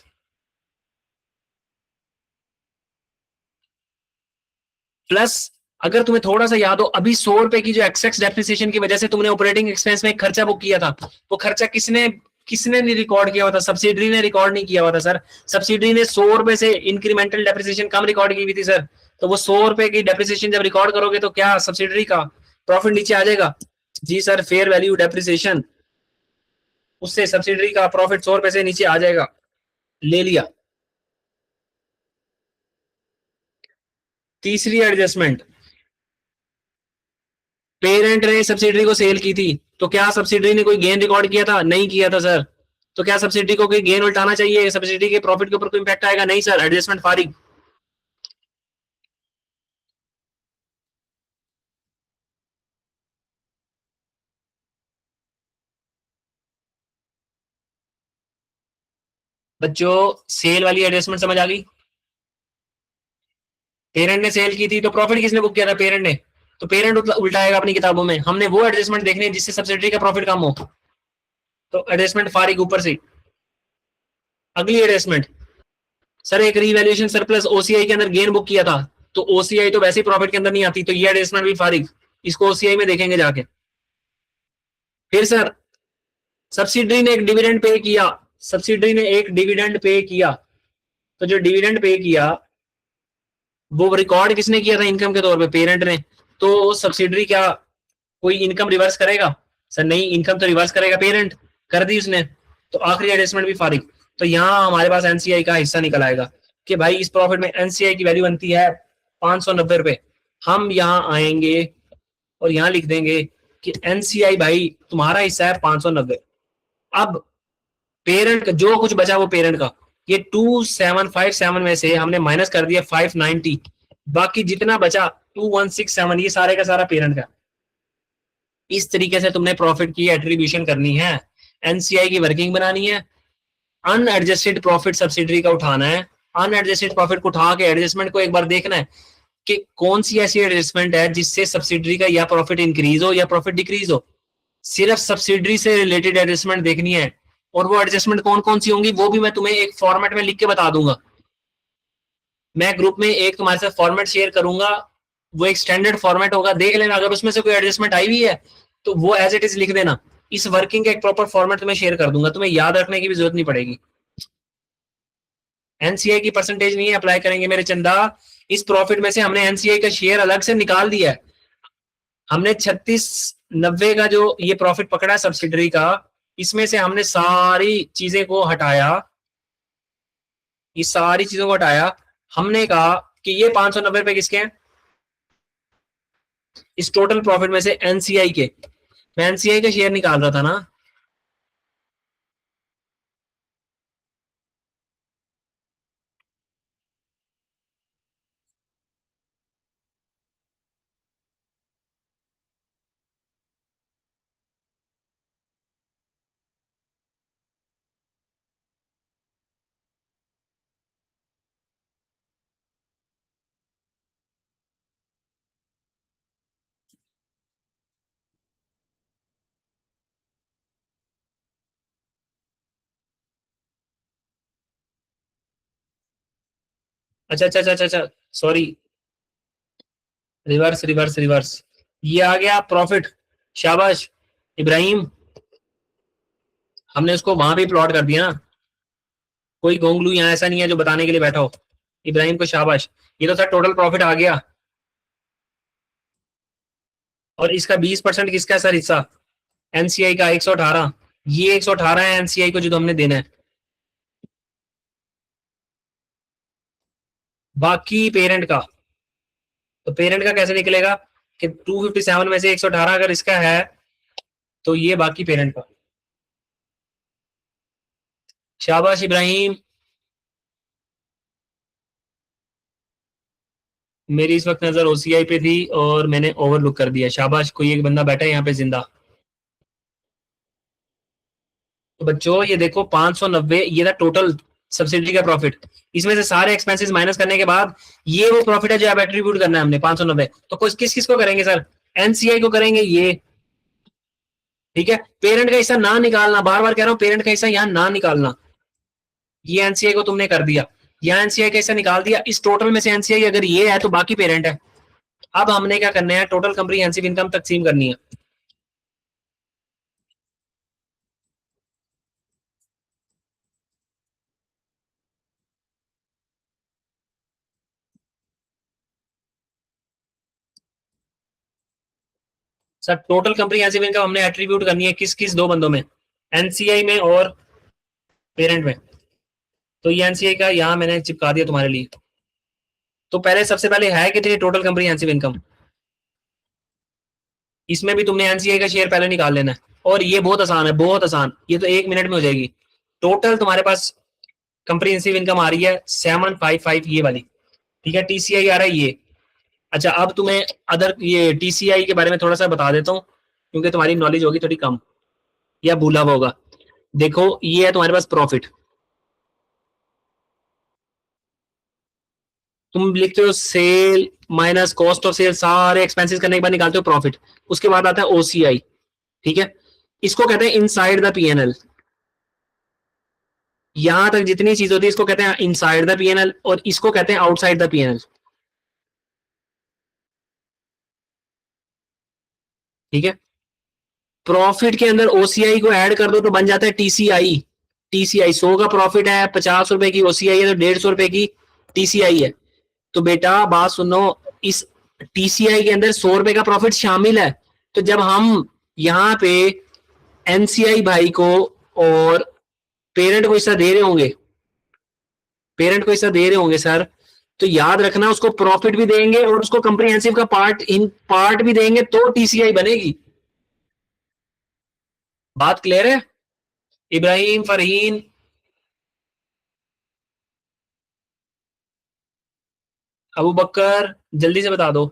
Speaker 1: प्लस अगर तुम्हें थोड़ा सा याद हो, अभी 100 रुपए की जो एक्सेस डेप्रिसिएशन की वजह से तुमने ऑपरेटिंग एक्सपेंस में एक खर्चा बुक किया था, वो खर्चा किसने किसने नहीं रिकॉर्ड किया हुआ था? सब्सिडरी ने रिकॉर्ड नहीं किया हुआ था सर। सब्सिडरी ने 100 रुपए से इंक्रीमेंटल डेप्रिसिएशन कम रिकॉर्ड की हुई थी सर। तो वो 100 रुपए की डेप्रिसिएशन जब रिकॉर्ड करोगे तो क्या सब्सिडरी का प्रॉफिट नीचे आ जाएगा? जी सर, फेयर वैल्यू डेप्रिसिएशन, उससे सब्सिडरी का प्रॉफिट 100 रुपए से नीचे आ जाएगा। ले लिया। तीसरी एडजस्टमेंट, पेरेंट ने सब्सिडरी को सेल की थी, तो क्या सब्सिडरी ने कोई गेन रिकॉर्ड किया था? नहीं किया था सर। तो क्या सब्सिडी को कोई गेन उल्टाना चाहिए? सब्सिडी के प्रॉफिट के ऊपर कोई इंपैक्ट आएगा? नहीं सर, एडजस्टमेंट फारिग। बच्चों, सेल वाली एडजस्टमेंट समझ आ गई? पेरेंट ने सेल की थी तो प्रॉफिट किसने बुक किया था? पेरेंट ने। तो पेरेंट उल्टाएगा अपनी किताबों में। हमने वो एडजस्टमेंट देखनी है जिससे सब्सिडी का प्रॉफिट कम हो। तो एडजस्टमेंट फारिग ऊपर से। अगली एडजस्टमेंट, सर एक रिवैल्यूएशन सरप्लस ओसीआई के अंदर गेन बुक किया था, तो ओसीआई तो वैसे ही प्रॉफिट के अंदर नहीं आती, तो ये एडजस्टमेंट भी फारिग। इसको ओसीआई में देखेंगे जाके। फिर सर, सब्सिडरी ने एक डिविडेंड पे किया, सब्सिडरी ने एक डिविडेंड पे किया, तो जो डिविडेंड पे किया वो रिकॉर्ड किसने किया था इनकम के तौर पे? पेरेंट ने। तो सब्सिडरी क्या कोई इनकम रिवर्स करेगा? सर नहीं, इनकम तो रिवर्स करेगा पेरेंट, कर दी उसने। तो आखिरी एडजस्टमेंट भी फारिग। तो यहाँ हमारे पास एनसीआई का हिस्सा निकल आएगा कि भाई इस प्रॉफिट में एनसीआई की वैल्यू बनती है 590 रुपए। हम यहाँ आएंगे और यहाँ लिख देंगे कि एनसीआई भाई तुम्हारा हिस्सा है 590। अब पेरेंट का जो कुछ बचा वो पेरेंट का, ये 2757 में से हमने माइनस कर दिया 590, बाकी जितना बचा 2167, ये सारे का सारा पेरेंट का। इस तरीके से तुमने प्रॉफिट की एट्रीब्यूशन करनी है, एनसीआई की वर्किंग बनानी है, अनएडजस्टेड प्रॉफिट सब्सिडरी का उठाना है, अनएडजस्टेड प्रॉफिट को उठा के एडजस्टमेंट को एक बार देखना है कि कौन सी ऐसी एडजस्टमेंट है जिससे सब्सिडरी का या प्रॉफिट इंक्रीज हो या प्रॉफिट डिक्रीज हो। सिर्फ सब्सिडरी से रिलेटेड एडजस्टमेंट देखनी है, और वो एडजस्टमेंट कौन कौन सी होंगी वो भी मैं तुम्हें एक फॉर्मेट में लिख के बता दूंगा। मैं ग्रुप में एक तुम्हारे साथ फॉर्मेट शेयर करूंगा, वो एक स्टैंडर्ड फॉर्मेट होगा, देख लेना। अगर उसमें से कोई एडजस्टमेंट आई हुई है तो वो एज इट इज लिख देना। इस वर्किंग का एक प्रॉपर फॉर्मेट तुम्हें शेयर कर दूंगा, तुम्हें याद रखने की भी जरूरत नहीं पड़ेगी। एनसीआई की परसेंटेज नहीं अप्लाई करेंगे मेरे चंदा। इस प्रॉफिट में से हमने एनसीआई का शेयर अलग से निकाल दिया है। हमने 3690 का जो ये प्रॉफिट पकड़ा है सब्सिडरी का, इसमें से हमने सारी चीजें को हटाया, ये सारी चीजों को हटाया। हमने कहा कि ये 590 रुपए किसके हैं? इस टोटल प्रॉफिट में से एनसीआई के। मैं एनसीआई का शेयर निकाल रहा था ना। अच्छा अच्छा अच्छा अच्छा अच्छा, सॉरी, रिवर्स रिवर्स रिवर्स। ये आ गया प्रॉफिट। शाबाश इब्राहिम, हमने उसको वहां भी प्लॉट कर दिया ना। कोई गोंगलू यहाँ ऐसा नहीं है जो बताने के लिए बैठा हो। इब्राहिम को शाबाश। ये तो सर टोटल प्रॉफिट आ गया, और इसका 20% किसका है सर हिस्सा? एनसीआई का 118। ये 118 है एनसीआई को जो हमने देना है। बाकी पेरेंट का, तो पेरेंट का कैसे निकलेगा कि 257 में से 118 अगर इसका है तो ये बाकी पेरेंट का। शाबाश इब्राहिम। मेरी इस वक्त नजर ओसीआई पे थी और मैंने ओवरलुक कर दिया। शाबाश, कोई एक बंदा बैठा है यहाँ पे जिंदा। तो बच्चों ये देखो 590 ये था टोटल सब्सिडी का प्रॉफिट। इसमें से सारे एक्सपेंसेस माइनस करने के बाद ये वो प्रॉफिट है जो आप एट्रीब्यूट करना है हमने 590। तो किस किस को करेंगे सर? एनसीआई को करेंगे ये। ठीक है, पेरेंट का हिस्सा ना निकालना, बार बार कह रहा हूं पेरेंट का हिस्सा यहां ना निकालना। ये एनसीआई को तुमने कर दिया, यहाँ एनसीआई कैसे निकाल दिया, इस टोटल में से एनसीआई अगर ये है तो बाकी पेरेंट है। अब हमने क्या करना है, टोटल कंप्रीहेंसिव इनकम तकसीम करनी है। सर टोटल कंप्रीहेंसिव इनकम हमने एट्रीब्यूट करनी है किस किस दो बंदों में, एनसीआई में और पेरेंट में। तो ये एनसीआई का यहाँ मैंने चिपका दिया तुम्हारे लिए। तो पहले सबसे पहले है कितनी टोटल कंप्रीहेंसिव इनकम, इसमें भी तुमने एनसीआई का शेयर पहले निकाल लेना है। और ये बहुत आसान है, बहुत आसान, ये तो 1 मिनट में हो जाएगी। टोटल तुम्हारे पास कंप्रीहेंसिव इनकम आ रही है 755, ये वाली, ठीक है। टीसीआई आ रहा है ये। अच्छा अब तुम्हें अदर ये टीसीआई के बारे में थोड़ा सा बता देता हूँ, क्योंकि तुम्हारी नॉलेज होगी थोड़ी कम या भूला हुआ होगा। देखो ये है तुम्हारे पास प्रॉफिट, तुम लिखते हो sale minus cost of sale, सारे एक्सपेंसेस करने के बाद निकालते हो प्रॉफिट। उसके बाद आता है ओसीआई, ठीक है। इसको कहते हैं इनसाइड द पीएनएल। यहां तक जितनी चीज होती है इसको कहते हैं इनसाइड द पीएनएल, और इसको कहते हैं आउटसाइड द पीएनएल, ठीक है। प्रॉफिट के अंदर ओसीआई को ऐड कर दो तो बन जाता है टीसीआई। टीसीआई 100 का प्रॉफिट है, 50 रुपए की ओसीआई है, तो 150 रुपए की टीसीआई है। तो बेटा बात सुनो, इस टीसीआई के अंदर 100 रुपए का प्रॉफिट शामिल है। तो जब हम यहाँ पे एनसीआई भाई को और पेरेंट को हिस्सा दे रहे होंगे, पेरेंट को हिस्सा दे रहे होंगे सर, तो याद रखना उसको प्रॉफिट भी देंगे और उसको कंप्रीहेंसिव का पार्ट इन पार्ट भी देंगे तो टीसीआई बनेगी। बात क्लियर है? इब्राहिम, फरहीन, अबू बकर, जल्दी से बता दो।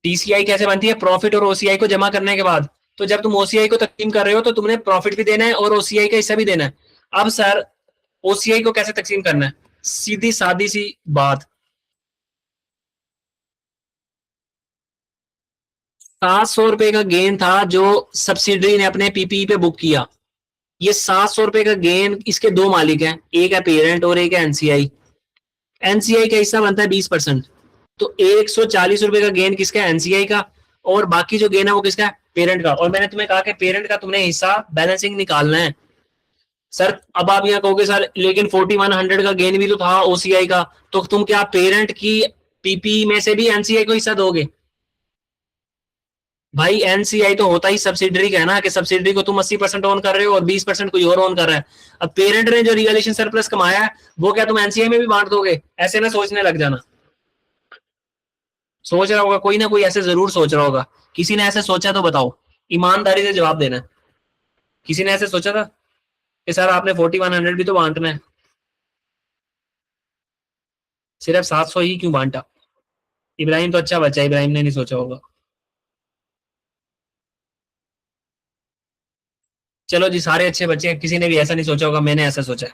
Speaker 1: टीसीआई कैसे बनती है, प्रॉफिट और ओसीआई को जमा करने के बाद। तो जब तुम ओसीआई को तकसीम कर रहे हो तो तुमने प्रॉफिट भी देना है और ओसीआई का हिस्सा भी देना है। अब सर ओसीआई को कैसे तकसीम करना है, सीधी सादी सी बात। 700 रुपए का गेन था जो सब्सिडरी ने अपने पीपीई पे बुक किया। ये 700 रुपए का गेन, इसके दो मालिक हैं, एक है पेरेंट और एक है एनसीआई। एनसीआई का हिस्सा बनता है 20%। तो 140 रुपए का गेन किसका है, एनसीआई का। और बाकी जो गेन है वो किसका है, पेरेंट का। और मैंने तुम्हें कहा कि पेरेंट का तुमने हिस्सा बैलेंसिंग निकालना है। सर अब आप यहाँ कहोगे सर लेकिन 4100 का गेन भी तो था ओसीआई का, तो तुम क्या पेरेंट की पीपी में से भी एनसीआई को हिस्सा दोगे? भाई एनसीआई तो होता ही सब्सिडरी का है ना, कि सब्सिडरी को तुम 80% ओन कर रहे हो और 20% कोई और ओन कर रहा है। अब पेरेंट ने जो रिवैल्यूएशन सरप्लस कमाया है वो क्या तुम एनसीआई में भी बांट दोगे? ऐसे ना सोचने लग जाना। सोच रहा होगा कोई ना कोई, ऐसे जरूर सोच रहा होगा। किसी ने ऐसे सोचा तो बताओ, ईमानदारी से जवाब देना है। किसी ने ऐसे सोचा था कि सर आपने 4100 भी तो बांटना है, सिर्फ 700 ही क्यों बांटा? इब्राहिम तो अच्छा बच्चा है, इब्राहिम ने नहीं सोचा होगा। चलो जी, सारे अच्छे बच्चे हैं, किसी ने भी ऐसा नहीं सोचा होगा, मैंने ऐसा सोचा है।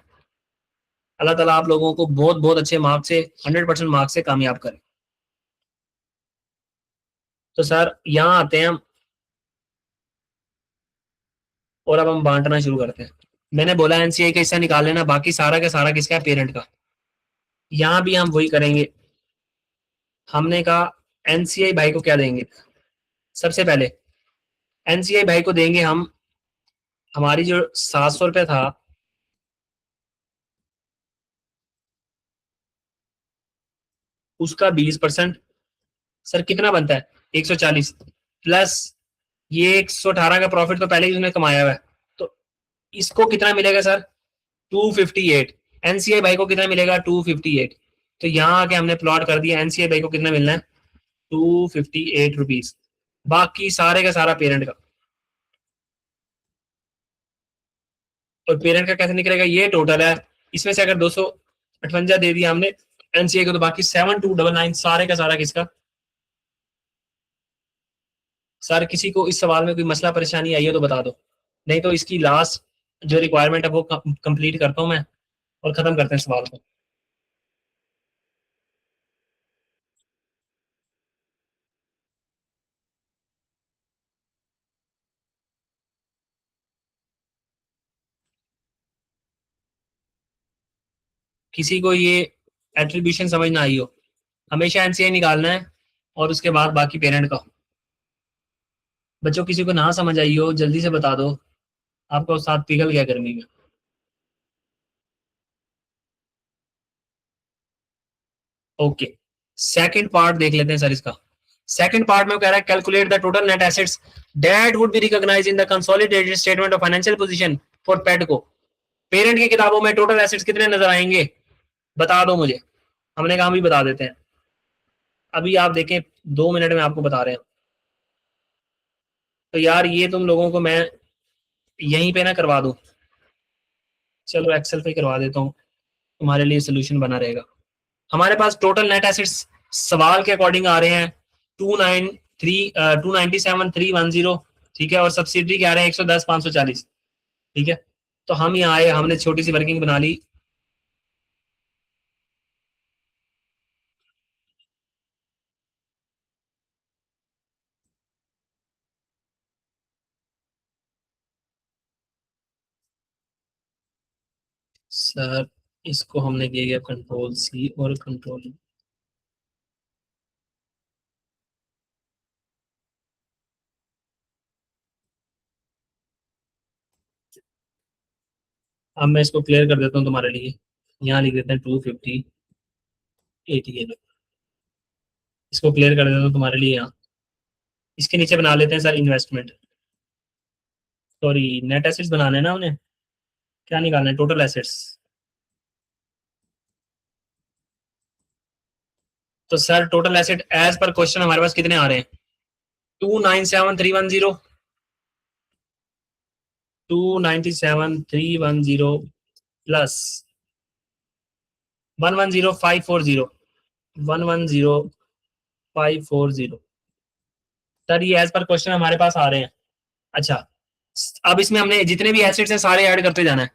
Speaker 1: अल्लाह ताला आप लोगों को बहुत बहुत अच्छे मार्क्स से, 100% मार्क्स से कामयाब करे। तो सर यहाँ आते हैं हम, और अब हम बांटना शुरू करते हैं। मैंने बोला एनसीआई का हिस्सा निकाल लेना, बाकी सारा का सारा किसका है, पेरेंट का। यहाँ भी हम वही करेंगे। हमने कहा एनसीआई भाई को क्या देंगे, सबसे पहले एनसीआई भाई को देंगे हम हमारी जो 700 रुपये था, उसका 20%। सर कितना बनता है, 140 प्लस ये 118 का प्रॉफिट तो पहले ही उसने कमाया हुआ है, तो इसको कितना मिलेगा सर, 258। एनसीआई भाई को कितना मिलेगा, 258। तो यहाँ आके हमने प्लॉट कर दिया एनसीआई भाई को कितना मिलना है, 258 रुपीज। बाकी सारे का सारा पेरेंट का। और पेरेंट का कैसे निकलेगा, ये टोटल है, इसमें से अगर 258 दे दिया हमने एनसीआई को, तो बाकी 7299 सारे का सारा किसका। सर किसी को इस सवाल में कोई मसला परेशानी आई है तो बता दो, नहीं तो इसकी लास्ट जो रिक्वायरमेंट है वो कंप्लीट करता हूँ मैं, और खत्म करते हैं सवाल को। किसी को ये एट्रीब्यूशन समझ ना आई हो, हमेशा एनसीआई निकालना है और उसके बाद बाकी पेरेंट का। बच्चों किसी को ना समझ आई हो जल्दी से बता दो, आपका उस्ताद पिघल गया गर्मी में। ओके, सेकंड पार्ट देख लेते हैं सर इसका। सेकंड पार्ट में वो कह रहा है calculate the total net assets that would be recognised in the consolidated statement of financial position for Pedco. Parent की किताबों में टोटल एसेट्स कितने नजर आएंगे, बता दो मुझे। हमने कहा हम भी बता देते हैं, अभी आप देखें 2 मिनट में आपको बता रहे हैं। तो यार ये तुम लोगों को मैं यहीं पे ना करवा दूं, चलो एक्सेल पे करवा देता हूँ, तुम्हारे लिए सोल्यूशन बना रहेगा। हमारे पास टोटल नेट एसेट्स सवाल के अकॉर्डिंग आ रहे हैं 297,310, ठीक है, और सब्सिडी के आ रहे हैं 110,540, ठीक है। तो हम यहाँ आए, हमने छोटी सी वर्किंग बना ली। सर इसको हमने किया कंट्रोल सी और कंट्रोल, अब मैं इसको क्लियर कर देता हूँ तुम्हारे लिए। यहाँ लिख देते हैं 250 80, इसको क्लियर कर देता हूँ तुम्हारे लिए। यहाँ इसके नीचे बना लेते हैं sir investment, sorry net assets बनाने हैं ना उन्हें, क्या निकालना है, टोटल एसेट्स। तो sir total asset as per question हमारे पास कितने आ रहे हैं, 297,310, 297,310 प्लस 110,540, 110,540। सर ये एज पर क्वेश्चन हमारे पास आ रहे हैं। अच्छा, अब इसमें हमने जितने भी एसेट्स हैं सारे ऐड करते जाना है।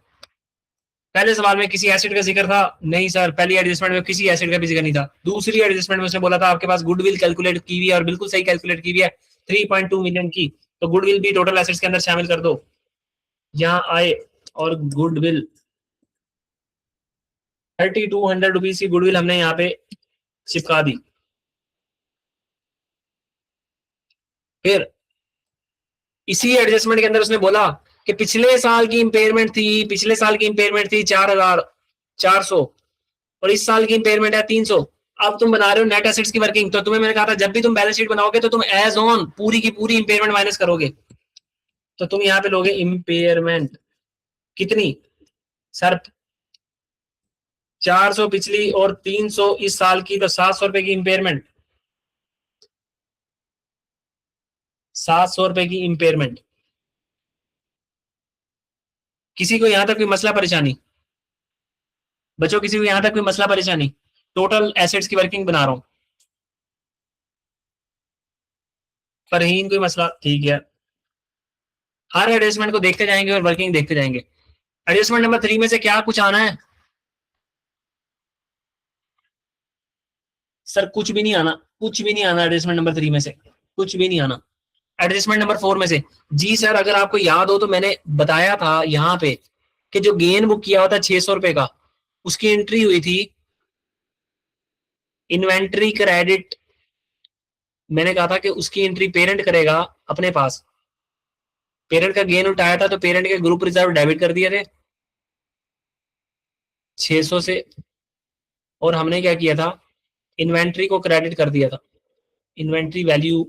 Speaker 1: पहले सवाल में किसी एसिड का जिक्र था नहीं सर, पहली एडजस्टमेंट में किसी एसिड का भी जिक्र नहीं था। दूसरी एडजस्टमेंट में उसने बोला था आपके पास गुडविल कैलकुलेट की हुई है और बिल्कुल सही कैलकुलेट की हुई है 3.2 मिलियन की, तो गुडविल भी टोटल एसेट्स के अंदर शामिल कर दो। यहाँ आए और गुडविल 3,200 रुपीज की गुडविल हमने यहाँ पे चिपका दी। फिर इसी एडजस्टमेंट के अंदर उसने बोला कि पिछले साल की इंपेयरमेंट थी, पिछले साल की इंपेयरमेंट थी 4,400 और इस साल की इंपेयरमेंट है 300। अब तुम बना रहे हो नेट एसेट्स की वर्किंग, तो तुम्हें मैंने कहा था जब भी तुम बैलेंस शीट बनाओगे तो तुम एज ऑन पूरी की पूरी इंपेयरमेंट माइनस करोगे। तो तुम यहाँ पे लोगे इंपेयरमेंट कितनी सर, 400 पिछली और 300 इस साल की, तो 700 रुपए की इंपेयरमेंट, 700 रुपए की इंपेयरमेंट। किसी को यहां तक कोई मसला परेशानी, बच्चों किसी को यहां तक कोई मसला परेशानी, टोटल एसेट्स की वर्किंग बना रहा हूं। फरहीन कोई मसला, ठीक है। हर एडजस्टमेंट को देखते जाएंगे और वर्किंग देखते जाएंगे। एडजस्टमेंट नंबर 3 में से क्या कुछ आना है सर, कुछ भी नहीं आना, कुछ भी नहीं आना एडजस्टमेंट नंबर 3 में से, कुछ भी नहीं आना। एडजस्टमेंट नंबर 4 में से, जी सर अगर आपको याद हो तो मैंने बताया था यहाँ पे कि जो गेन बुक किया हुआ था 600 रुपए का, उसकी एंट्री हुई थी इन्वेंट्री क्रेडिट। मैंने कहा था कि उसकी एंट्री पेरेंट करेगा अपने पास, पेरेंट का गेन उठाया था तो पेरेंट के ग्रुप रिजर्व डेबिट कर दिए थे 600 से, और हमने क्या किया था इन्वेंट्री को क्रेडिट कर दिया था, इन्वेंट्री वैल्यू।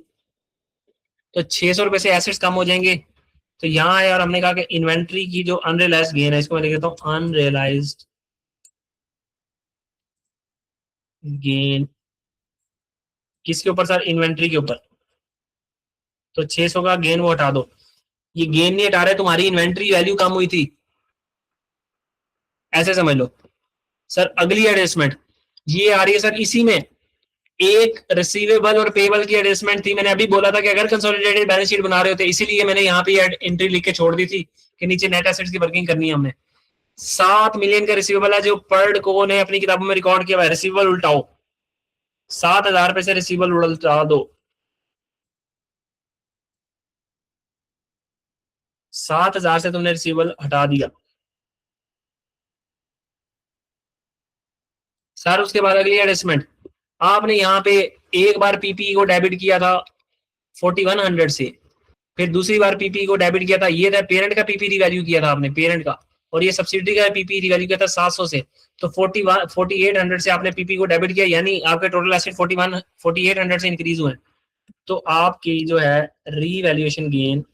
Speaker 1: तो 600 रुपए से एसेट्स कम हो जाएंगे। तो यहाँ आया और हमने कहा कि इन्वेंट्री की जो अनरियलाइज गेन है, इसको मैं लिख देता हूँ अनरियलाइज गेन, किसके ऊपर सर, इन्वेंट्री के ऊपर। तो 600 का गेन वो हटा दो, ये गेन नहीं हटा रहे, तुम्हारी इन्वेंट्री वैल्यू कम हुई थी, ऐसे समझ लो। सर अगली एडजस्टमेंट ये आ रही है सर, इसी में एक रिसीवेबल और पेबल की एडजस्टमेंट थी। मैंने अभी बोला था कि अगर कंसोलिडेटेड बैलेंस शीट बना रहे होते, इसीलिए मैंने यहाँ पे एंट्री लिख के छोड़ दी थी कि नीचे नेट एसेट्स की वर्किंग करनी है हमने। 7 मिलियन का रिसीवेबल है जो पर्ड को ने अपनी किताबों में रिकॉर्ड किया हुआ है, रिसीवेबल उल्टाओ, 7,000 रुपए से रिसीवेबल उल्टा दो, 7,000 से तुमने रिसीवेबल हटा दिया। सर उसके बाद अगली एडजस्टमेंट, आपने यहाँ पे एक बार पीपी को डेबिट किया था 4100 से, फिर दूसरी बार पीपी को डेबिट किया था, ये था पेरेंट का पीपी रिवैल्यू किया था आपने पेरेंट का, और ये सब्सिडी का पीपी रिवैल्यू किया था 700 से, तो 4800 से आपने पीपी को डेबिट किया, यानी आपके टोटल एसेट 4800 से इंक्रीज हुए। तो आपकी जो है रीवैल्यूएशन गेन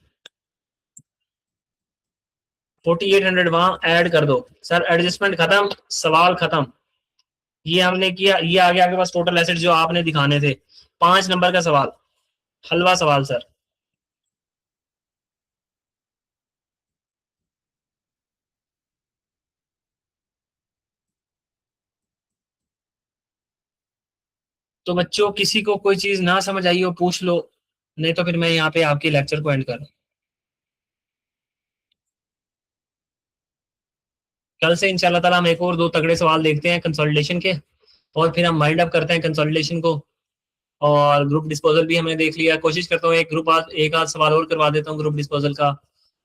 Speaker 1: 4800 वहां ऐड कर दो। सर एडजस्टमेंट खत्म, सवाल खत्म। ये हमने किया, ये आ गया आपके पास टोटल एसेट जो आपने दिखाने थे। 5 नंबर का सवाल, हलवा सवाल सर। तो बच्चों किसी को कोई चीज ना समझ आई हो पूछ लो, नहीं तो फिर मैं यहाँ पे आपके लेक्चर को एंड कर। कल से इंशाल्लाह ताला हम एक और दो तगड़े सवाल देखते हैं कंसोलिडेशन के, और फिर हम माइंड अप करते हैं कंसोलिडेशन को। और ग्रुप डिस्पोजल भी हमने देख लिया, कोशिश करता हूँ एक आध सवाल और करवा देता हूँ ग्रुप डिस्पोजल का,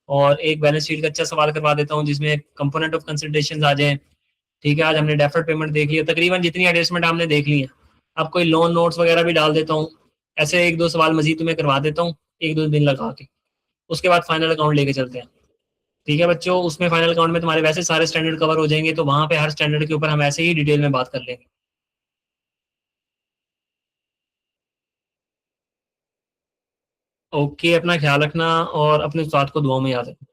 Speaker 1: और एक बैलेंस शीट का अच्छा सवाल करवा देता हूँ जिसमें कंपोनेंट ऑफ कंसिडरेशन आ जाए। ठीक है, आज हमने डेफर्ड पेमेंट देख लिया, तकरीबन जितनी एडजस्टमेंट हमने देख ली है। अब कोई लोन नोट्स वगैरह भी डाल देता हूँ, ऐसे एक दो सवाल मजीद तुम्हें करवा देता हूँ, एक दो दिन लगा के। उसके बाद फाइनल अकाउंट लेके चलते हैं। ठीक है बच्चों, उसमें फाइनल अकाउंट में तुम्हारे वैसे सारे स्टैंडर्ड कवर हो जाएंगे, तो वहां पे हर स्टैंडर्ड के ऊपर हम ऐसे ही डिटेल में बात कर लेंगे। ओके, अपना ख्याल रखना और अपने साथ को दुआओं में याद रखना।